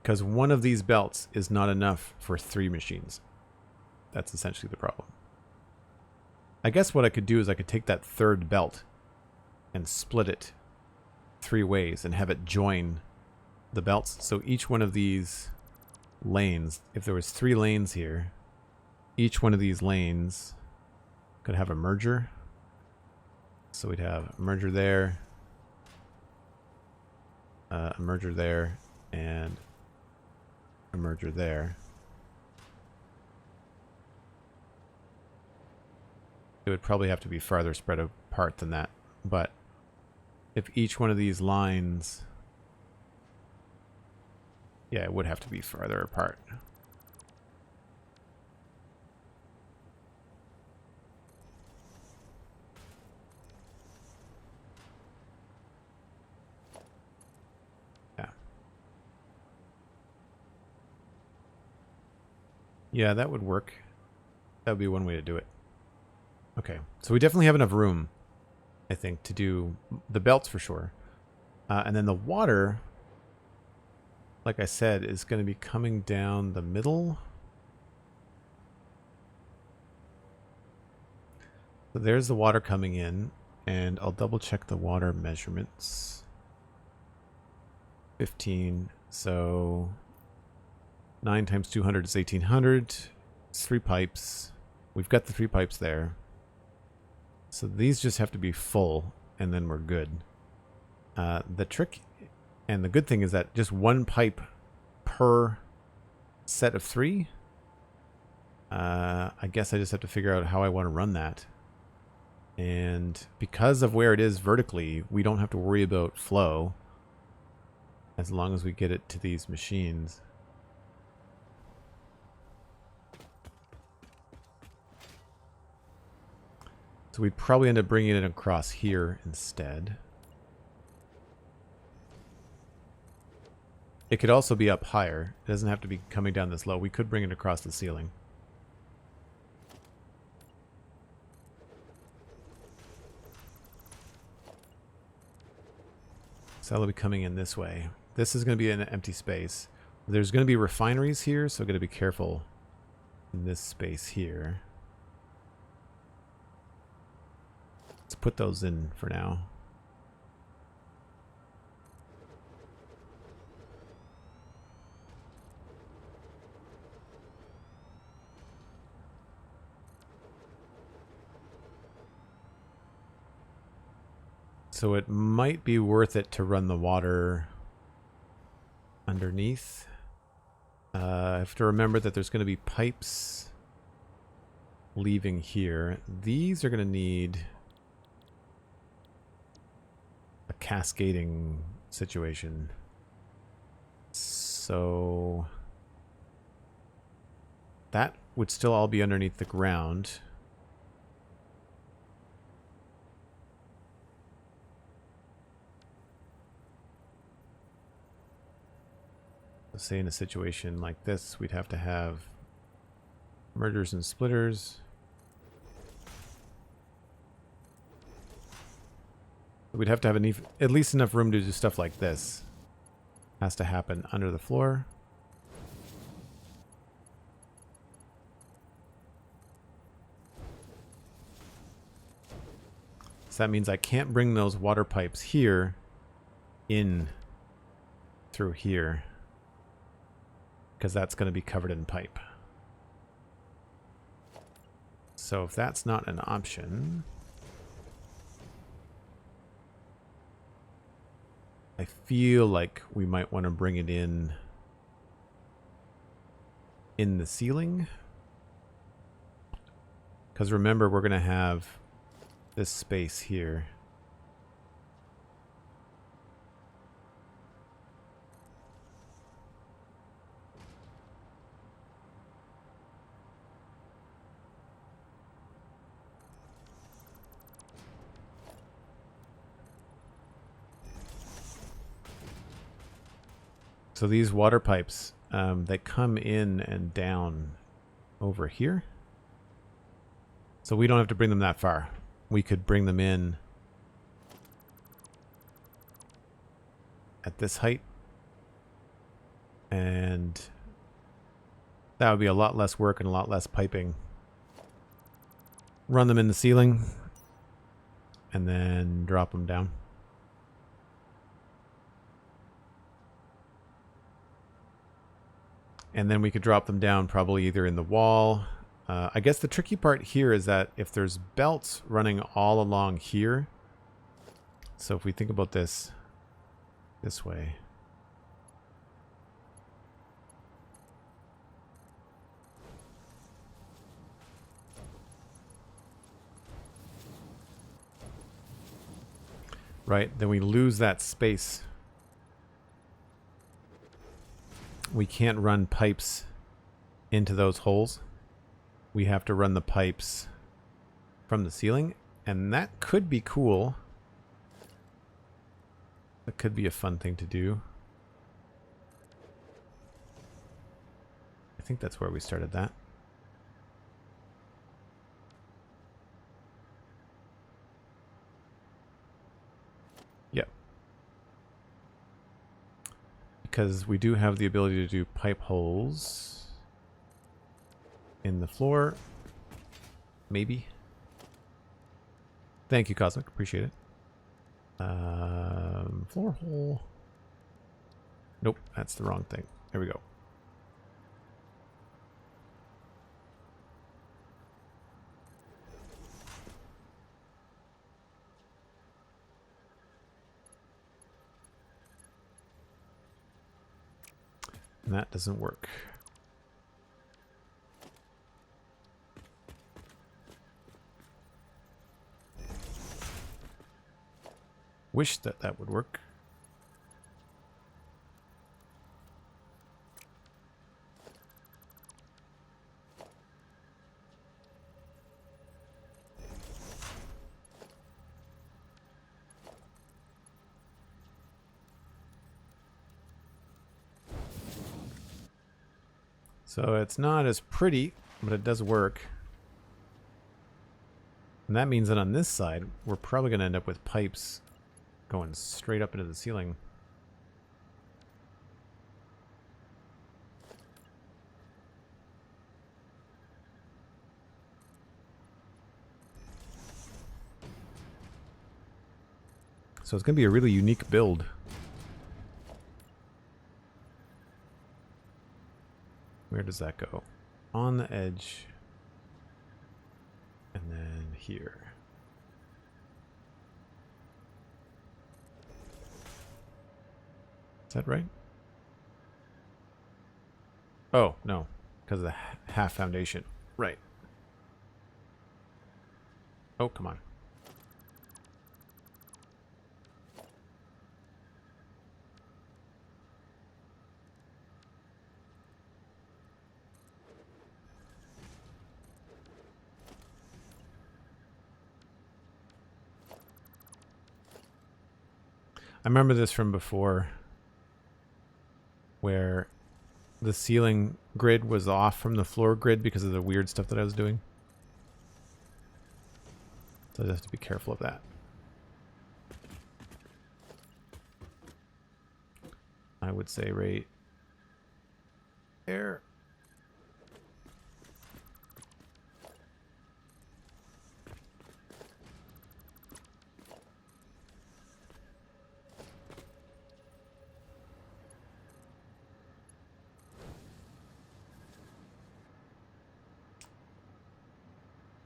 Because one of these belts is not enough for 3 machines. That's essentially the problem. I guess what I could do is I could take that 3rd belt and split it 3 ways and have it join the belts. So each one of these lanes, if there was 3 lanes here, each one of these lanes could have a merger. So we'd have a merger there, and a merger there. It would probably have to be farther spread apart than that, but if each one of these lines, yeah, it would have to be farther apart. Yeah, that would work. That would be one way to do it. Okay, so we definitely have enough room, I think, to do the belts for sure. And then the water, like I said, is going to be coming down the middle. So there's the water coming in, and I'll double check the water measurements. 15, so 9 times 200 is 1800. It's 3 pipes. We've got the 3 pipes there. So these just have to be full, and then we're good. The trick and the good thing is that just 1 pipe per set of 3. I guess I just have to figure out how I want to run that. And because of where it is vertically, we don't have to worry about flow as long as we get it to these machines. So we'd probably end up bringing it across here instead. It could also be up higher. It doesn't have to be coming down this low. We could bring it across the ceiling. So that'll be coming in this way. This is going to be an empty space. There's going to be refineries here, so I've got to be careful in this space here. Let's put those in for now. So it might be worth it to run the water underneath. I have to remember that there's going to be pipes leaving here. These are going to need a cascading situation. So that would still all be underneath the ground. Say in a situation like this, we'd have to have mergers and splitters. We'd have to have at least enough room to do stuff like this. Has to happen under the floor. So that means I can't bring those water pipes here in through here, because that's going to be covered in pipe. So if that's not an option, I feel like we might want to bring it in the ceiling. Because remember, we're going to have this space here. So these water pipes, they come in and down over here. So we don't have to bring them that far. We could bring them in at this height. And that would be a lot less work and a lot less piping. Run them in the ceiling and then drop them down. And then we could drop them down probably either in the wall. I guess the tricky part here is that if there's belts running all along here. So if we think about this way. Right, then we lose that space. We can't run pipes into those holes. We have to run the pipes from the ceiling, and that could be cool. That could be a fun thing to do. I think that's where we started that. Yep. Because we do have the ability to do pipe holes in the floor. Maybe. Thank you, Cosmic. Appreciate it. Floor hole. Nope, that's the wrong thing. There we go. And that doesn't work. Wish that that would work. So it's not as pretty, but it does work. And that means that on this side, we're probably going to end up with pipes going straight up into the ceiling. So it's going to be a really unique build. Where does that go? On the edge. And then here. Is that right? Oh, no. Because of the half foundation. Right. Oh, come on. I remember this from before, where the ceiling grid was off from the floor grid because of the weird stuff that I was doing. So I just have to be careful of that. I would say right there.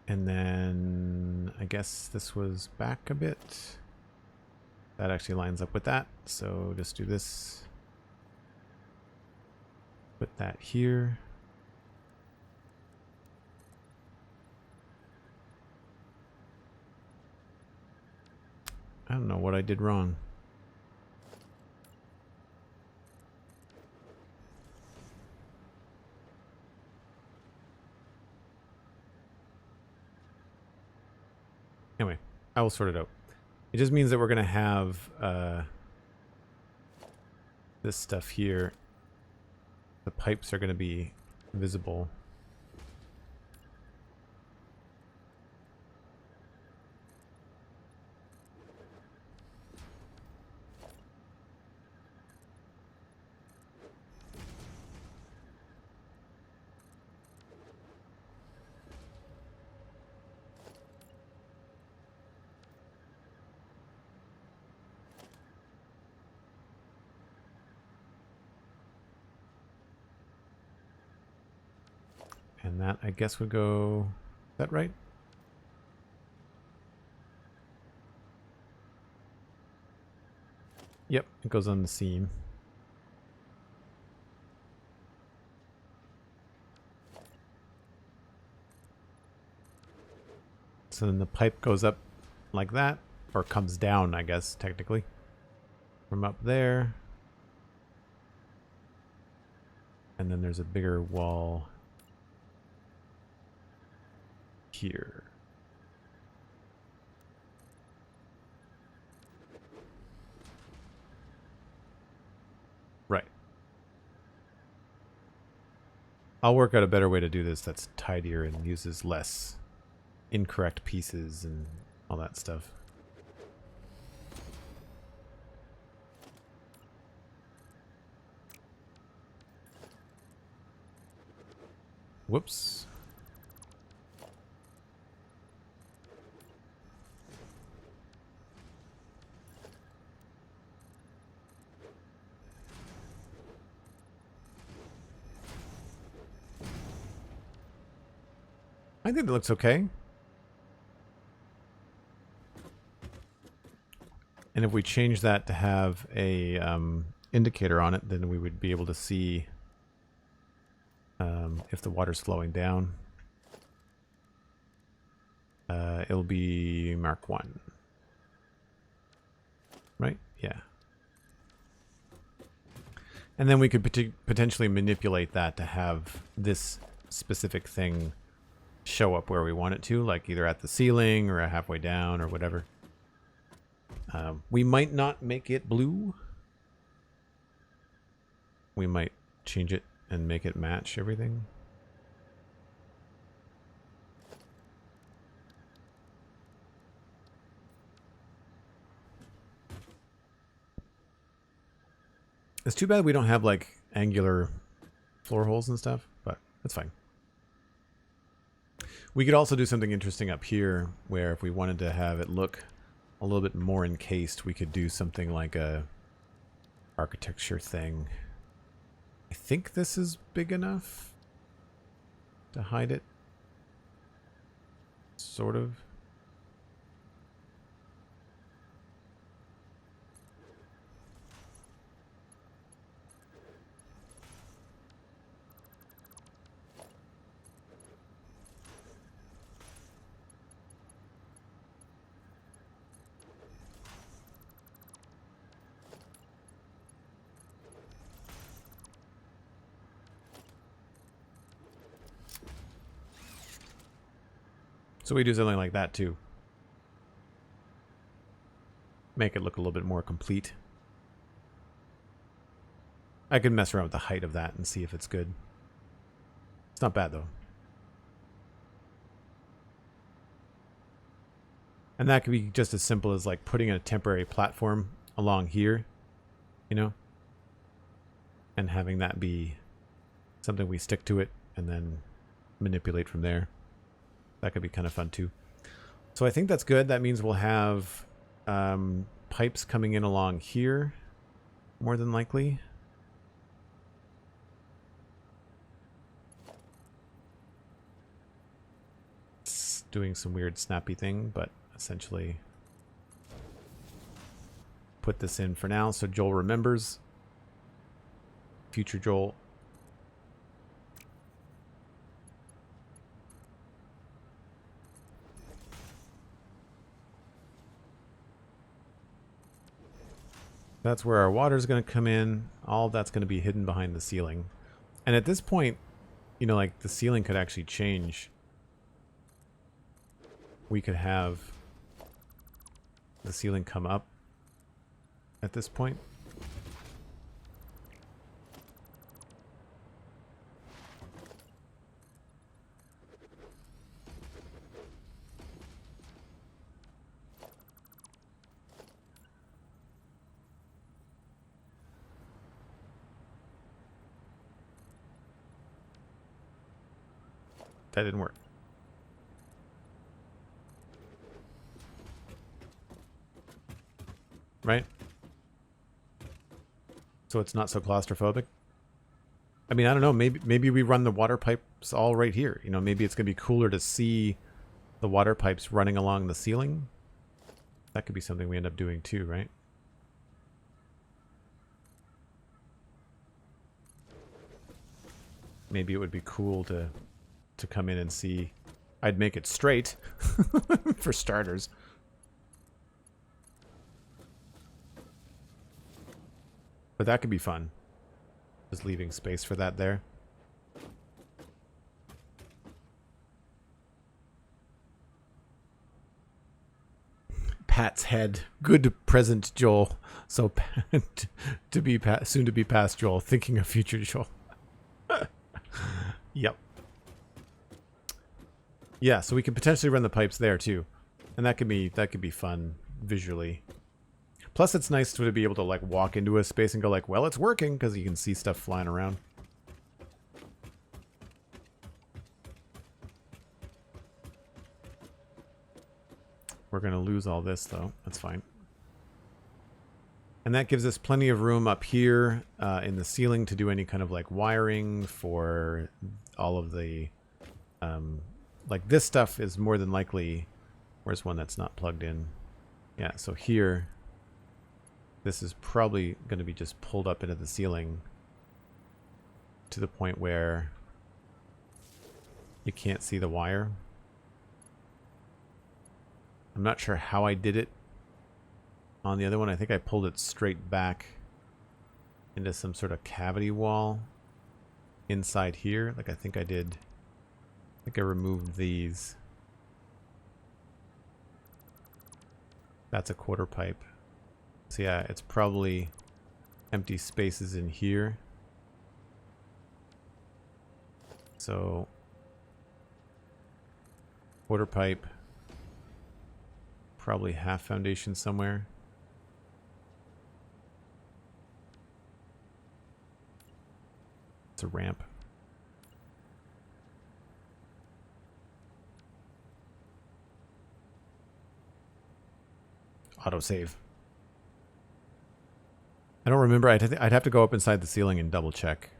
And then I guess this was back a bit. That actually lines up with that. So just do this. Put that here. I don't know what I did wrong. Anyway, I will sort it out. It just means that we're going to have this stuff here. The pipes are going to be visible. And that, I guess, would go... Is that right? Yep, it goes on the seam. So then the pipe goes up like that, or comes down, I guess, technically, from up there. And then there's a bigger wall here. Right. I'll work out a better way to do this that's tidier and uses less incorrect pieces and all that stuff. Whoops. I think it looks okay. And if we change that to have a indicator on it, then we would be able to see if the water's flowing down. It'll be Mark 1. Right? Yeah. And then we could potentially manipulate that to have this specific thing show up where we want it to, like either at the ceiling or halfway down or whatever. We might not make it blue. We might change it and make it match everything. It's too bad we don't have like angular floor holes and stuff, but that's fine. We could also do something interesting up here where if we wanted to have it look a little bit more encased, we could do something like a architecture thing. I think this is big enough to hide it. Sort of. So we do something like that too. Make it look a little bit more complete. I could mess around with the height of that and see if it's good. It's not bad though. And that could be just as simple as like putting a temporary platform along here, you know, and having that be something we stick to it and then manipulate from there. That could be kind of fun too. So I think that's good. That means we'll have pipes coming in along here, more than likely. doing some weird snappy thing, but essentially put this in for now so Joel remembers. Future Joel. That's where our water is going to come in. All of that's going to be hidden behind the ceiling. And at this point, you know, like the ceiling could actually change. We could have the ceiling come up at this point. That didn't work. Right? So it's not so claustrophobic? I mean, I don't know. Maybe we run the water pipes all right here. You know, maybe it's going to be cooler to see the water pipes running along the ceiling. That could be something we end up doing too, right? Maybe it would be cool to come in and see. I'd make it straight for starters. But that could be fun. Just leaving space for that there. Pat's head. Good present Joel. So to be soon to be past Joel. Thinking of future Joel. Yep. Yeah, so we could potentially run the pipes there too. And that could be fun visually. Plus it's nice to be able to like walk into a space and go like, well, it's working, because you can see stuff flying around. We're going to lose all this though. That's fine. And that gives us plenty of room up here in the ceiling to do any kind of like wiring for all of the like this stuff is more than likely. Where's one that's not plugged in? Yeah, so here this is probably going to be just pulled up into the ceiling to the point where you can't see the wire. I'm not sure how I did it on the other one. I think I pulled it straight back into some sort of cavity wall inside here. Like I think I did. I think I removed these. That's a quarter pipe. So yeah, it's probably empty spaces in here. So quarter pipe, probably half foundation somewhere. It's a ramp. Autosave. I don't remember. I'd have to go up inside the ceiling and double check.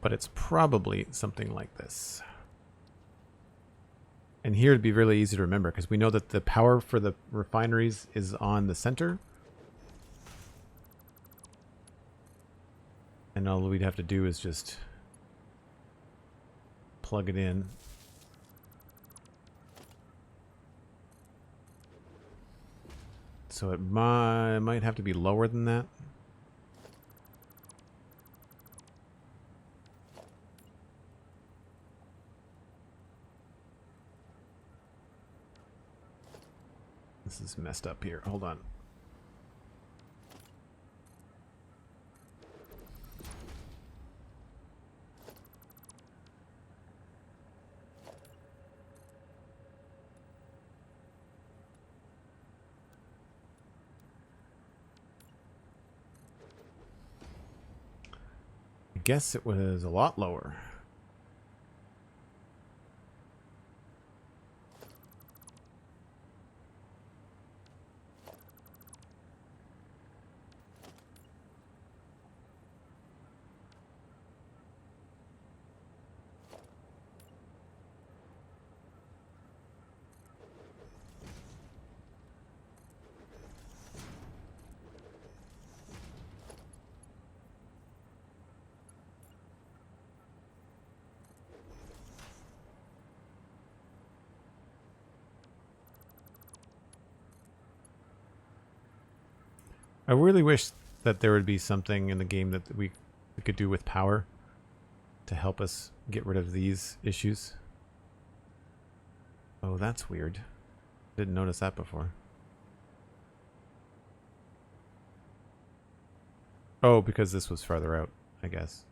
But it's probably something like this. And here it'd be really easy to remember because we know that the power for the refineries is on the center. And all we'd have to do is just plug it in. So it might have to be lower than that. This is messed up here. Hold on. I guess it was a lot lower. I really wish that there would be something in the game that we could do with power to help us get rid of these issues. Oh, that's weird. Didn't notice that before. Oh, because this was farther out, I guess.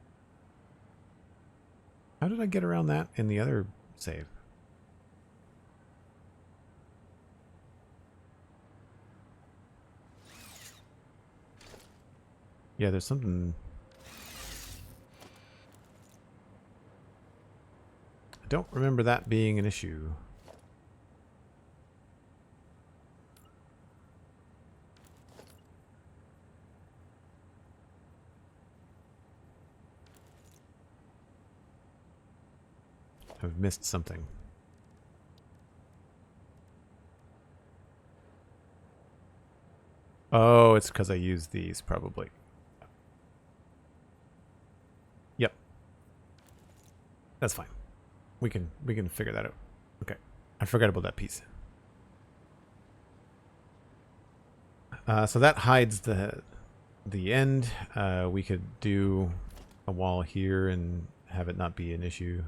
How did I get around that in the other save? Yeah, there's something... I don't remember that being an issue. I've missed something. Oh, it's because I used these, probably. Yep. That's fine. We can figure that out. Okay. I forgot about that piece. So that hides the end. We could do a wall here and have it not be an issue.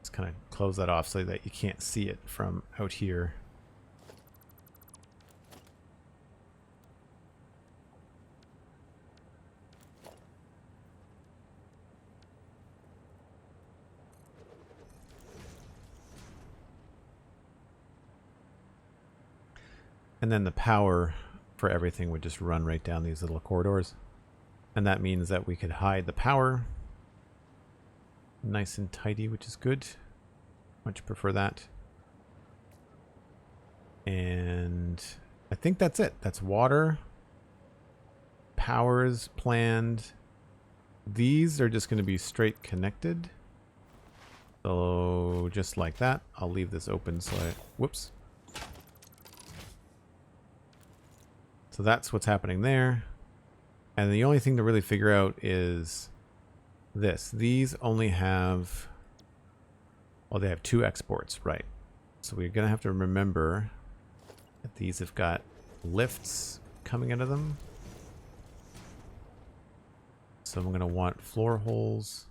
Just kind of close that off so that you can't see it from out here. And then the power for everything would just run right down these little corridors. And that means that we could hide the power nice and tidy, which is good. Much prefer that. And I think that's it. That's water. Power is planned. These are just going to be straight connected. So just like that. I'll leave this open so I... Whoops. So that's what's happening there. And the only thing to really figure out is this. These only have... Well, they have 2 exports, right. So we're going to have to remember that these have got lifts coming out of them. So I'm going to want floor holes.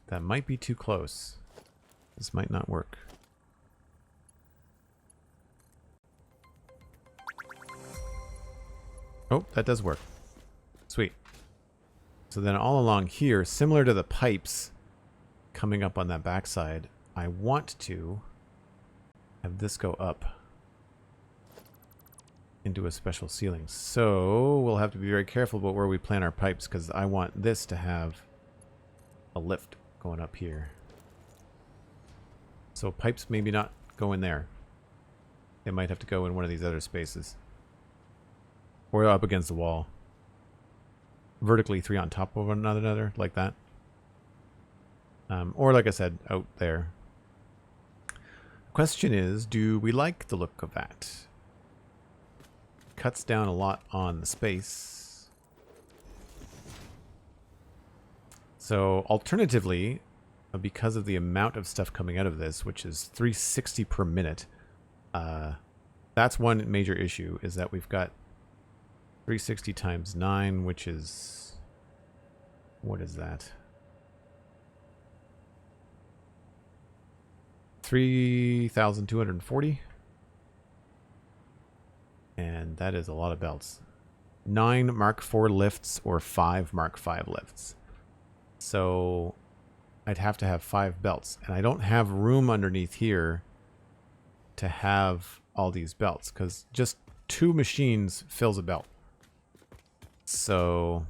That might be too close. This might not work. Oh, that does work. Sweet. So then all along here, similar to the pipes coming up on that backside, I want to have this go up into a special ceiling. So we'll have to be very careful about where we plant our pipes because I want this to have a lift going up here. So pipes maybe not go in there. They might have to go in one of these other spaces. Or up against the wall. Vertically 3 on top of one another, like that. Or like I said, out there. Question is, do we like the look of that? Cuts down a lot on the space. So alternatively, because of the amount of stuff coming out of this, which is 360 per minute, that's one major issue, is that we've got 360 times 9, which is... What is that? 3,240. And that is a lot of belts. 9 Mark IV lifts or 5 Mark V lifts. So I'd have to have 5 belts. And I don't have room underneath here to have all these belts, because just 2 machines fills a belt. So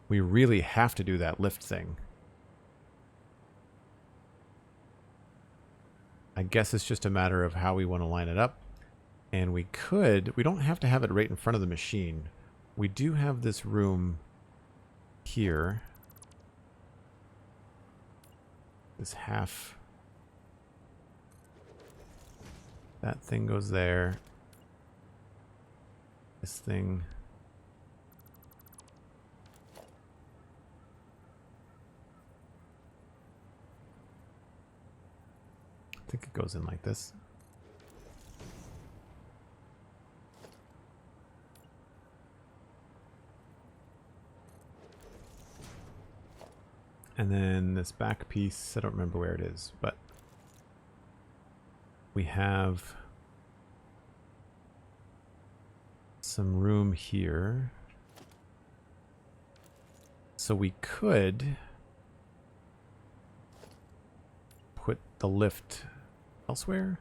we really have to do that lift thing. I guess it's just a matter of how we want to line it up. And we don't have to have it right in front of the machine. We do have this room here. This half. That thing goes there. This thing. I think it goes in like this. And then this back piece, I don't remember where it is, but we have some room here. So we could put the lift elsewhere.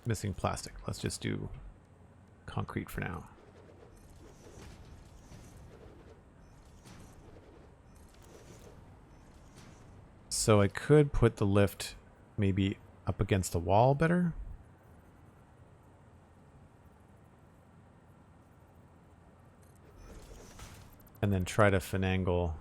Missing plastic. Let's just do concrete for now. So I could put the lift maybe up against the wall better. And then try to finagle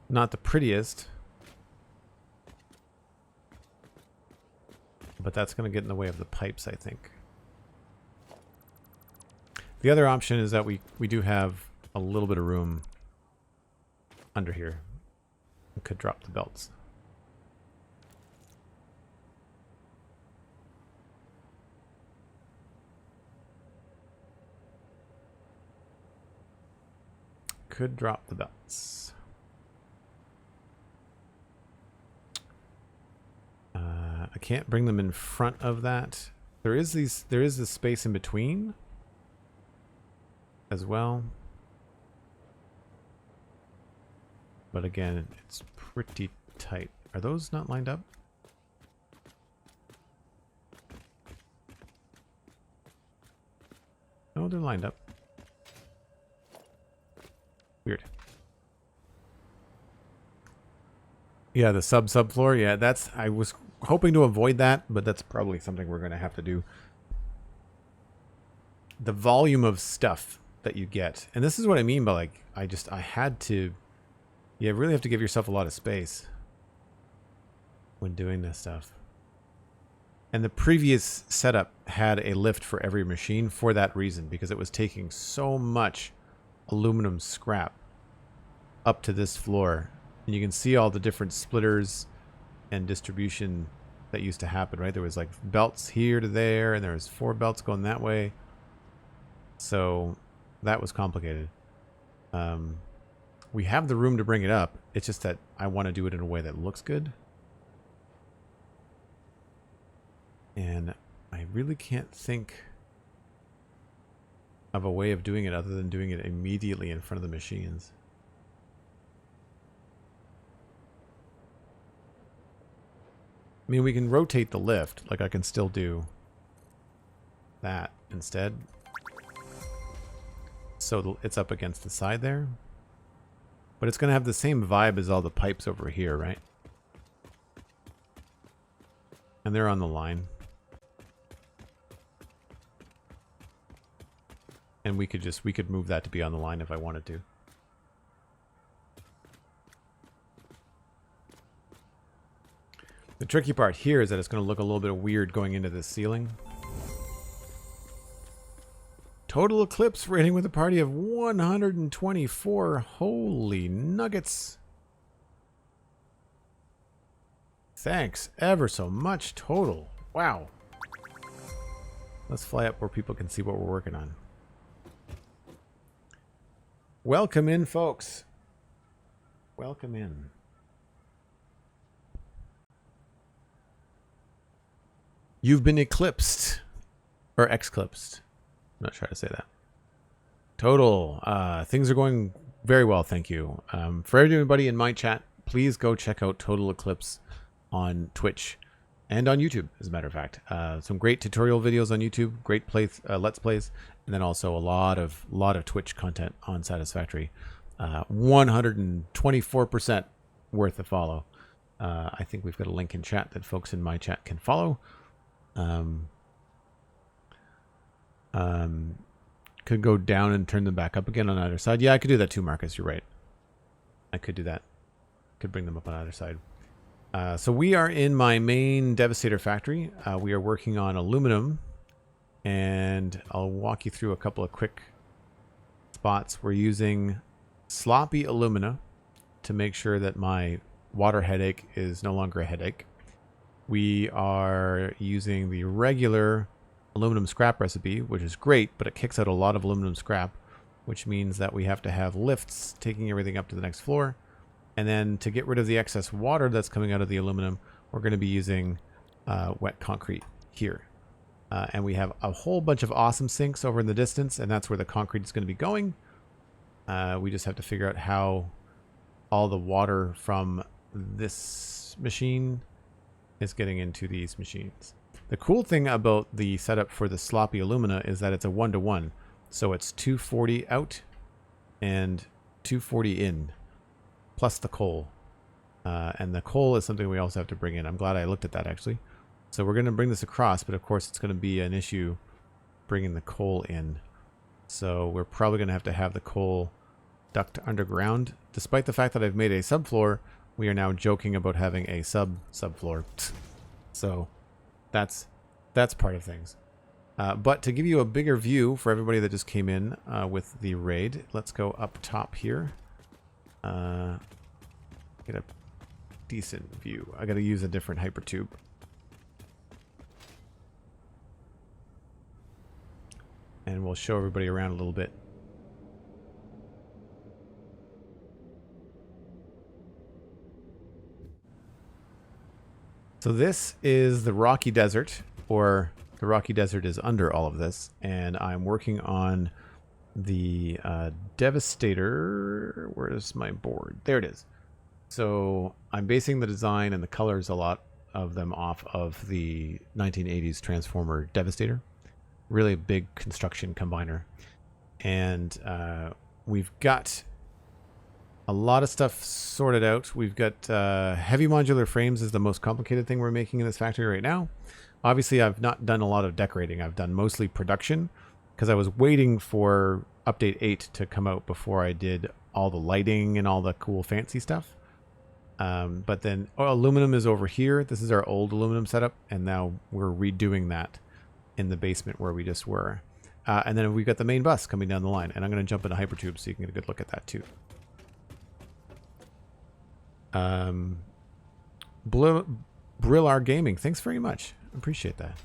not the prettiest, but that's going to get in the way of the pipes, I think. The other option is that we do have a little bit of room under here. We could drop the belts. Could drop the belts. I can't bring them in front of that. There is this space in between as well. But again, it's pretty tight. Are those not lined up? No, they're lined up. Weird. Yeah, the subfloor. Yeah, that's, I was hoping to avoid that, but that's probably something we're going to have to do. The volume of stuff that you get. And this is what I mean by, like, I had to, you really have to give yourself a lot of space when doing this stuff. And the previous setup had a lift for every machine for that reason, because it was taking so much aluminum scrap up to this floor. And you can see all the different splitters and distribution that used to happen, right? There was like belts here to there, and there was 4 belts going that way. So that was complicated. We have the room to bring it up. It's just that I want to do it in a way that looks good. And I really can't think of a way of doing it other than doing it immediately in front of the machines. I mean, we can rotate the lift. Like, I can still do that instead. So it's up against the side there. But it's going to have the same vibe as all the pipes over here, right? And they're on the line. And we could move that to be on the line if I wanted to. The tricky part here is that it's going to look a little bit weird going into the ceiling. Total eclipse rating with a party of 124. Holy nuggets. Thanks ever so much total. Wow. Let's fly up where people can see what we're working on. Welcome in, folks. Welcome in. You've been eclipsed. Or exclipsed. I'm not trying to say that. Total. Things are going very well, thank you. For everybody in my chat, please go check out Total Eclipse on Twitch and on YouTube, as a matter of fact. Some great tutorial videos on YouTube, great Let's Plays, and then also a lot of Twitch content on Satisfactory. 124% worth a follow. I think we've got a link in chat that folks in my chat can follow. Could go down and turn them back up again on either side. Yeah, I could do that too, Marcus. You're right. I could do that. Could bring them up on either side. So we are in my main Devastator factory. We are working on aluminum and I'll walk you through a couple of quick spots. We're using sloppy alumina to make sure that my water headache is no longer a headache. We are using the regular aluminum scrap recipe, which is great, but it kicks out a lot of aluminum scrap, which means that we have to have lifts taking everything up to the next floor. And then to get rid of the excess water that's coming out of the aluminum, we're going to be using wet concrete here. And we have a whole bunch of awesome sinks over in the distance, and that's where the concrete is going to be going. We just have to figure out how all the water from this machine is getting into these machines. The cool thing about the setup for the sloppy alumina is that it's a 1-to-1. So it's 240 out and 240 in, plus the coal. And the coal is something we also have to bring in. I'm glad I looked at that, actually. So we're going to bring this across, but of course it's going to be an issue bringing the coal in. So we're probably going to have the coal duct underground. Despite the fact that I've made a subfloor, we are now joking about having a subfloor. So that's part of things. But to give you a bigger view for everybody that just came in with the raid, let's go up top here. Get a decent view. I got to use a different hypertube. And we'll show everybody around a little bit. So this is the Rocky Desert, or the Rocky Desert is under all of this, and I'm working on the Devastator. Where's my board? There it is. So I'm basing the design and the colors, a lot of them, off of the 1980s Transformer Devastator. Really big construction combiner. And we've got a lot of stuff sorted out. We've got heavy modular frames is the most complicated thing we're making in this factory right now. Obviously, I've not done a lot of decorating. I've done mostly production because I was waiting for update 8 to come out before I did all the lighting and all the cool fancy stuff. But then aluminum is over here. This is our old aluminum setup, and now we're redoing that in the basement where we just were. And then we've got the main bus coming down the line, and I'm going to jump into hypertube so you can get a good look at that too. Brillar Gaming, thanks very much. Appreciate that.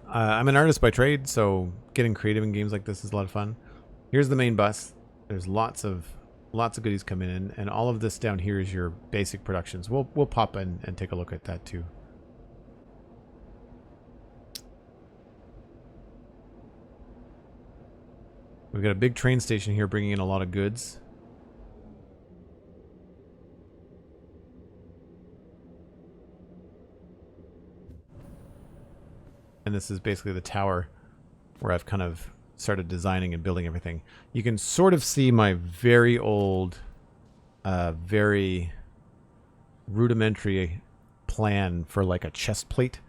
I'm an artist by trade, so getting creative in games like this is a lot of fun. Here's the main bus. There's lots of goodies coming in, and all of this down here is your basic productions. We'll pop in and take a look at that too. We've got a big train station here bringing in a lot of goods. And this is basically the tower where I've kind of started designing and building everything. You can sort of see my very old, very rudimentary plan for like a chest plate.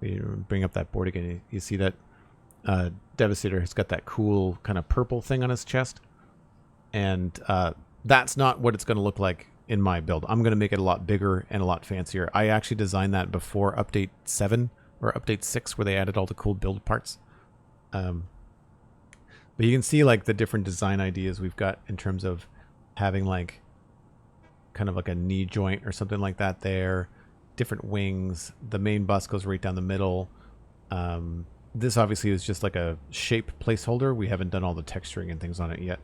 You bring up that board again, you see that Devastator has got that cool kind of purple thing on his chest. And that's not what it's going to look like in my build. I'm going to make it a lot bigger and a lot fancier. I actually designed that before update 7 or update 6, where they added all the cool build parts. But you can see like the different design ideas we've got in terms of having like kind of like a knee joint or something like that there. Different wings. The main bus goes right down the middle. This obviously is just like a shape placeholder. We haven't done all the texturing and things on it yet.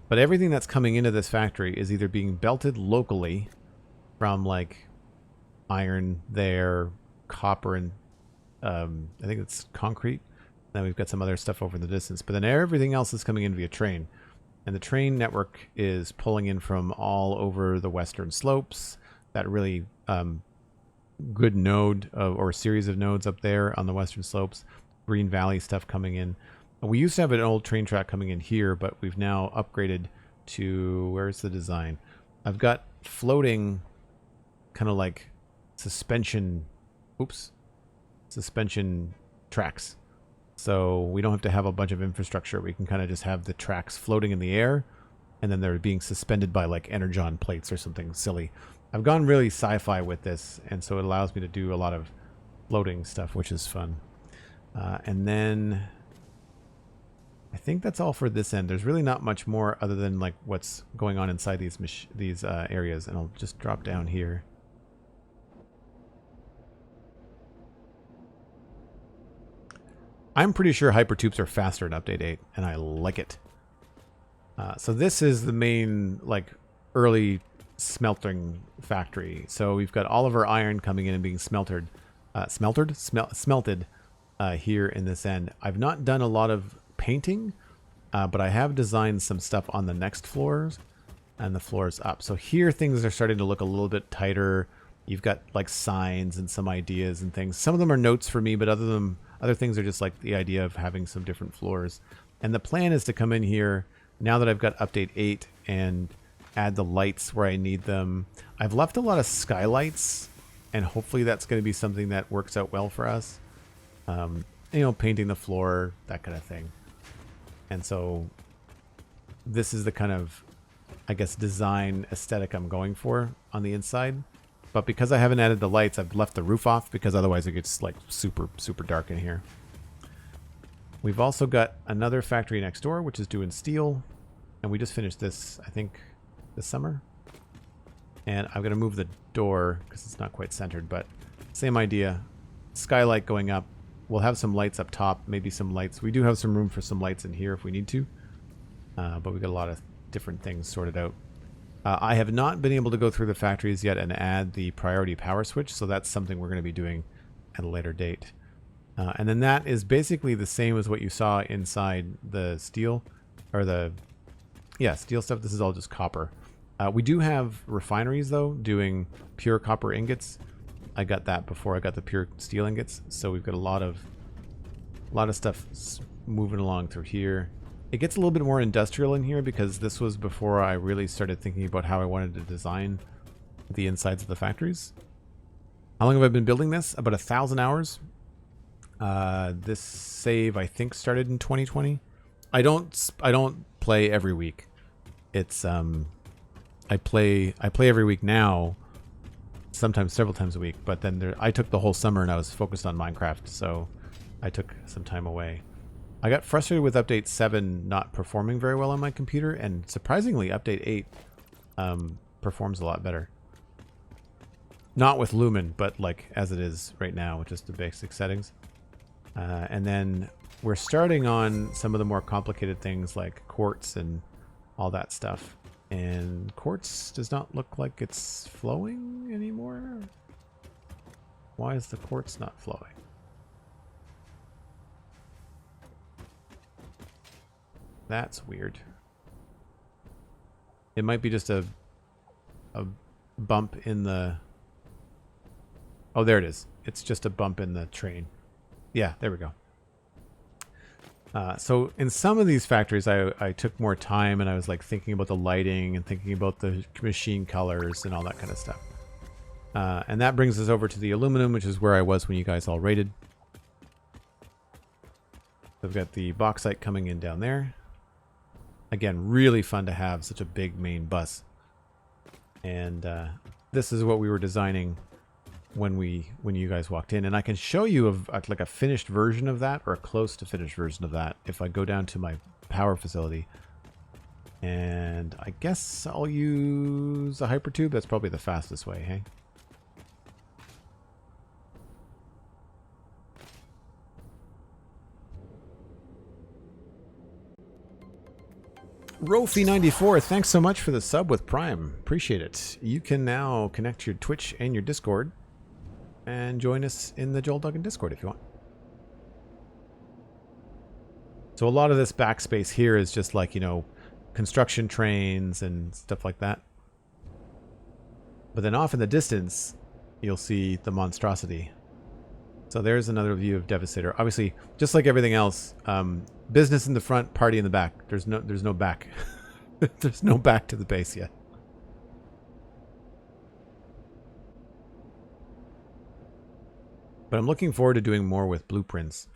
But everything that's coming into this factory is either being belted locally from like iron there, copper, and I think it's concrete. Then we've got some other stuff over in the distance. But then everything else is coming in via train. And the train network is pulling in from all over the western slopes. That really good node or series of nodes up there on the western slopes. Green Valley stuff coming in. We used to have an old train track coming in here, but we've now upgraded to, where's the design? I've got floating kind of like suspension tracks. So we don't have to have a bunch of infrastructure. We can kind of just have the tracks floating in the air, and then they're being suspended by like energon plates or something silly. I've gone really sci-fi with this, and so it allows me to do a lot of floating stuff, which is fun. And then I think that's all for this end. There's really not much more other than like what's going on inside these areas. And I'll just drop down here. I'm pretty sure hypertubes are faster in update 8, and I like it. So this is the main like early smelting factory. So we've got all of our iron coming in and being smelted here in this end. I've not done a lot of painting, but I have designed some stuff on the next floors and the floors up. So here things are starting to look a little bit tighter. You've got like signs and some ideas and things. Some of them are notes for me, but other things are just like the idea of having some different floors. And the plan is to come in here now that I've got update 8 and add the lights where I need them. I've left a lot of skylights, and hopefully that's going to be something that works out well for us. You know, painting the floor, that kind of thing. And so this is the kind of, I guess, design aesthetic I'm going for on the inside. But because I haven't added the lights, I've left the roof off because otherwise it gets like super, super dark in here. We've also got another factory next door, which is doing steel. And we just finished this, I think, this summer. And I'm going to move the door because it's not quite centered, but same idea. Skylight going up. We'll have some lights up top, maybe some lights. We do have some room for some lights in here if we need to. But we've got a lot of different things sorted out. I have not been able to go through the factories yet and add the priority power switch, so that's something we're going to be doing at a later date. And then that is basically the same as what you saw inside the steel, or the, yeah, steel stuff. This is all just copper. We do have refineries, though, doing pure copper ingots. I got that before I got the pure steel ingots, so we've got a lot of stuff moving along through here. It gets a little bit more industrial in here because this was before I really started thinking about how I wanted to design the insides of the factories. How long have I been building this? About 1,000 hours. This save, I think, started in 2020. I don't play every week. It's I play every week now, sometimes several times a week. But then I took the whole summer and I was focused on Minecraft, so I took some time away. I got frustrated with update 7 not performing very well on my computer, and surprisingly, update 8 performs a lot better. Not with Lumen, but like as it is right now, with just the basic settings. And then we're starting on some of the more complicated things like quartz and all that stuff. And quartz does not look like it's flowing anymore. Why is the quartz not flowing? That's weird. It might be just a bump in the... Oh, there it is. It's just a bump in the train. Yeah, there we go. So in some of these factories, I took more time and I was like thinking about the lighting and thinking about the machine colors and all that kind of stuff. And that brings us over to the aluminum, which is where I was when you guys all raided. I've got the bauxite coming in down there. Again, really fun to have such a big main bus. And this is what we were designing when you guys walked in. And I can show you like a finished version of that, or a close to finished version of that, if I go down to my power facility. And I guess I'll use a hypertube. That's probably the fastest way, hey? Rofi94, thanks so much for the sub with Prime. Appreciate it. You can now connect your Twitch and your Discord and join us in the Joel Duggan Discord if you want. So a lot of this backspace here is just like, you know, construction trains and stuff like that. But then off in the distance, you'll see the monstrosity. So there's another view of Devastator. Obviously, just like everything else, business in the front, party in the back. There's no back. There's no back to the base yet. But I'm looking forward to doing more with blueprints.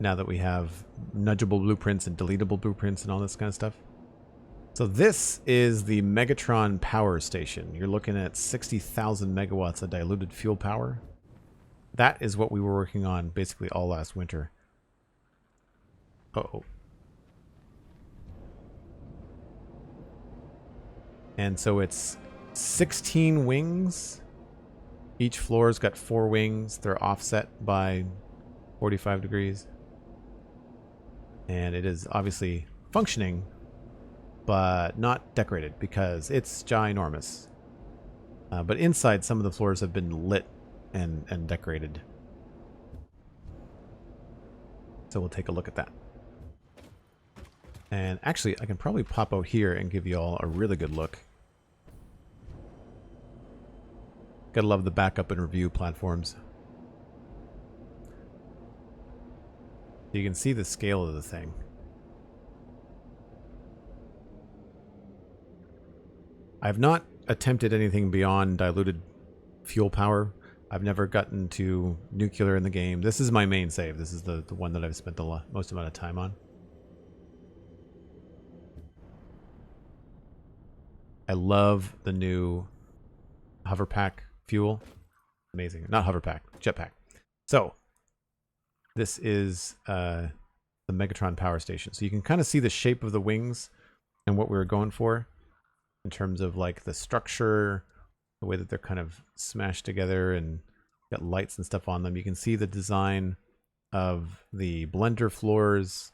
Now that we have nudgeable blueprints and deletable blueprints and all this kind of stuff. So this is the Megatron power station. You're looking at 60,000 megawatts of diluted fuel power. that is what we were working on basically all last winter. Uh-oh. And so it's 16 wings. Each floor's got 4 wings. They're offset by 45 degrees. And it is obviously functioning, but not decorated because it's ginormous. But inside, some of the floors have been lit and decorated. So we'll take a look at that. And actually, I can probably pop out here and give you all a really good look. Gotta love the backup and review platforms. You can see the scale of the thing. I've not attempted anything beyond diluted fuel power. I've never gotten to nuclear in the game. This is my main save. This is the one that I've spent the most amount of time on. I love the new hover pack fuel. Amazing. Not hover pack, jetpack. So this is the Megatron power station. So you can kind of see the shape of the wings and what we were going for in terms of like the structure, the way that they're kind of smashed together and got lights and stuff on them. You can see the design of the blender floors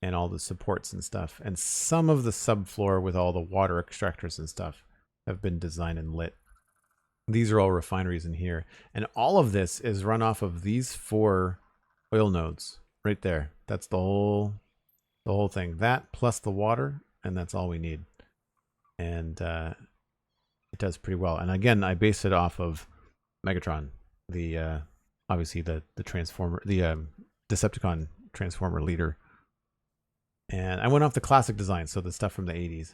and all the supports and stuff. And some of the subfloor with all the water extractors and stuff have been designed and lit. These are all refineries in here. And all of this is run off of these 4 oil nodes right there. That's the whole thing. That plus the water, and that's all we need. And it does pretty well. And again, I based it off of Megatron, the obviously the transformer, the Decepticon transformer leader. And I went off the classic design, so the stuff from the 80s.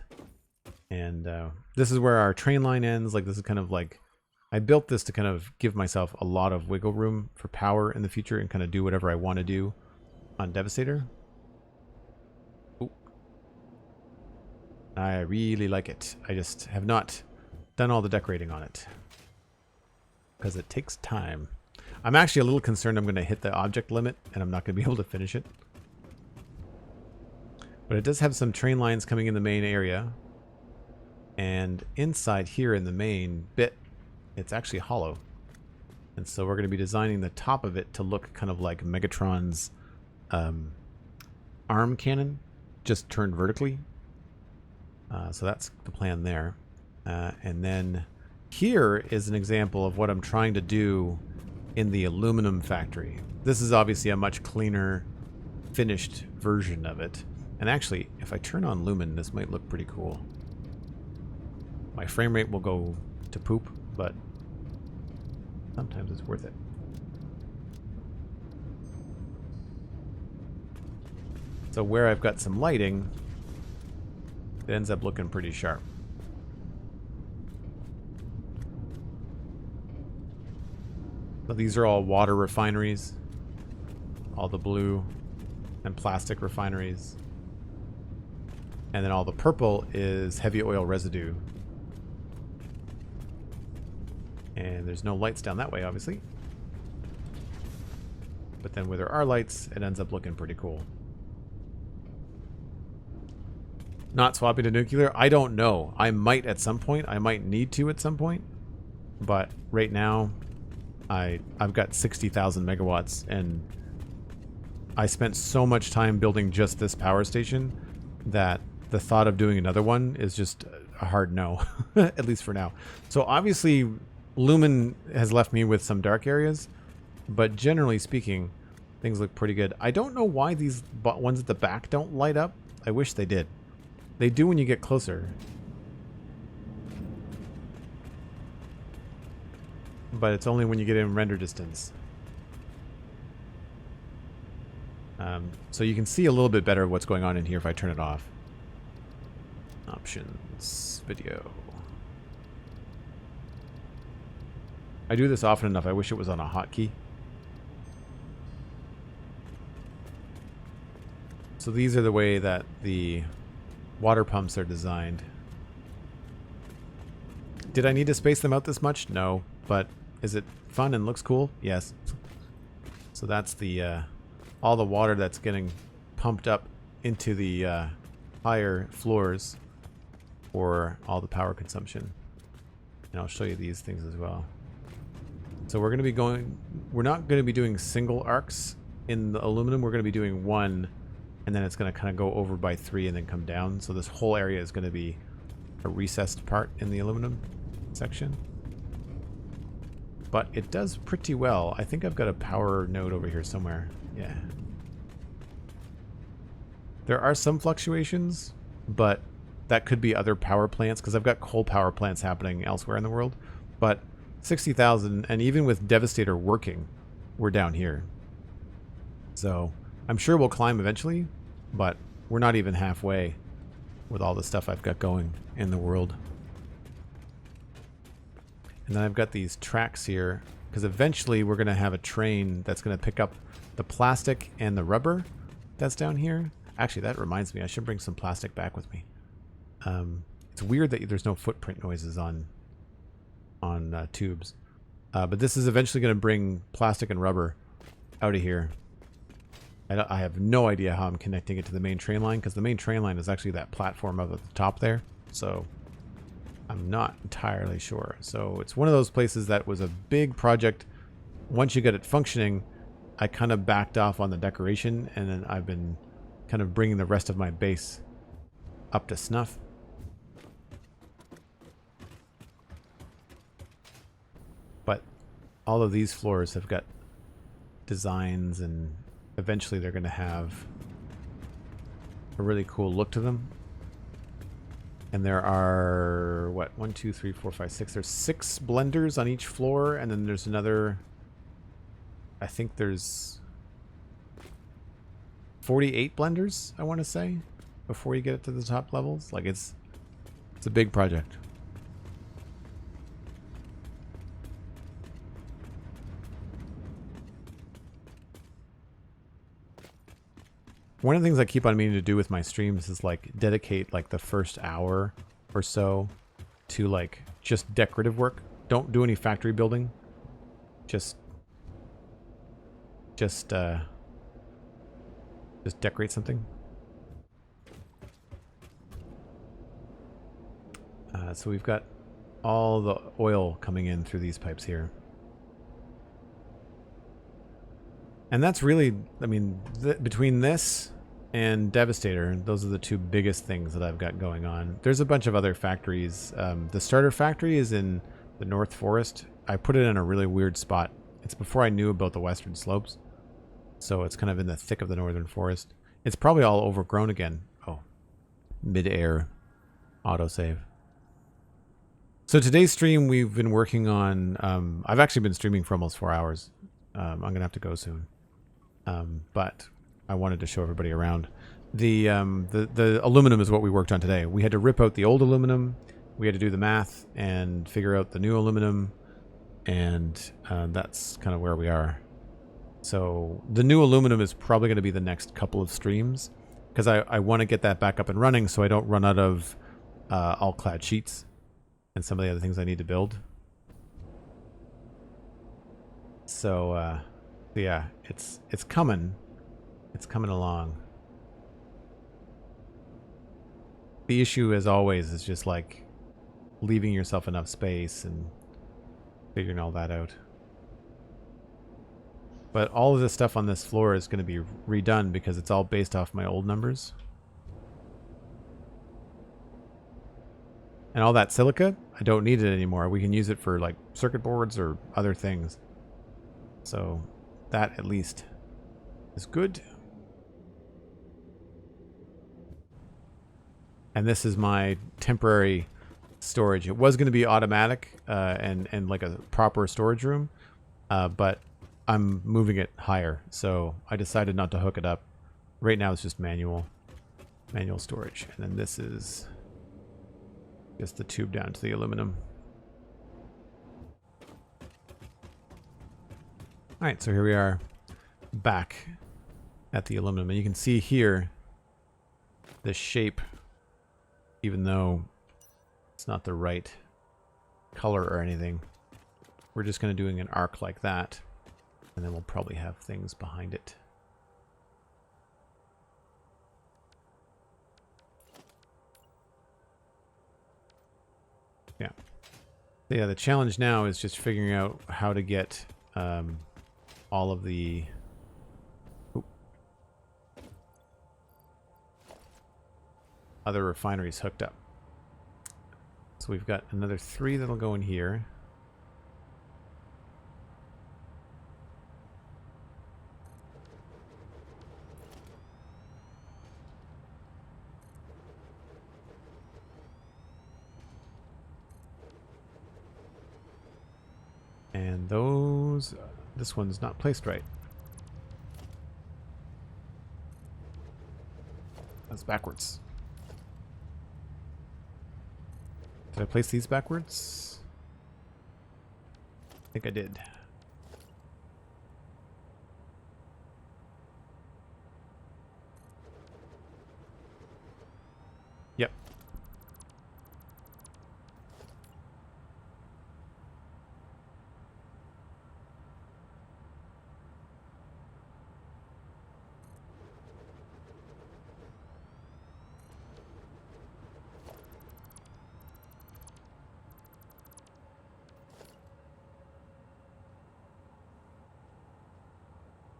And this is where our train line ends. Like, this is kind of like, I built this to kind of give myself a lot of wiggle room for power in the future and kind of do whatever I want to do on Devastator. Ooh. I really like it. I just have not done all the decorating on it because it takes time. I'm actually a little concerned I'm going to hit the object limit and I'm not going to be able to finish it. But it does have some train lines coming in the main area. And inside here in the main bit, it's actually hollow. And so we're going to be designing the top of it to look kind of like Megatron's arm cannon, just turned vertically. So that's the plan there. And then here is an example of what I'm trying to do in the aluminum factory. This is obviously a much cleaner, finished version of it. And actually, if I turn on Lumen, this might look pretty cool. My frame rate will go to poop, but sometimes it's worth it. So where I've got some lighting, it ends up looking pretty sharp. So these are all water refineries, all the blue and plastic refineries. And then all the purple is heavy oil residue. And there's no lights down that way, obviously. But then where there are lights, it ends up looking pretty cool. Not swapping to nuclear? I don't know. I might at some point. I might need to at some point. But right now, I've got 60,000 megawatts. And I spent so much time building just this power station that the thought of doing another one is just a hard no. At least for now. So obviously, Lumen has left me with some dark areas. But generally speaking, things look pretty good. I don't know why these ones at the back don't light up. I wish they did. They do when you get closer. But it's only when you get in render distance. So you can see a little bit better what's going on in here if I turn it off. Options, video. I do this often enough. I wish it was on a hotkey. So these are the way that the water pumps are designed. Did I need to space them out this much? No, but Is it fun and looks cool? Yes. So that's the all the water that's getting pumped up into the higher floors for all the power consumption. And I'll show you these things as well. So we're going to be going, we're not going to be doing single arcs in the aluminum. We're going to be doing one, and then it's going to kind of go over by 3 and then come down. So this whole area is going to be a recessed part in the aluminum section. But it does pretty well. I think I've got a power node over here somewhere. Yeah. There are some fluctuations, but that could be other power plants, because I've got coal power plants happening elsewhere in the world. But 60,000, and even with Devastator working, we're down here. So I'm sure we'll climb eventually, but we're not even halfway with all the stuff I've got going in the world. And then I've got these tracks here, because eventually we're going to have a train that's going to pick up the plastic and the rubber that's down here. Actually, that reminds me, I should bring some plastic back with me. It's weird that there's no footprint noises on tubes. But this is eventually going to bring plastic and rubber out of here. I have no idea how I'm connecting it to the main train line, because the main train line is actually that platform up at the top there. So I'm not entirely sure. So it's one of those places that was a big project. Once you get it functioning, I kind of backed off on the decoration, and then I've been kind of bringing the rest of my base up to snuff. But all of these floors have got designs, and eventually they're going to have a really cool look to them. And there are, what, 1, 2, 3, 4, 5, 6. There's 6 blenders on each floor, and then there's another, I think there's 48 blenders, I want to say, before you get it to the top levels. Like, it's a big project. One of the things I keep on meaning to do with my streams is like dedicate like the first hour or so to like just decorative work. Don't do any factory building. Just decorate something. So we've got all the oil coming in through these pipes here. And that's really, I mean, between this and Devastator, those are the 2 biggest things that I've got going on. There's a bunch of other factories. The starter factory is in the North Forest. I put it in a really weird spot. It's before I knew about the Western Slopes. So it's kind of in the thick of the Northern Forest. It's probably all overgrown again. Oh, mid-air autosave. So today's stream, we've been working on, I've actually been streaming for almost 4 hours. I'm going to have to go soon. But I wanted to show everybody around. The aluminum is what we worked on today. We had to rip out the old aluminum. We had to do the math and figure out the new aluminum. And that's kind of where we are. So the new aluminum is probably going to be the next couple of streams, because I want to get that back up and running so I don't run out of all-clad sheets and some of the other things I need to build. So yeah, it's coming. It's coming along. The issue, as always, is just like leaving yourself enough space and figuring all that out. But all of this stuff on this floor is going to be redone because it's all based off my old numbers. And all that silica, I don't need it anymore. We can use it for like circuit boards or other things. So that at least is good. And this is my temporary storage. It was going to be automatic and like a proper storage room, but I'm moving it higher, so I decided not to hook it up. Right now it's just manual storage. And then this is just the tube down to the aluminum. Alright, so here we are back at the aluminum. And you can see here the shape, even though it's not the right color or anything. we're just going to doing an arc like that, and then we'll probably have things behind it. Yeah. So yeah, the challenge now is just figuring out how to get all of the other refineries hooked up. So we've got another 3 that'll go in here. And those, this one's not placed right. That's backwards. Did I place these backwards? I think I did. Yep.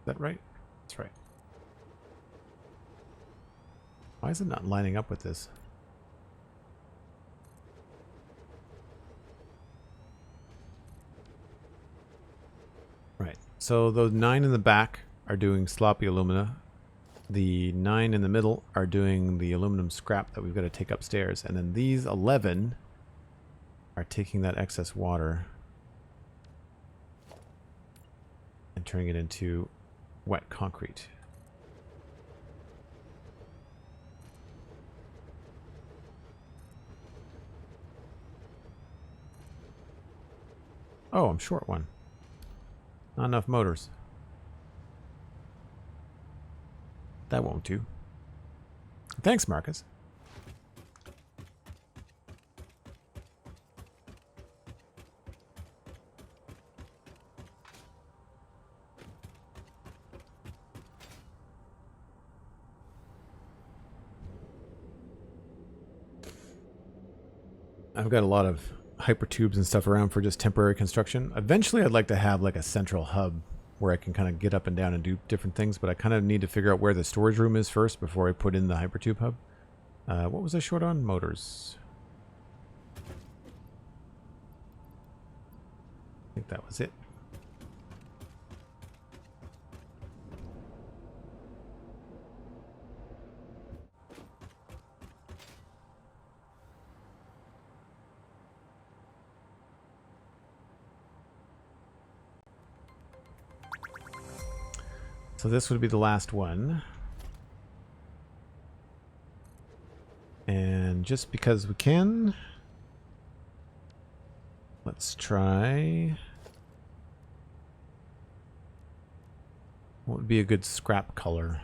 Is that right? That's right. Why is it not lining up with this? Right. So those 9 in the back are doing sloppy alumina. The 9 in the middle are doing the aluminum scrap that we've got to take upstairs. And then these 11 are taking that excess water and turning it into wet concrete. Oh, I'm short one. Not enough motors. That won't do. Thanks, Marcus. I've got a lot of hypertubes and stuff around for just temporary construction. Eventually I'd like to have like a central hub where I can kind of get up and down and do different things, but I kind of need to figure out where the storage room is first before I put in the hypertube hub. What was I short on? Motors. I think that was it. So this would be the last one. And just because we can, let's try. What would be a good scrap color?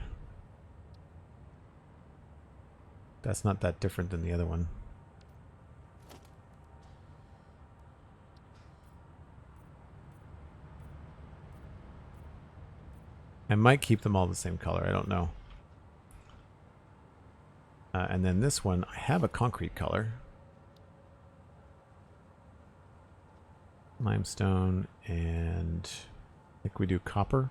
That's not that different than the other one. I might keep them all the same color. I don't know. And then this one, I have a concrete color. Limestone, and I think we do copper.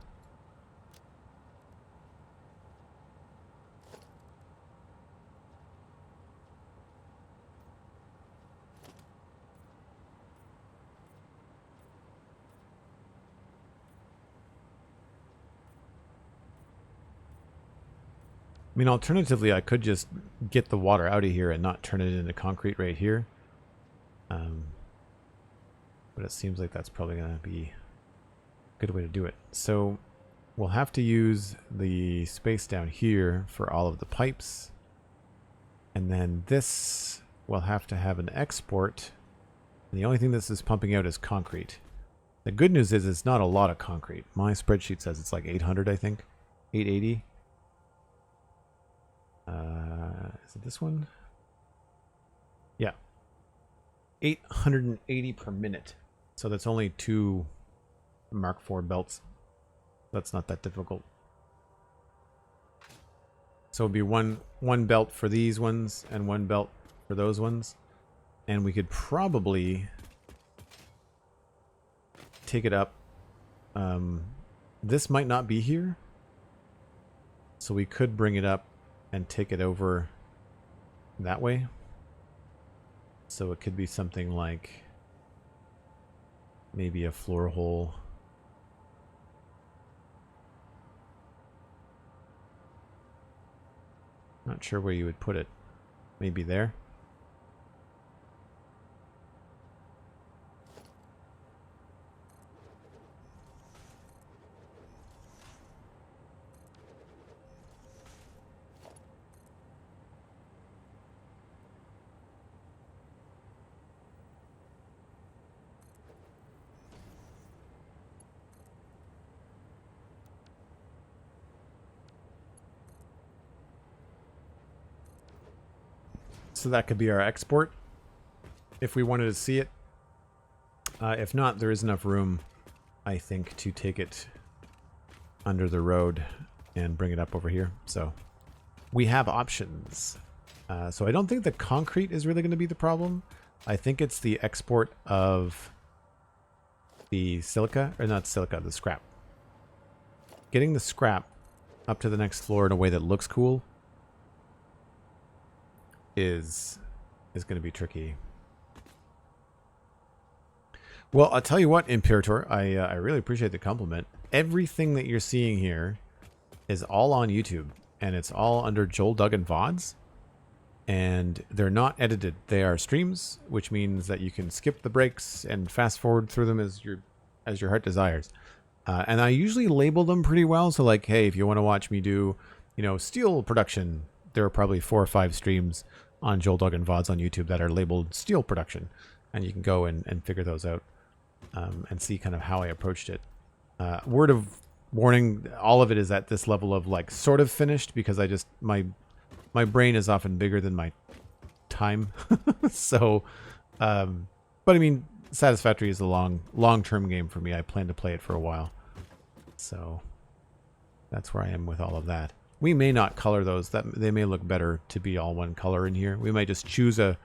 I mean, alternatively, I could just get the water out of here and not turn it into concrete right here. But it seems like that's probably going to be a good way to do it. So we'll have to use the space down here for all of the pipes. And then this will have to have an export. And the only thing this is pumping out is concrete. The good news is it's not a lot of concrete. My spreadsheet says it's like 800, I think. 880. Is it this one? Yeah. 880 per minute. So that's only 2 Mark IV belts. That's not that difficult. So it'd be one belt for these ones and 1 belt for those ones. And we could probably take it up. This might not be here. So we could bring it up and take it over that way. So it could be something like maybe a floor hole. Not sure where you would put it. Maybe there. So that could be our export if we wanted to see it. If not, there is enough room, I think, to take it under the road and bring it up over here. So we have options. So I don't think the concrete is really going to be the problem. I think it's the export of the silica, or not silica, the scrap. Getting the scrap up to the next floor in a way that looks cool is going to be tricky. Well, I'll tell you what, Imperator, I really appreciate the compliment. Everything that you're seeing here is all on YouTube, and it's all under Joel Duggan VODs, and they're not edited. They are streams, which means that you can skip the breaks and fast forward through them as your heart desires. And I usually label them pretty well. So like, hey, if you want to watch me do, steel production, there are probably 4 or 5 streams on Joel Duggan VODs on YouTube that are labeled steel production, and you can go and figure those out and see kind of how I approached it. Word of warning, all of it is at this level of like sort of finished, because I just my brain is often bigger than my time. So but I mean, Satisfactory is a long-term game for me. I plan to play it for a while, so that's where I am with all of that. We may not color those. That they may look better to be all one color in here. We might just choose a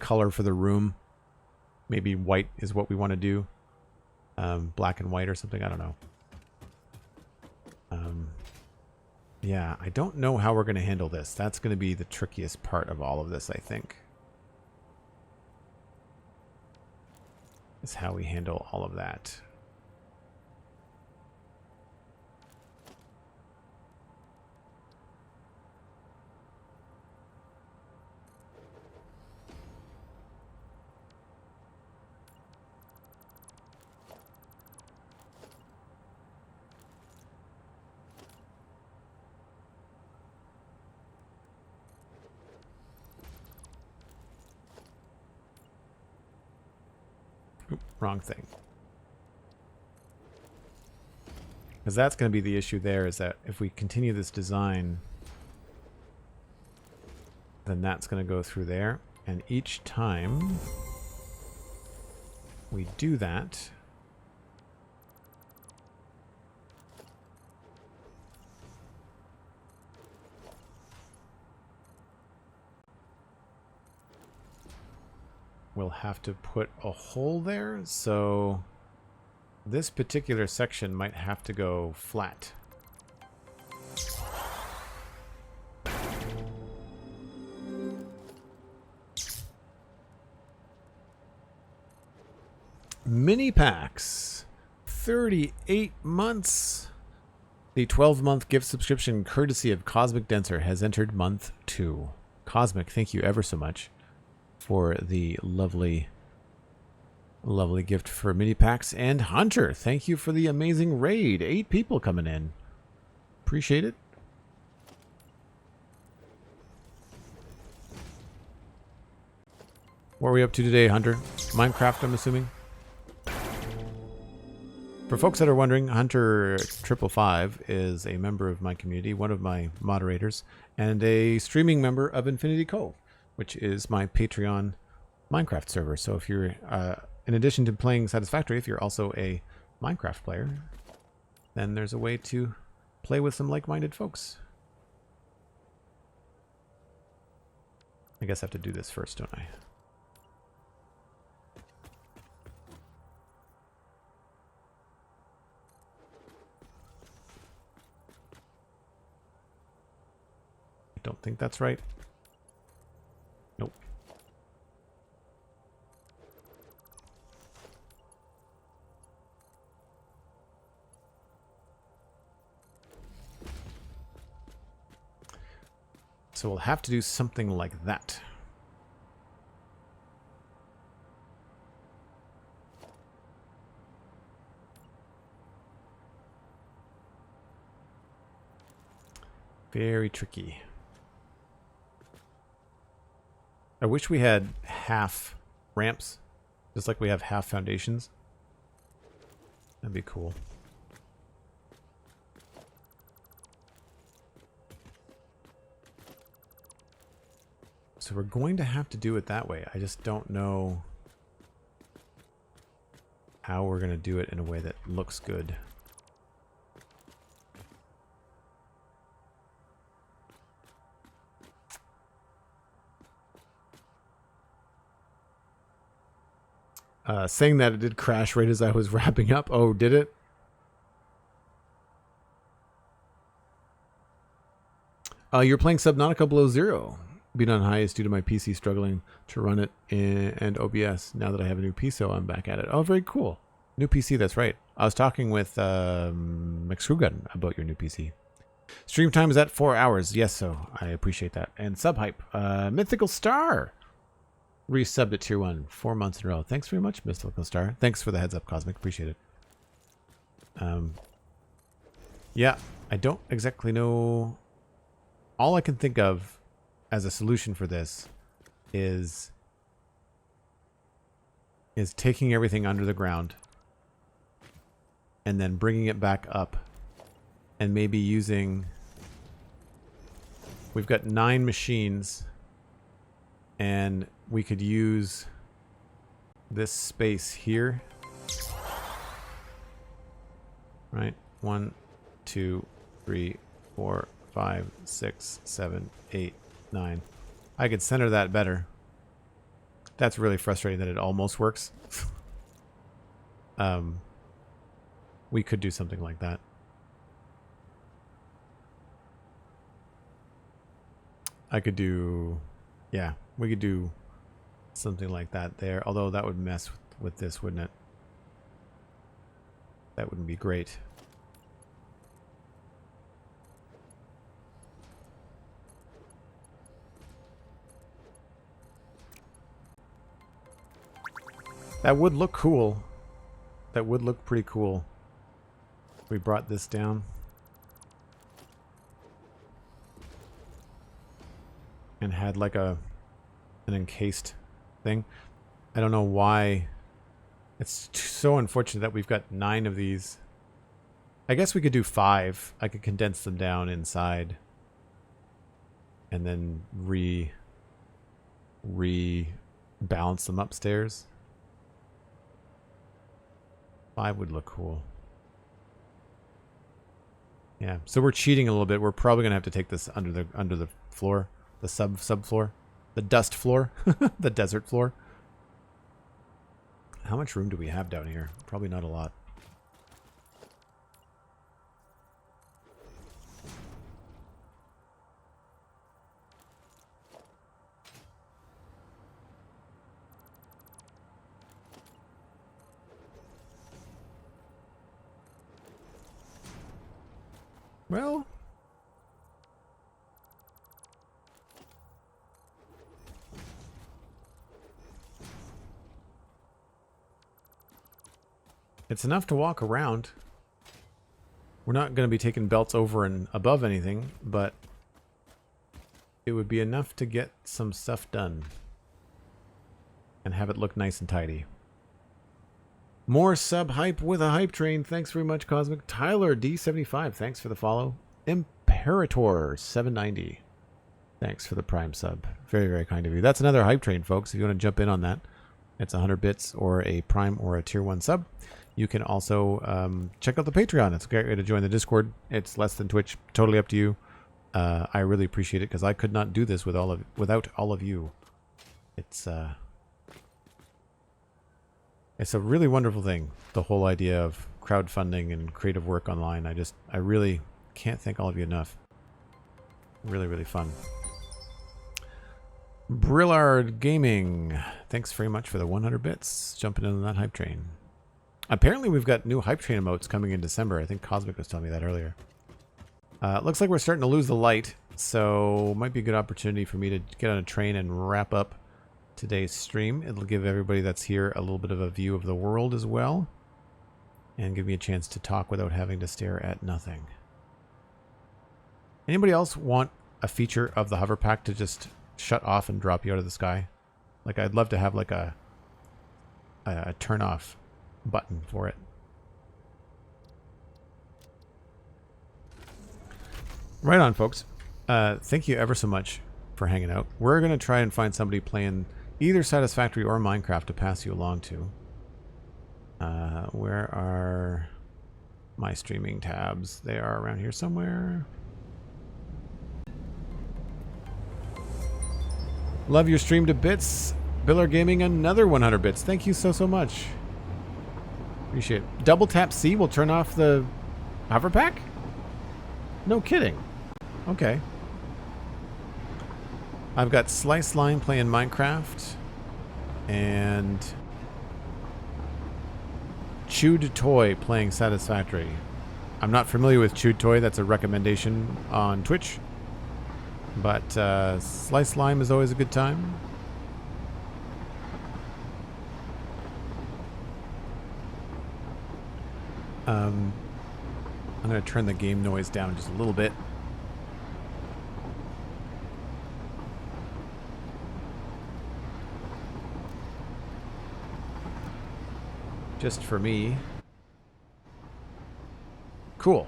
color for the room. Maybe white is what we want to do. Black and white or something. I don't know. Yeah, I don't know how we're going to handle this. That's going to be the trickiest part of all of this, I think. Is how we handle all of that. Wrong thing. Because that's going to be the issue there, is that if we continue this design, then that's going to go through there. And each time we do that, we'll have to put a hole there, so this particular section might have to go flat. Mini packs, 38 months. The 12-month gift subscription courtesy of Cosmic Denser has entered month 2. Cosmic, thank you ever so much for the lovely gift for mini packs. And Hunter, thank you for the amazing raid. 8 people coming in. Appreciate it. What are we up to today, Hunter? Minecraft, I'm assuming. For folks that are wondering, Hunter 555 is a member of my community, one of my moderators, and a streaming member of Infinity Cove, which is my Patreon Minecraft server. So if you're in addition to playing Satisfactory, if you're also a Minecraft player, then there's a way to play with some like-minded folks. I guess I have to do this first, don't I? I don't think that's right. Nope. So we'll have to do something like that. Very tricky. I wish we had half ramps, just like we have half foundations. That'd be cool. So we're going to have to do it that way. I just don't know how we're going to do it in a way that looks good. Saying that it did crash right as I was wrapping up. Oh, did it? You're playing Subnautica Below Zero. Being on highest due to my PC struggling to run it and OBS. Now that I have a new PC, I'm back at it. Oh, very cool. New PC, that's right. I was talking with McScrewgunn about your new PC. Stream time is at 4 hours. Yes, so I appreciate that. And Subhype. Mythical Star. Resubbed at tier 1 4 months in a row. Thanks very much, Mystical Star. Thanks for the heads up, Cosmic. Appreciate it. Yeah, I don't exactly know. All I can think of as a solution for this is taking everything under the ground and then bringing it back up and maybe using... We've got 9 machines and we could use this space here. Right? 1, 2, 3, 4, 5, 6, 7, 8, 9. I could center that better. That's really frustrating that it almost works. We could do something like that. I could do... Yeah, we could do something like that there. Although that would mess with this, wouldn't it? That wouldn't be great. That would look cool. That would look pretty cool. We brought this down. And had like an encased thing. I don't know why. It's so unfortunate that we've got 9 of these. I guess we could do 5. I could condense them down inside. And then balance them upstairs. 5 would look cool. Yeah, so we're cheating a little bit. We're probably gonna have to take this under the floor, the subfloor, the dust floor, the desert floor. How much room do we have down here? Probably not a lot. Well, it's enough to walk around. We're not going to be taking belts over and above anything, but it would be enough to get some stuff done and have it look nice and tidy. More sub hype with a hype train. Thanks very much, Cosmic. Tyler D75, thanks for the follow. Imperator 790, thanks for the prime sub. Very, very kind of you. That's another hype train, folks, if you want to jump in on that. It's 100 bits or a Prime or a Tier 1 sub. You can also check out the Patreon. It's a great way to join the Discord. It's less than Twitch. Totally up to you. I really appreciate it because I could not do this without all of you. It's a really wonderful thing, the whole idea of crowdfunding and creative work online. I really can't thank all of you enough. Really, really fun. Brillard Gaming, thanks very much for the 100 bits. Jumping into that hype train. Apparently we've got new hype train emotes coming in December. I think Cosmic was telling me that earlier. Looks like we're starting to lose the light, so might be a good opportunity for me to get on a train and wrap up today's stream. It'll give everybody that's here a little bit of a view of the world as well, and give me a chance to talk without having to stare at nothing. Anybody else want a feature of the hover pack to just shut off and drop you out of the sky? Like, I'd love to have like a turn off button for it. Right on, folks. Thank you ever so much for hanging out. We're going to try and find somebody playing either Satisfactory or Minecraft to pass you along to. Where are my streaming tabs? They are around here somewhere. Love your stream to bits. Biller Gaming, another 100 bits. Thank you so much. Appreciate it. Double tap C will turn off the hover pack? No kidding. Okay. I've got Slice Line playing Minecraft and Chewed Toy playing Satisfactory. I'm not familiar with Chewed Toy. That's a recommendation on Twitch. But Slice Lime is always a good time. I'm going to turn the game noise down just a little bit. Just for me. Cool.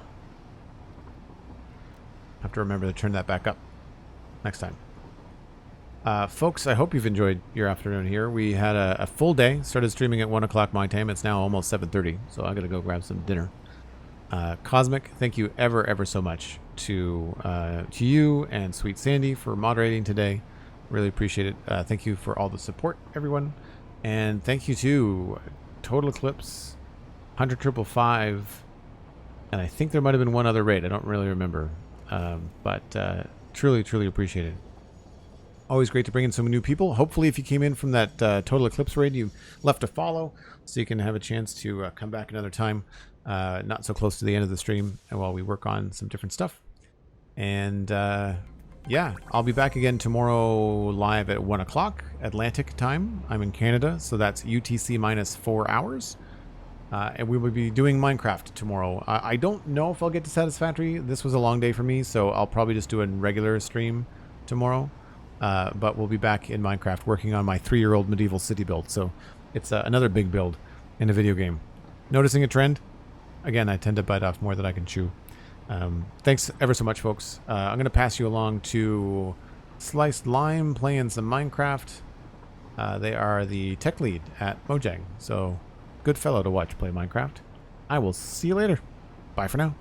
Have to remember to turn that back up next time. Folks, I hope you've enjoyed your afternoon here. We had a full day. Started streaming at 1 o'clock my time. It's now almost 7:30, so I gotta go grab some dinner. Cosmic, thank you ever so much to you and SweetSandi for moderating today. Really appreciate it. Thank you for all the support, everyone. And thank you to Total Eclipse, 100,555, and I think there might have been one other raid. I don't really remember. But truly appreciate it. Always great to bring in some new people. Hopefully if you came in from that Total Eclipse raid, you left a follow so you can have a chance to come back another time. Not so close to the end of the stream while we work on some different stuff. And yeah, I'll be back again tomorrow live at 1 o'clock Atlantic time. I'm in Canada, so that's UTC minus 4 hours. And we will be doing Minecraft tomorrow. I don't know if I'll get to Satisfactory. This was a long day for me, so I'll probably just do a regular stream tomorrow. But we'll be back in Minecraft working on my 3-year-old medieval city build. So it's another big build in a video game. Noticing a trend? Again, I tend to bite off more than I can chew. Thanks ever so much, folks. I'm going to pass you along to Sliced Lime playing some Minecraft. They are the tech lead at Mojang. So good fellow to watch play Minecraft. I will see you later. Bye for now.